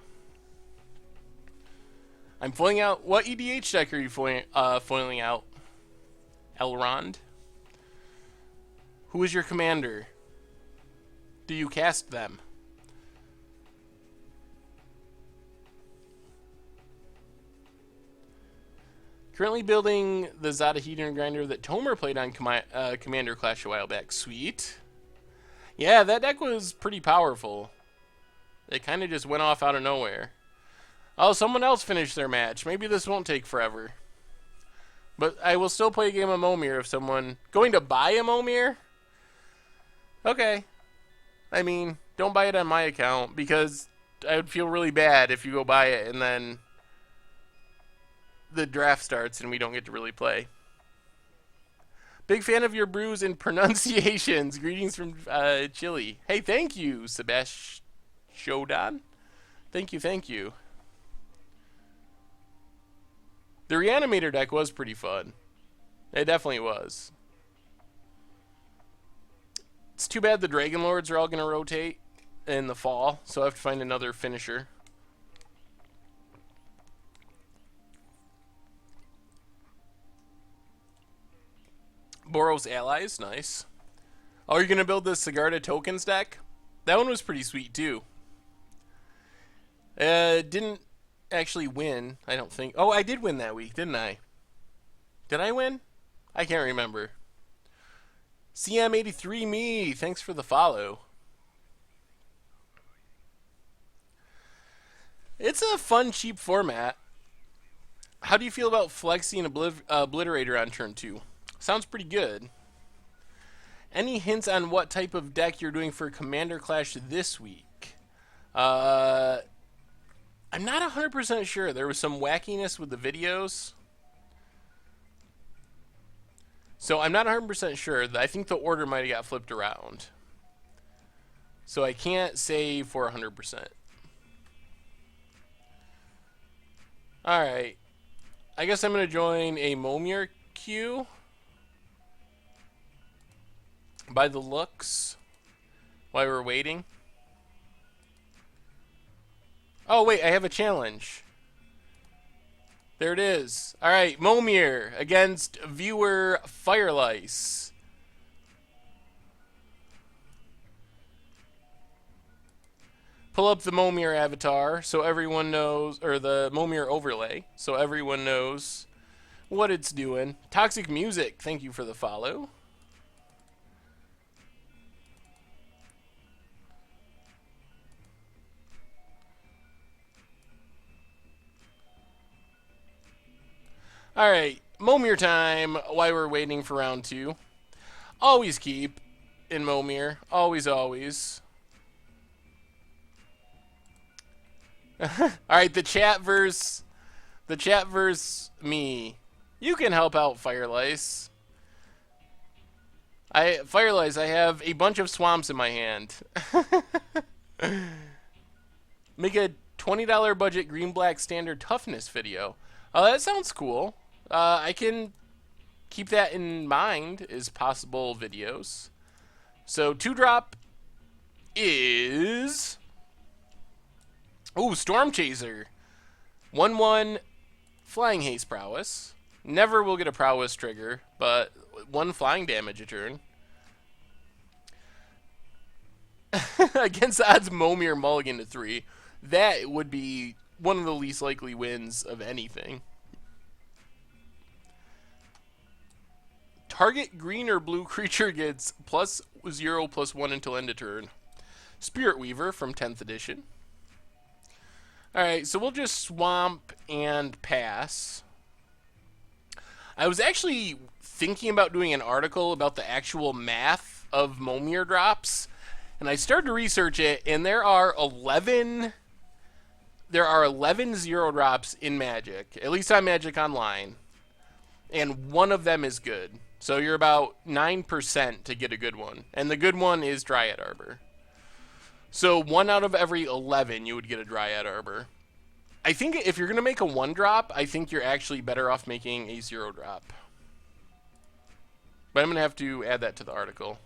I'm foiling out. What EDH deck are you foiling out? Elrond? Who is your commander? Do you cast them? Currently building the Zada Heater and Grinder that Tomer played on Commander Clash a while back. Sweet. Yeah, that deck was pretty powerful. It kind of just went off out of nowhere. Oh, someone else finished their match. Maybe this won't take forever. But I will still play a game of Momir if someone... Going to buy a Momir? Okay. I mean, don't buy it on my account, because I would feel really bad if you go buy it and then the draft starts and we don't get to really play. Big fan of your brews and pronunciations. Greetings from Chile. Hey, thank you, Sebastian Shodan. Thank you, thank you. The Reanimator deck was pretty fun. It definitely was. It's too bad the Dragon Lords are all going to rotate in the fall, so I have to find another finisher. Boros Allies, nice. Oh, you're going to build the Sigarda Tokens deck? That one was pretty sweet, too. Didn't actually win, I don't think. Oh, I did win that week, didn't I? Did I win? I can't remember. CM83 me, thanks for the follow. It's a fun, cheap format. How do you feel about flexing Obliterator on turn 2? Sounds pretty good. Any hints on what type of deck you're doing for Commander Clash this week? I'm not 100% sure. There was some wackiness with the videos. So I'm not 100% sure. I think the order might have got flipped around. So I can't say for 100%. Alright. I guess I'm going to join a Momir queue. By the looks. While we're waiting. Oh, wait. I have a challenge. There it is. Alright. Momir against viewer Firelice. Pull up the Momir avatar so everyone knows, or the Momir overlay, so everyone knows what it's doing. Toxic Music, thank you for the follow. Alright, Momir time while we're waiting for round 2. Always keep in Momir. Always, always. Alright, the chat verse me. You can help out Firelice. Firelice, I have a bunch of swamps in my hand. Make a $20 budget green-black standard toughness video. Oh, that sounds cool. I can keep that in mind as possible videos. So 2-drop is... Ooh, Storm Chaser. 1/1 Flying Haste Prowess. Never will get a Prowess trigger, but 1 flying damage a turn. Against the odds Momir mulligan to 3. That would be one of the least likely wins of anything. Target green or blue creature gets +0/+1 until end of turn. Spirit Weaver from 10th edition. Alright, so we'll just swamp and pass. I was actually thinking about doing an article about the actual math of Momir drops, and I started to research it, and there are 11 zero drops in Magic, at least on Magic Online, and one of them is good. So you're about 9% to get a good one, and the good one is Dryad Arbor. So 1 out of every 11 you would get a Dryad Arbor. I think if you're going to make a 1-drop, I think you're actually better off making a 0-drop. But I'm going to have to add that to the article.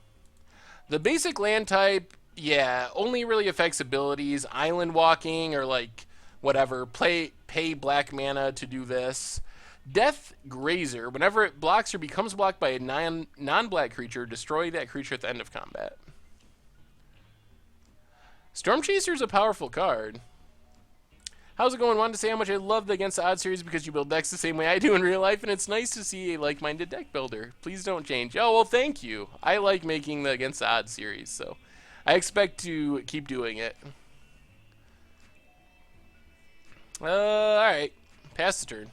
The basic land type, Yeah, only really affects abilities, island walking, or like whatever. Pay black mana to do this. Death Grazer. Whenever it blocks or becomes blocked by a non-black creature, destroy that creature at the end of combat. Storm Chaser is a powerful card. How's it going? Wanted to say how much I love the Against the Odds series because you build decks the same way I do in real life, and it's nice to see a like-minded deck builder. Please don't change. Oh, well, thank you. I like making the Against the Odds series, so I expect to keep doing it. Alright. Pass the turn.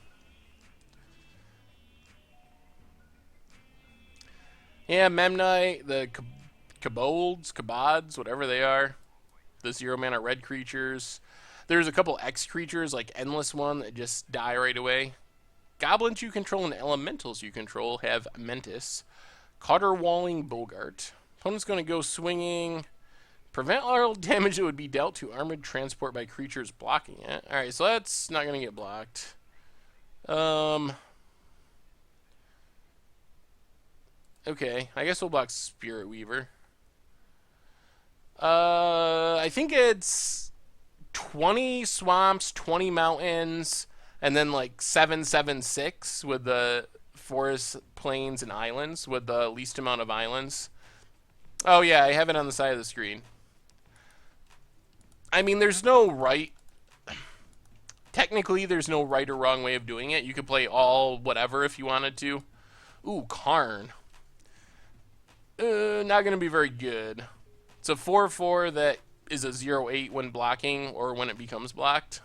Yeah, Memnite, the Kabods, whatever they are. The 0-mana red creatures. There's a couple X creatures, like Endless One, that just die right away. Goblins you control and elementals you control have Mentis. Caterwauling Bogart. Opponent's going to go swinging. Prevent all damage that would be dealt to armored transport by creatures blocking it. Alright, so that's not going to get blocked. Okay, I guess we'll block Spirit Weaver. I think it's 20 swamps, 20 mountains, and then like 776 with the forests, plains, and islands with the least amount of islands. Oh yeah, I have it on the side of the screen. I mean, there's no right... Technically, there's no right or wrong way of doing it. You could play all whatever if you wanted to. Ooh, Karn. Not going to be very good. It's a 4/4 that is a 0/8 when blocking or when it becomes blocked.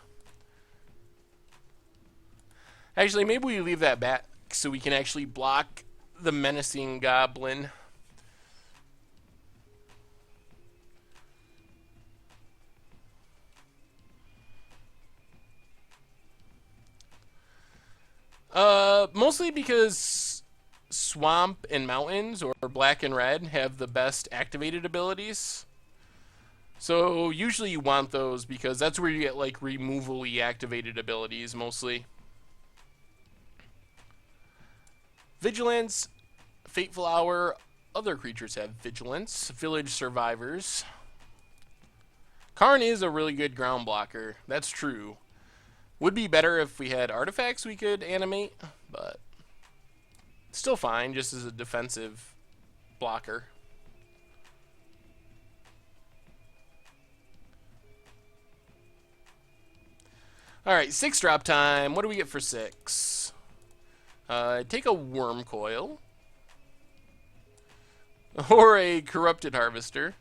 Actually, maybe we leave that back so we can actually block the menacing goblin. Mostly because Swamp and Mountains, or Black and Red, have the best activated abilities. So usually you want those because that's where you get like removally activated abilities mostly. Vigilance, Fateful Hour, other creatures have Vigilance, Village Survivors. Karn is a really good ground blocker, that's true. Would be better if we had artifacts we could animate, but still fine, just as a defensive blocker. Alright, 6 drop time. What do we get for 6? Take a Worm Coil. Or a Corrupted Harvester.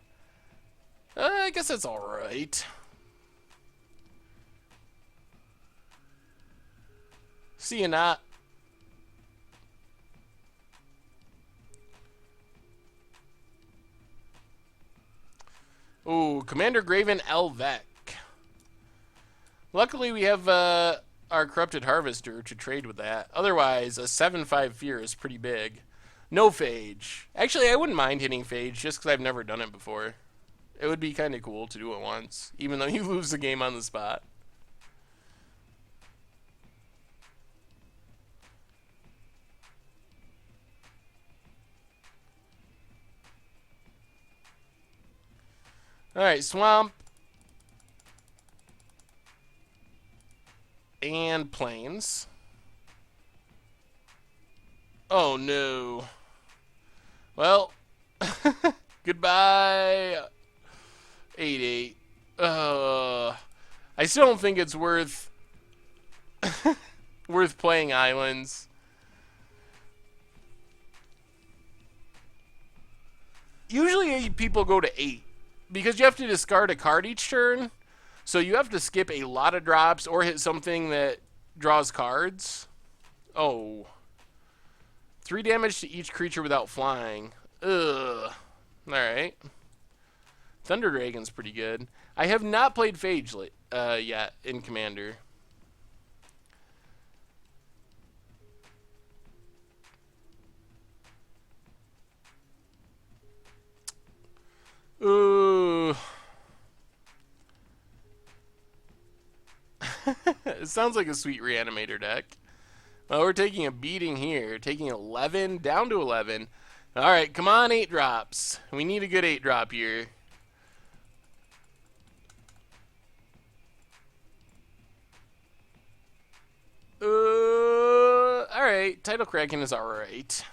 I guess that's alright. See you not. Ooh, Commander Graven Elvek. Luckily, we have our Corrupted Harvester to trade with that. Otherwise, a 7/5 Fear is pretty big. No Phage. Actually, I wouldn't mind hitting Phage just because I've never done it before. It would be kind of cool to do it once, even though you lose the game on the spot. Alright, Swamp. And Plains. Oh no. Well, goodbye. 8/8. I still don't think it's worth worth playing Islands. Usually people go to 8 because you have to discard a card each turn. So you have to skip a lot of drops or hit something that draws cards. Oh. 3 damage to each creature without flying. Ugh. Alright. Thunder Dragon's pretty good. I have not played Phage yet in Commander. Ooh. It sounds like a sweet Reanimator deck. Well, we're taking a beating here. Taking 11, down to 11. Alright, come on, 8 drops. We need a good 8 drop here. Alright. Tidal Kraken is alright.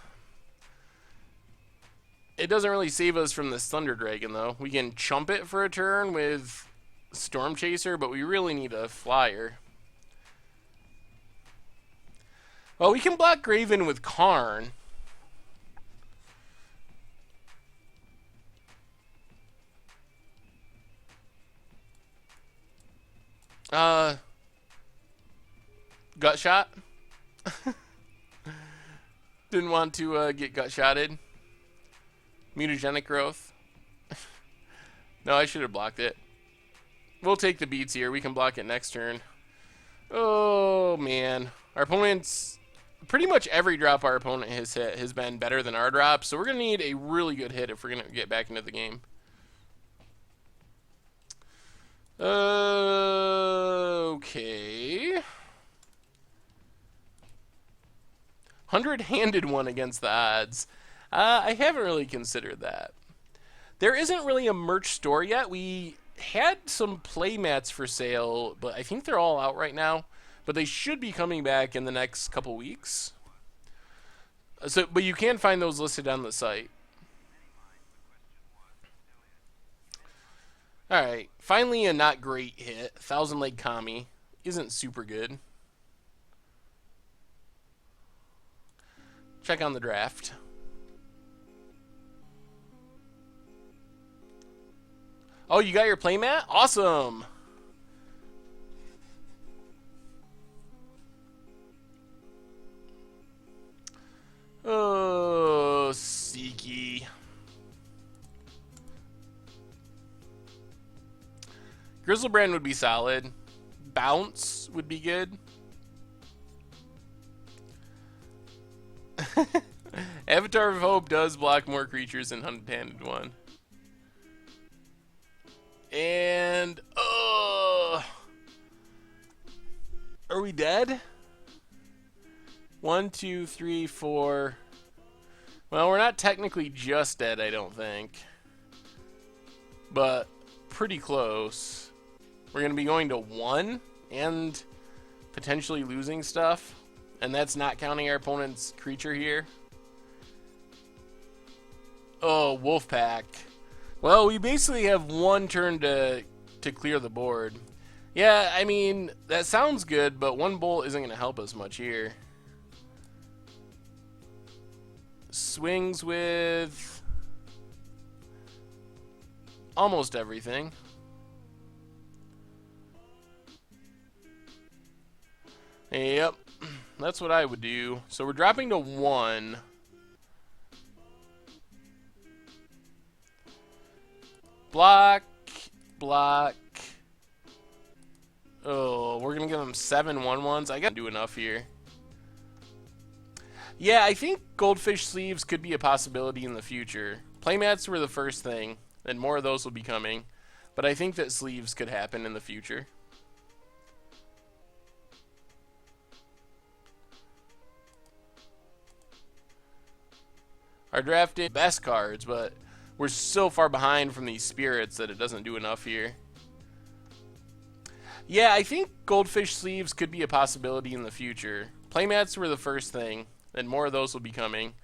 It doesn't really save us from this Thunder Dragon, though. We can chump it for a turn with Storm Chaser, but we really need a flyer. Well, we can block Graven with Karn. Gut shot? Didn't want to get gut shotted. Mutagenic growth. No, I should have blocked it. We'll take the beats here. We can block it next turn. Oh, man. Our opponent's... Pretty much every drop our opponent has hit has been better than our drop, so we're going to need a really good hit if we're going to get back into the game. Okay. 100-handed one against the odds. I haven't really considered that. There isn't really a merch store yet. We had some play mats for sale, but I think they're all out right now. But they should be coming back in the next couple weeks. But you can find those listed on the site. Alright, finally a not great hit. Thousand Leg Kami. Isn't super good. Check on the draft. Oh, you got your playmat? Awesome! Oh, Seeky. Grizzlebrand would be solid. Bounce would be good. Avatar of Hope does block more creatures than Hunted one. And are we dead? 1, 2, 3, 4. Well, we're not technically just dead, I don't think. But pretty close. We're going to be going to 1 and potentially losing stuff. And that's not counting our opponent's creature here. Oh, Wolfpack. Well, we basically have 1 turn to clear the board. Yeah, I mean, that sounds good, but 1 bolt isn't going to help us much here. Swings with almost everything. Yep, that's what I would do. So we're dropping to 1. Block, block. Oh, we're going to give them 7 1/1s. I got to do enough here. Yeah, I think Goldfish Sleeves could be a possibility in the future. Playmats were the first thing, and more of those will be coming. But I think that Sleeves could happen in the future. Our draft is best cards, but we're so far behind from these spirits that it doesn't do enough here. Yeah, I think Goldfish Sleeves could be a possibility in the future. Playmats were the first thing, and more of those will be coming.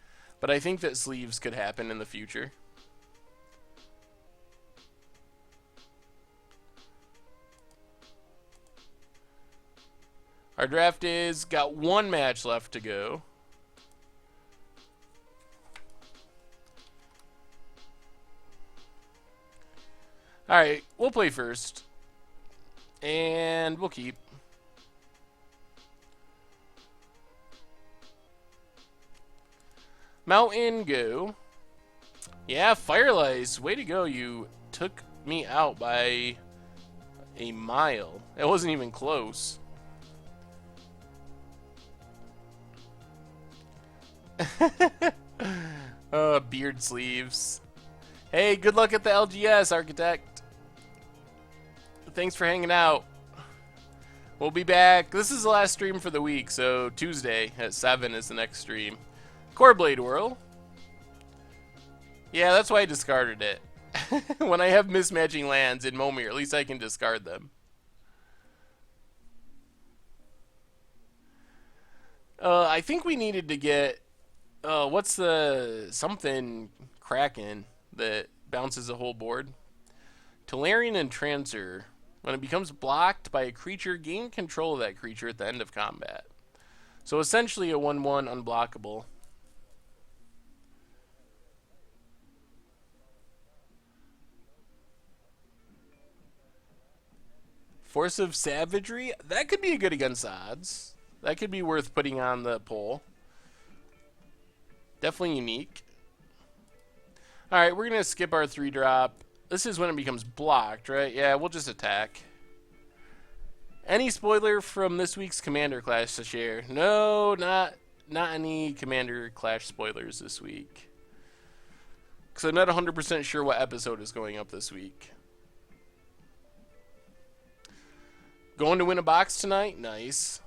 But I think that Sleeves could happen in the future. Our draft is got 1 match left to go. Alright, we'll play first. And we'll keep. Mountain, go. Yeah, Firelice, way to go. You took me out by a mile. It wasn't even close. Beard sleeves. Hey, good luck at the LGS, Architect. Thanks for hanging out. We'll be back. This is the last stream for the week, so Tuesday at 7 is the next stream. Core Blade Whirl. Yeah, that's why I discarded it. When I have mismatching lands in Momir, at least I can discard them. I think we needed to get what's the something Kraken that bounces a whole board? Talarian and Trancer. When it becomes blocked by a creature, gain control of that creature at the end of combat. So essentially a 1/1 unblockable. Force of Savagery? That could be good against odds. That could be worth putting on the poll. Definitely unique. Alright, we're going to skip our 3-drop. This is when it becomes blocked, right? Yeah, we'll just attack. Any spoiler from this week's Commander Clash to share? No, not any Commander Clash spoilers this week. Because I'm not 100% sure what episode is going up this week. Going to win a box tonight? Nice.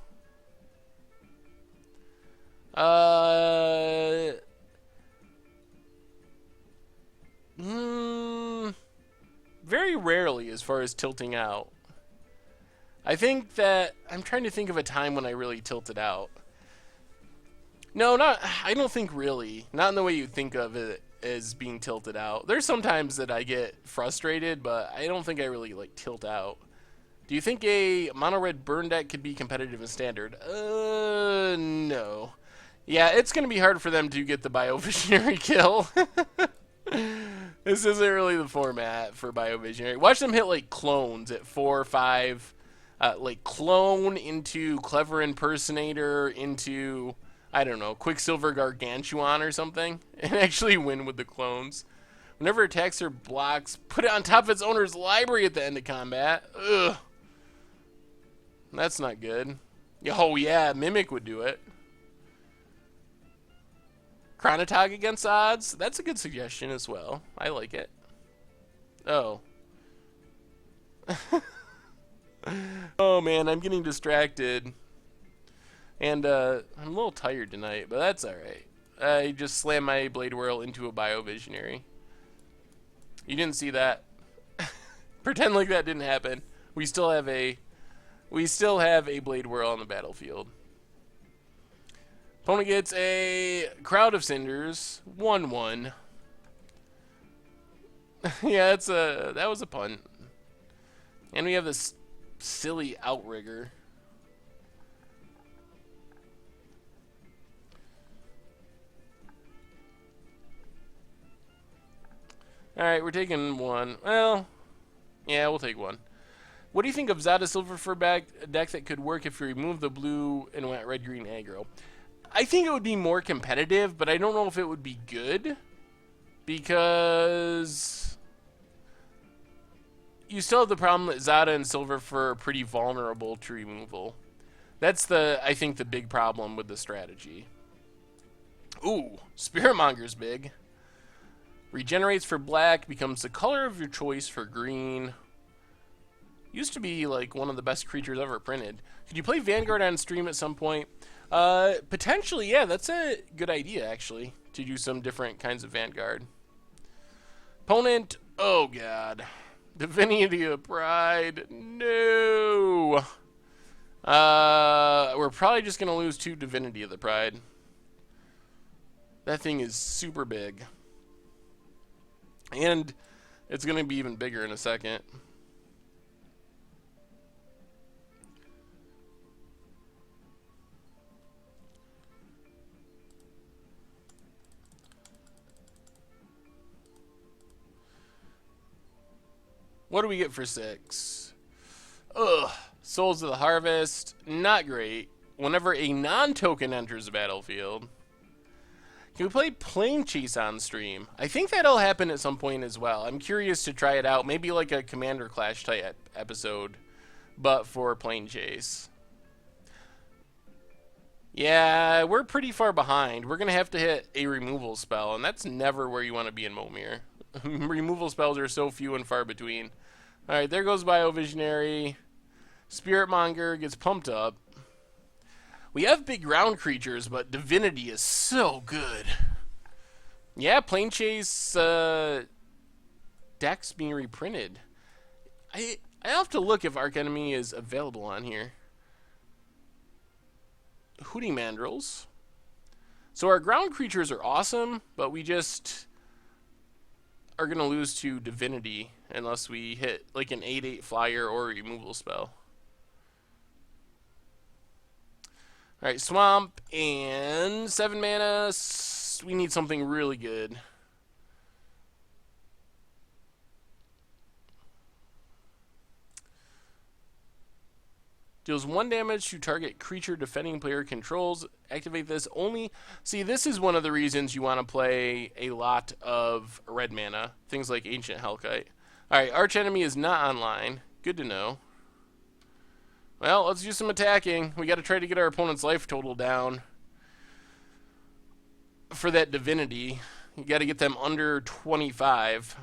Very rarely as far as tilting out. I think that I'm trying to think of a time when I really tilted out. No, I don't think really. Not in the way you think of it as being tilted out. There's some times that I get frustrated, but I don't think I really like tilt out. Do you think a mono red burn deck could be competitive in standard? No. Yeah, it's going to be hard for them to get the Biovisionary kill. This isn't really the format for Biovisionary. Watch them hit like clones at 4 or 5. Like clone into Clever Impersonator into, I don't know, Quicksilver Gargantuan or something. And actually win with the clones. Whenever it attacks or blocks, put it on top of its owner's library at the end of combat. Ugh. That's not good. Oh yeah, Mimic would do it. Chronotog against odds? That's a good suggestion as well. I like it. Oh. Oh man, I'm getting distracted. And I'm a little tired tonight, but that's alright. I just slammed my Blade Whirl into a Biovisionary. You didn't see that. Pretend like that didn't happen. We still have a Blade Whirl on the battlefield. Opponent gets a Crowd of Cinders, 1/1. Yeah, that was a punt. And we have this silly Outrigger. Alright, we're taking one. Well, yeah, we'll take one. What do you think of Zada Silver for a deck that could work if you remove the blue and went red-green aggro? I think it would be more competitive, but I don't know if it would be good. Because you still have the problem that Zada and Silver Fur are pretty vulnerable to removal. That's I think the big problem with the strategy. Ooh, Spiritmonger's big. Regenerates for black, becomes the color of your choice for green. Used to be like one of the best creatures ever printed. Could you play Vanguard on stream at some point? Potentially, yeah, that's a good idea actually, to do some different kinds of Vanguard. Opponent, oh god. Divinity of Pride, no. We're probably just gonna lose 2 Divinity of the Pride. That thing is super big. And it's gonna be even bigger in a second. What do we get for 6? Ugh. Souls of the Harvest. Not great. Whenever a non-token enters the battlefield. Can we play Plane Chase on stream? I think that'll happen at some point as well. I'm curious to try it out. Maybe like a Commander Clash type episode. But for Plane Chase. Yeah, we're pretty far behind. We're going to have to hit a removal spell. And that's never where you want to be in Momir. Removal spells are so few and far between. Alright, there goes Biovisionary. Spiritmonger gets pumped up. We have big ground creatures, but Divinity is so good. Yeah, Plane Chase decks being reprinted. I have to look if Arch Enemy is available on here. Hooting Mandrills. So our ground creatures are awesome, but we just are going to lose to Divinity unless we hit like an 8/8 flyer or a removal spell. Alright, Swamp and 7 mana. We need something really good. Deals 1 damage to target creature defending player controls. Activate this only. See, this is one of the reasons you want to play a lot of red mana. Things like Ancient Hellkite. Alright, Archenemy is not online. Good to know. Well, let's do some attacking. We got to try to get our opponent's life total down. For that Divinity, you got to get them under 25.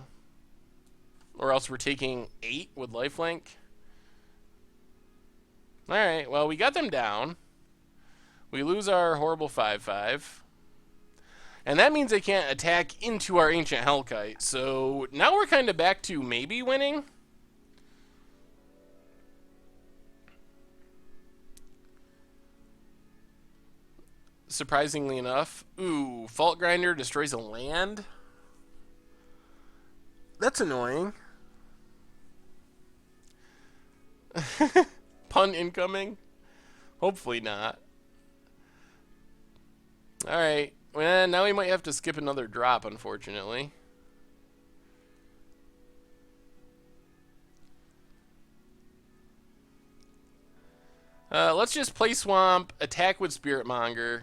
Or else we're taking 8 with lifelink. Alright, well, we got them down. We lose our horrible 5/5. And that means they can't attack into our Ancient Hellkite. So now we're kind of back to maybe winning. Surprisingly enough. Ooh, Fault Grinder destroys a land? That's annoying. Pun incoming? Hopefully not. Alright. Well, now we might have to skip another drop, unfortunately. Let's just play Swamp, attack with Spiritmonger.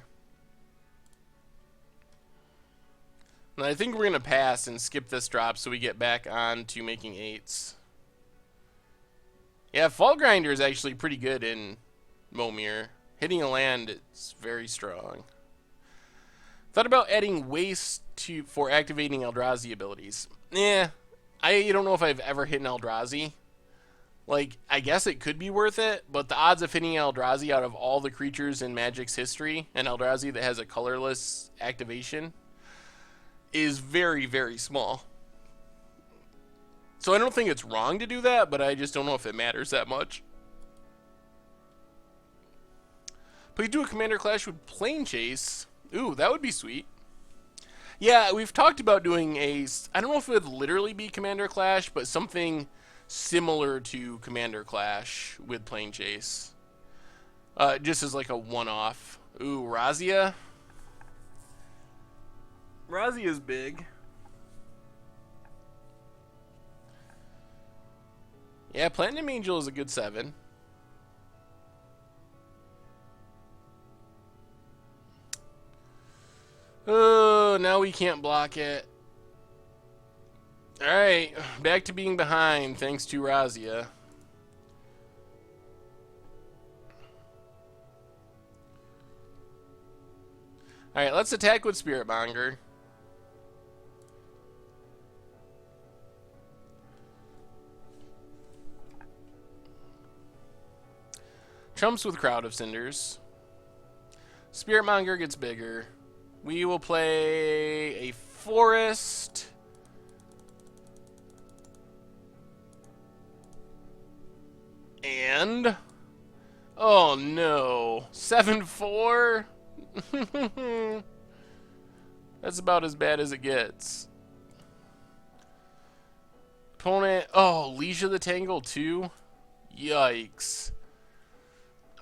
And I think we're going to pass and skip this drop so we get back on to making 8s. Yeah, Fault Grinder is actually pretty good in Momir. Hitting a land is very strong. Thought about adding Waste for activating Eldrazi abilities. I don't know if I've ever hit an Eldrazi. Like, I guess it could be worth it, but the odds of hitting Eldrazi out of all the creatures in Magic's history, an Eldrazi that has a colorless activation, is very, very small. So I don't think it's wrong to do that, but I just don't know if it matters that much. Please do a Commander Clash with Plane Chase. Ooh, that would be sweet. Yeah, we've talked about doing a... I don't know if it would literally be Commander Clash, but something similar to Commander Clash with Plane Chase. Just as like a one-off. Ooh, Razia. Razia's big. Yeah, Platinum Angel is a good 7. Oh, now we can't block it. Alright, back to being behind thanks to Razia. Alright, let's attack with Spiritmonger. Trumps with Crowd of Cinders. Spiritmonger gets bigger. We will play a Forest. And... oh no. 7/4? That's about as bad as it gets. Opponent... oh, Leisure the Tangle too? Yikes.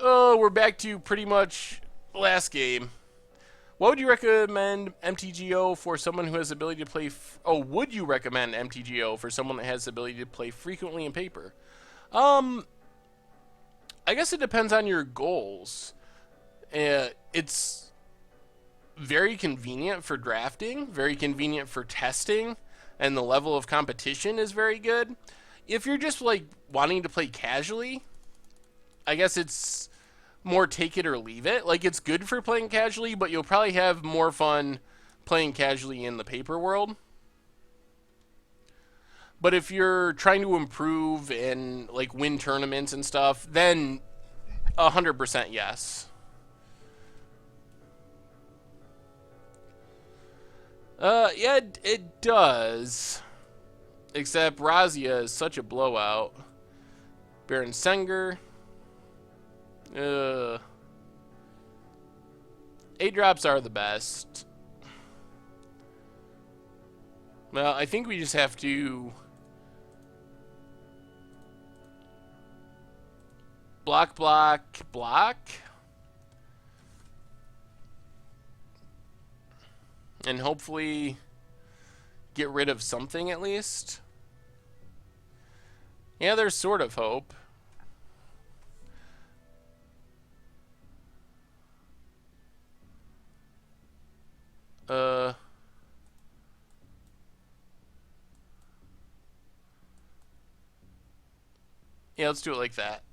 Oh, we're back to pretty much last game. What would you recommend MTGO for someone who has the ability to play... would you recommend MTGO for someone that has the ability to play frequently in paper? I guess it depends on your goals. It's very convenient for drafting, very convenient for testing, and the level of competition is very good. If you're just like wanting to play casually, I guess it's more take it or leave it. Like, it's good for playing casually, but you'll probably have more fun playing casually in the paper world. But if you're trying to improve and like win tournaments and stuff, then 100% yes. Yeah, it does. Except Razia is such a blowout. Baron Senger. 8 drops are the best. Well, I think we just have to block, block, block. And hopefully get rid of something at least. Yeah, there's sort of hope. Yeah, let's do it like that.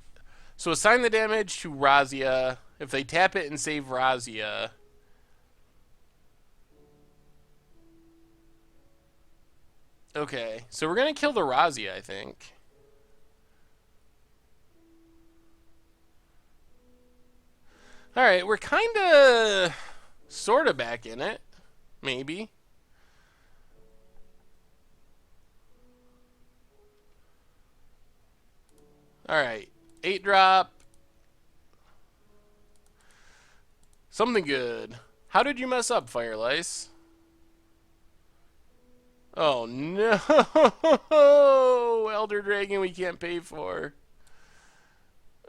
So assign the damage to Razia. If they tap it and save Razia. Okay, so we're going to kill the Razia, I think. Alright, we're kind of sort of back in it. Maybe. Alright, 8 drop. Something good. How did you mess up, Firelice? Oh no! Elder Dragon we can't pay for.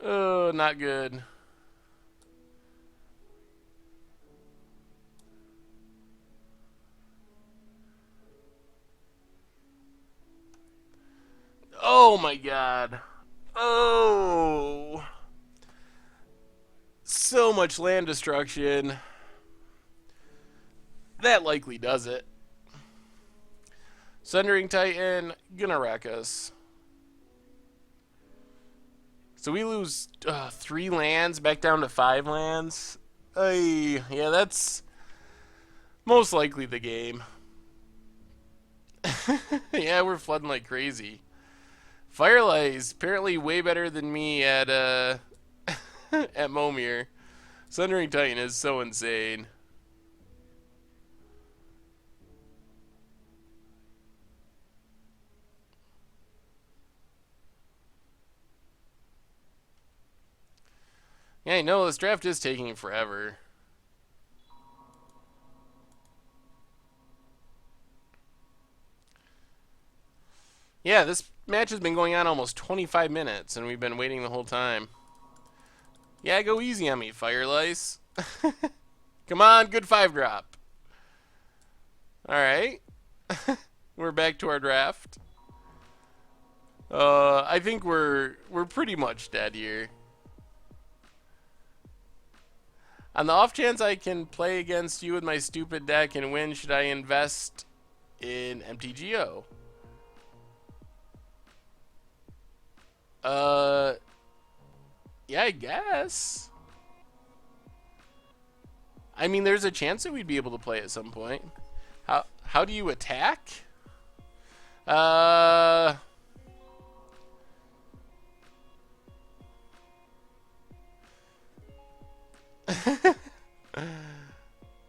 Oh, not good. Oh my god. Oh. So much land destruction. That likely does it. Sundering Titan, gonna wreck us. So we lose 3 lands, back down to 5 lands. Yeah, that's most likely the game. Yeah, we're flooding like crazy. Firelight is apparently way better than me at at Momir. Sundering Titan is so insane. Yeah, I know this draft is taking forever. Yeah, this match has been going on almost 25 minutes, and we've been waiting the whole time. Yeah, go easy on me, Firelice. Come on, good 5 drop. Alright. We're back to our draft. I think we're pretty much dead here. On the off chance I can play against you with my stupid deck and win, should I invest in MTGO? Yeah, I guess. I mean, there's a chance that we'd be able to play at some point. How do you attack?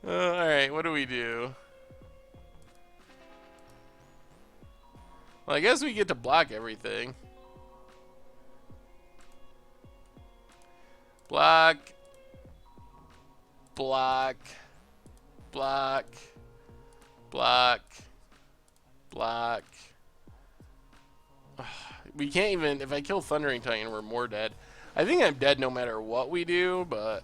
Alright, what do we do? Well, I guess we get to block everything. Block. Block. Block. Block. Block. We can't even... If I kill Thundering Titan, we're more dead. I think I'm dead no matter what we do, but...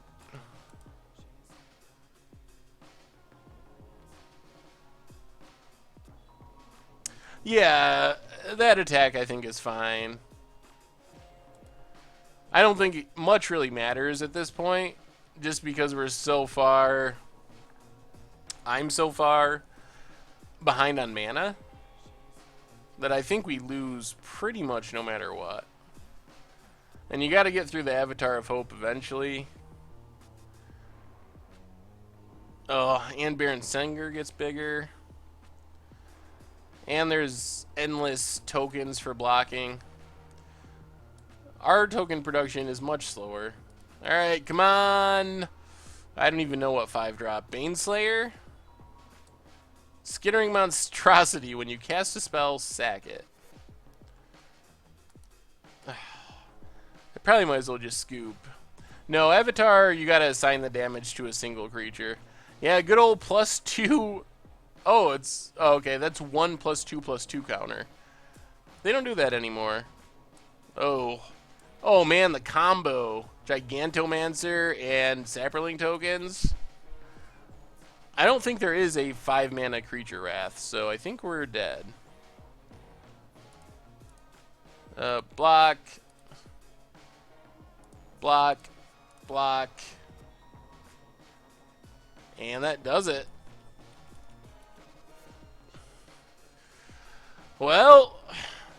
Yeah, that attack I think is fine. I don't think much really matters at this point, just because we're so far... I'm so far behind on mana that I think we lose pretty much no matter what. And you got to get through the Avatar of Hope eventually. Oh, and Baron Senger gets bigger. And there's endless tokens for blocking. Our token production is much slower. Alright, come on. I don't even know what 5 drop. Baneslayer? Skittering Monstrosity. When you cast a spell, sack it. I probably might as well just scoop. No, Avatar, you gotta assign the damage to a single creature. Yeah, good old +2. Oh, it's... Oh, okay, that's 1 +2/+2 counter. They don't do that anymore. Oh. Oh, man, the combo. Gigantomancer and Sapperling tokens. I don't think there is a 5-mana creature wrath, so I think we're dead. Block. Block. Block. And that does it. Well,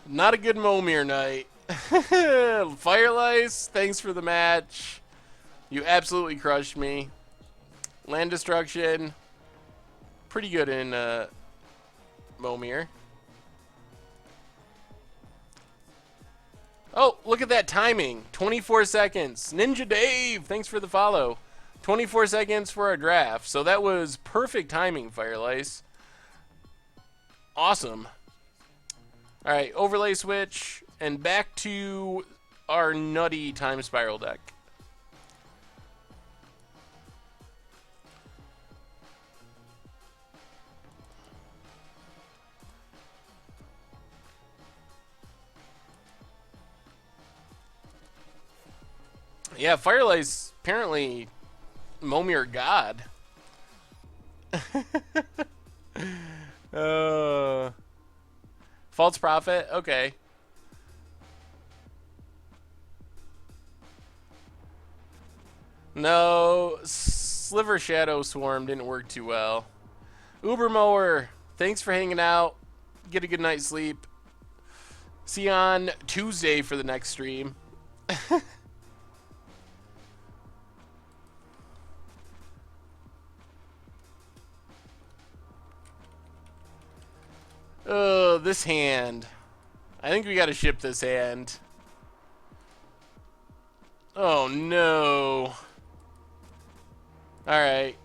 not a good Momir night. Firelice, thanks for the match. You absolutely crushed me. Land destruction, pretty good in Momir. Oh, look at that timing. 24 seconds. Ninja Dave, thanks for the follow. 24 seconds for our draft. So that was perfect timing, Firelice. Awesome. Alright, overlay switch, and back to our nutty time spiral deck. Yeah, Firelice, apparently Momir God. False Prophet? Okay. No, Sliver Shadow Swarm didn't work too well. Uber Mower, thanks for hanging out. Get a good night's sleep. See you on Tuesday for the next stream. Oh, this hand. I think we gotta ship this hand. Oh, no. Alright.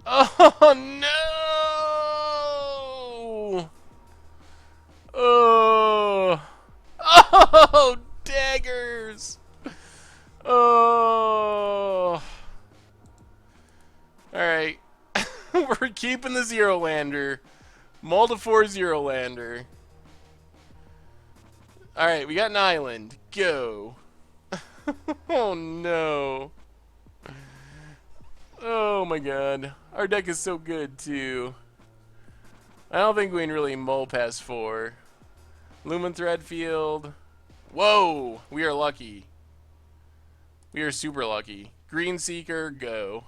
Oh, no! Oh. Oh, daggers! Oh. Alright. We're keeping the Zero Lander. Multifor Zero Lander. Alright, we got an island. Go. Oh no. Oh my god. Our deck is so good too. I don't think we can really mull past 4. Lumen Threadfield. Whoa! We are lucky. We are super lucky. Green Seeker, go.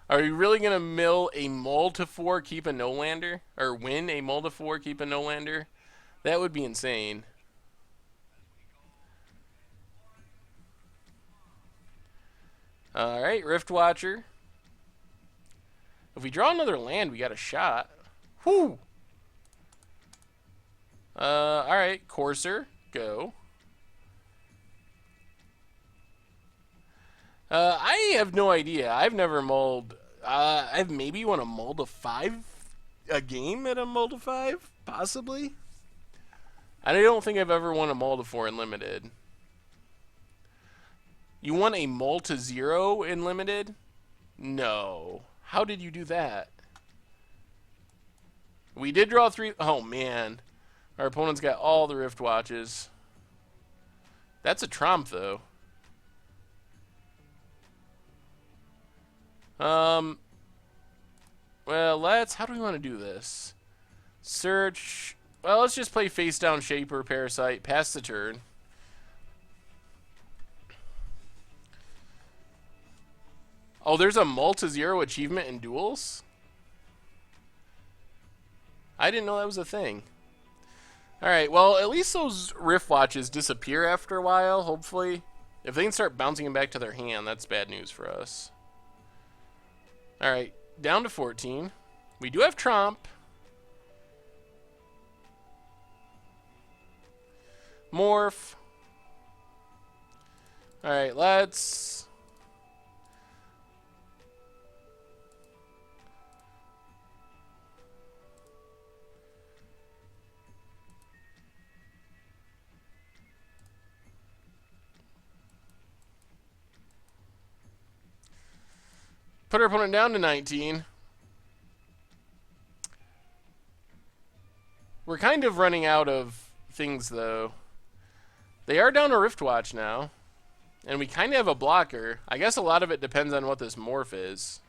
Are we really going to mill a mull to 4, keep a no-lander? Or win a mull to 4, keep a no-lander? That would be insane. Alright, Rift Watcher. If we draw another land, we got a shot. Whew! Alright, Courser, go. I have no idea. I've never mulled. I've maybe won a mull to 5 a game at a mull to 5, possibly. I don't think I've ever won a mull to 4 in limited. You won a mull to 0 in limited? No. How did you do that? We did draw 3. Oh man, our opponent's got all the Rift Watches. That's a tromp though. Well, how do we want to do this? Search. Well, let's just play face down Shaper, Parasite, pass the turn. Oh, there's a mull to 0 achievement in duels? I didn't know that was a thing. Alright, well, at least those Rift Watches disappear after a while, hopefully. If they can start bouncing them back to their hand, that's bad news for us. Alright, down to 14. We do have Tromp. Morph. Alright, let's... Put our opponent down to 19. We're kind of running out of things, though. They are down to Riftwatch now. And we kind of have a blocker. I guess a lot of it depends on what this morph is.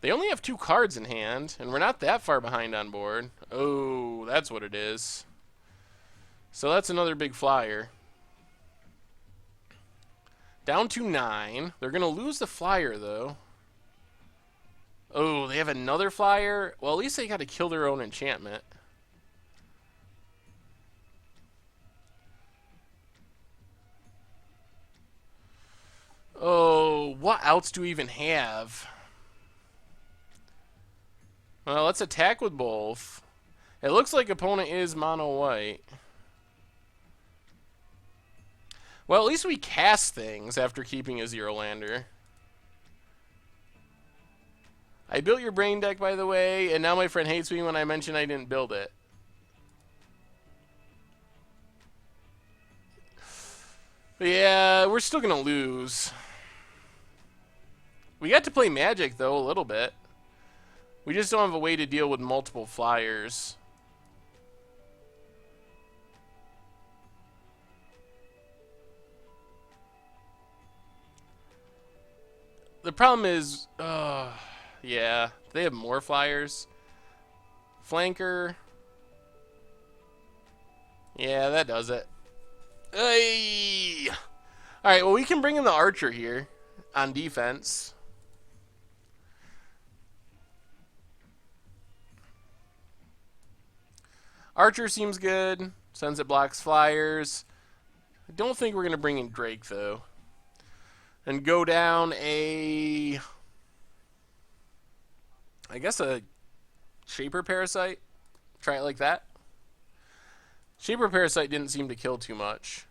They only have 2 cards in hand, and we're not that far behind on board. Oh, that's what it is. So that's another big flyer. Down to 9. They're going to lose the flyer, though. Oh, they have another flyer? Well, at least they got to kill their own enchantment. Oh, what else do we even have? Well, let's attack with both. It looks like opponent is mono white. Well, at least we cast things after keeping a zero lander. I built your brain deck, by the way, and now my friend hates me when I mention I didn't build it. Yeah, we're still going to lose. We got to play Magic, though, a little bit. We just don't have a way to deal with multiple flyers. The problem is, yeah, they have more flyers. Flanker. Yeah, that does it. Hey! Alright, well, we can bring in the Archer here on defense. Archer seems good, since it blocks flyers. I don't think we're going to bring in Drake, though. And go down a... I guess a Shaper Parasite. Try it like that. Shaper Parasite didn't seem to kill too much.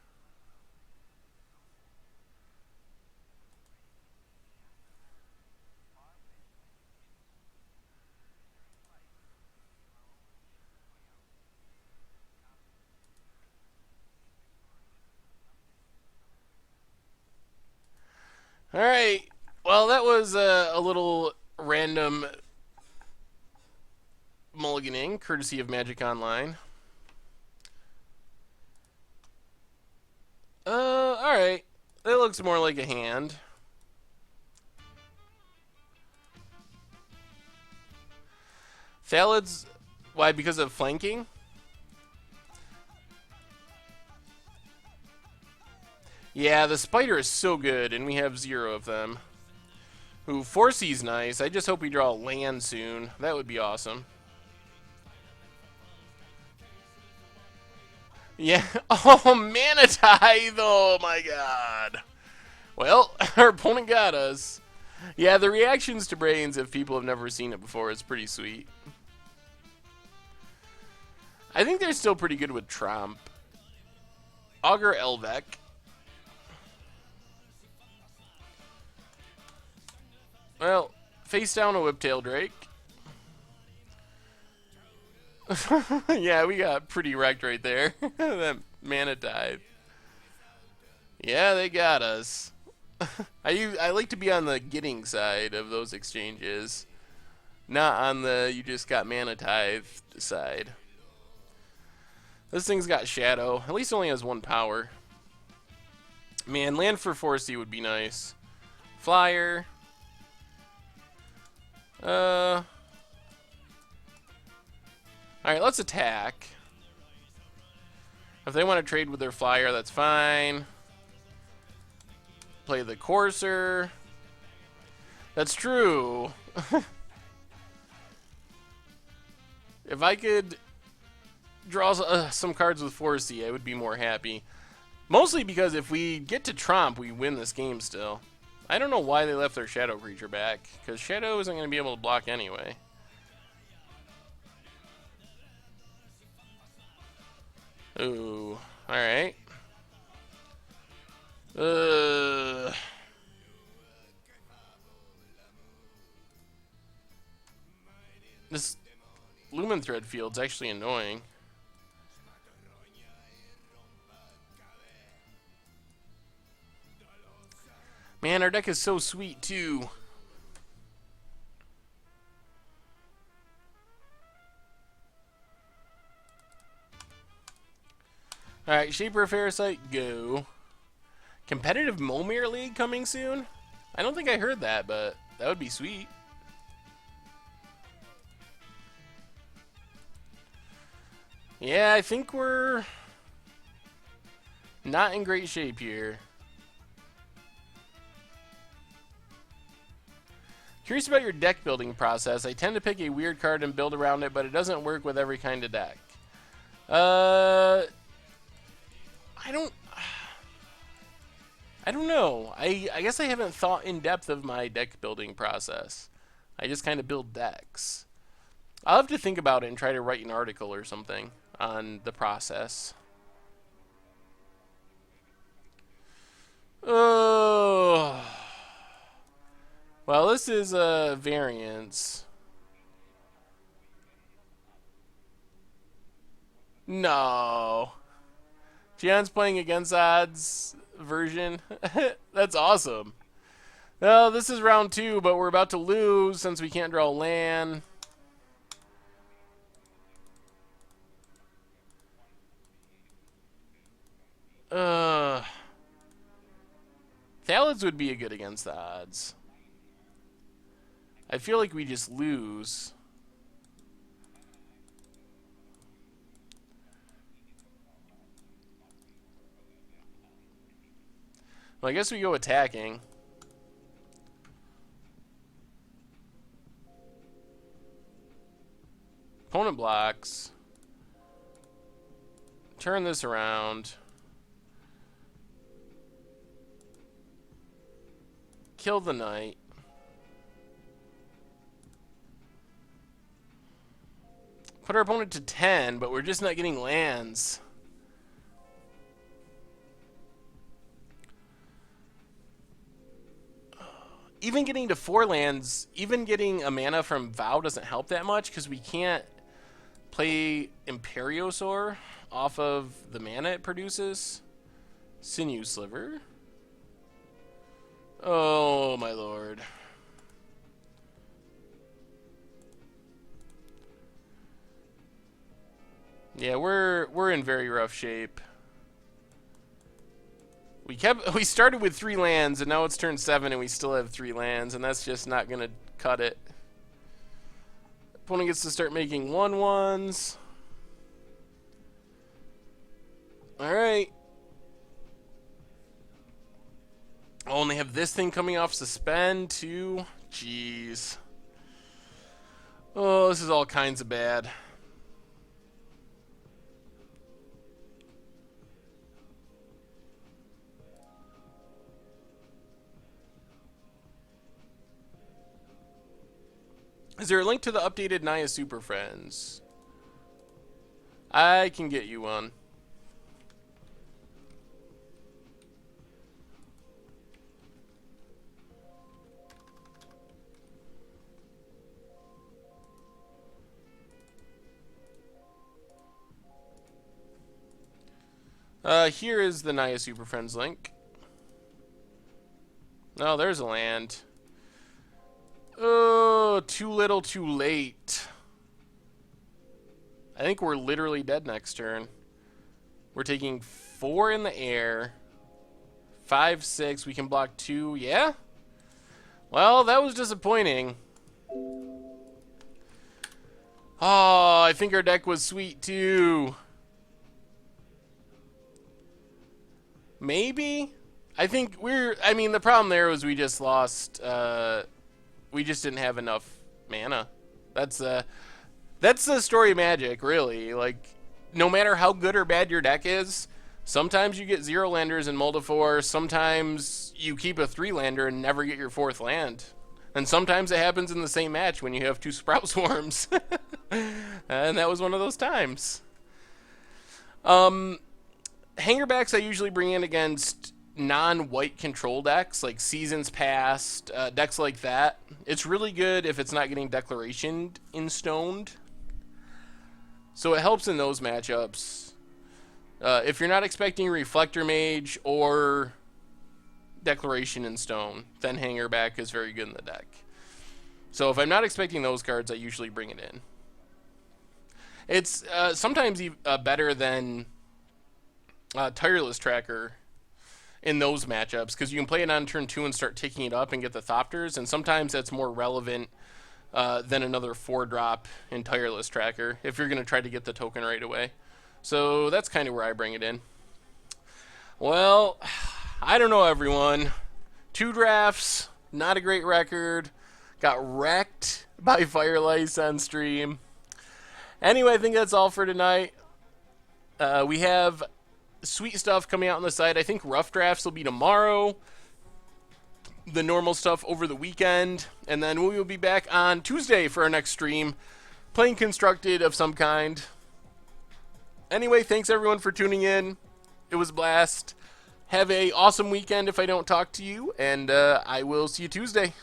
Alright, well that was a little random mulliganing, courtesy of Magic Online. Alright, that looks more like a hand. Thalids, why, because of flanking? Yeah, the spider is so good, and we have 0 of them. Ooh, 4C's nice. I just hope we draw land soon. That would be awesome. Yeah. Oh, Manatithe! Oh, my God. Well, our opponent got us. Yeah, the reactions to Brains, if people have never seen it before, is pretty sweet. I think they're still pretty good with Tromp. Augur Elvek. Well, face down a Whiptail Drake. Yeah, we got pretty wrecked right there. That Manatithe. Yeah, they got us. I like to be on the getting side of those exchanges, not on the you just got Manatithe side. This thing's got Shadow. At least it only has 1 power. Man, land for 4C would be nice. Flyer. Alright, let's attack. If they want to trade with their flyer, that's fine. Play the Courser. That's true. If I could draw some cards with 4C, I would be more happy. Mostly because if we get to Tromp, we win this game still. I don't know why they left their Shadow creature back, because Shadow isn't going to be able to block anyway. Ooh, alright. This Lumen Thread field's actually annoying. Man, our deck is so sweet, too. Alright, Shaper Parasite, go. Competitive Momir League coming soon? I don't think I heard that, but that would be sweet. Yeah, I think we're not in great shape here. Curious about your deck building process. I tend to pick a weird card and build around it, but it doesn't work with every kind of deck. I don't know. I guess I haven't thought in depth of my deck building process. I just kind of build decks. I'll have to think about it and try to write an article or something on the process. Oh. Well, this is a variance. No. Gian's playing against odds version. That's awesome. Well, this is round 2, but we're about to lose since we can't draw land. Thalids would be a good against the odds. I feel like we just lose. Well, I guess we go attacking. Opponent blocks. Turn this around. Kill the knight. Put our opponent to 10, but we're just not getting lands. Even getting to 4 lands, even getting a mana from Vow doesn't help that much because we can't play Imperiosaur off of the mana it produces. Sinew Sliver. Oh my lord. Yeah, we're in very rough shape. We started with 3 lands and now it's turn 7 and we still have 3 lands, and that's just not gonna cut it. Opponent gets to start making 1/1s. Alright. Oh, and they have this thing coming off suspend too. Jeez. Oh, this is all kinds of bad. Is there a link to the updated Naya Super Friends? I can get you one. Here is the Naya Super Friends link. Oh, there's a land. Oh, too little, too late. I think we're literally dead next turn. We're taking 4 in the air. 5, 6. We can block 2. Yeah? Well, that was disappointing. Oh, I think our deck was sweet too. Maybe? I think I mean, the problem there was we just lost, we just didn't have enough mana. That's the story of Magic, really. Like, no matter how good or bad your deck is, sometimes you get 0 landers in Moldifor, sometimes you keep a 3-lander and never get your 4th land. And sometimes it happens in the same match when you have 2 Sprout Swarms. And that was one of those times. Hangerbacks I usually bring in against non-white control decks, like Seasons Past, decks like that. It's really good if it's not getting Declaration in stoned. So it helps in those matchups. If you're not expecting Reflector Mage or Declaration in Stone, then Hangerback is very good in the deck. So if I'm not expecting those cards, I usually bring it in. It's sometimes better than Tireless Tracker in those matchups, because you can play it on turn 2 and start ticking it up and get the Thopters, and sometimes that's more relevant than another 4-drop in Tireless Tracker if you're going to try to get the token right away. So that's kind of where I bring it in. Well, I don't know, everyone. 2 drafts, not a great record. Got wrecked by Firelights on stream. Anyway, I think that's all for tonight. We have sweet stuff coming out on the site. I think rough drafts will be tomorrow. The normal stuff over the weekend. And then we will be back on Tuesday for our next stream, playing Constructed of some kind. Anyway, thanks everyone for tuning in. It was a blast. Have a awesome weekend if I don't talk to you, and I will see you Tuesday.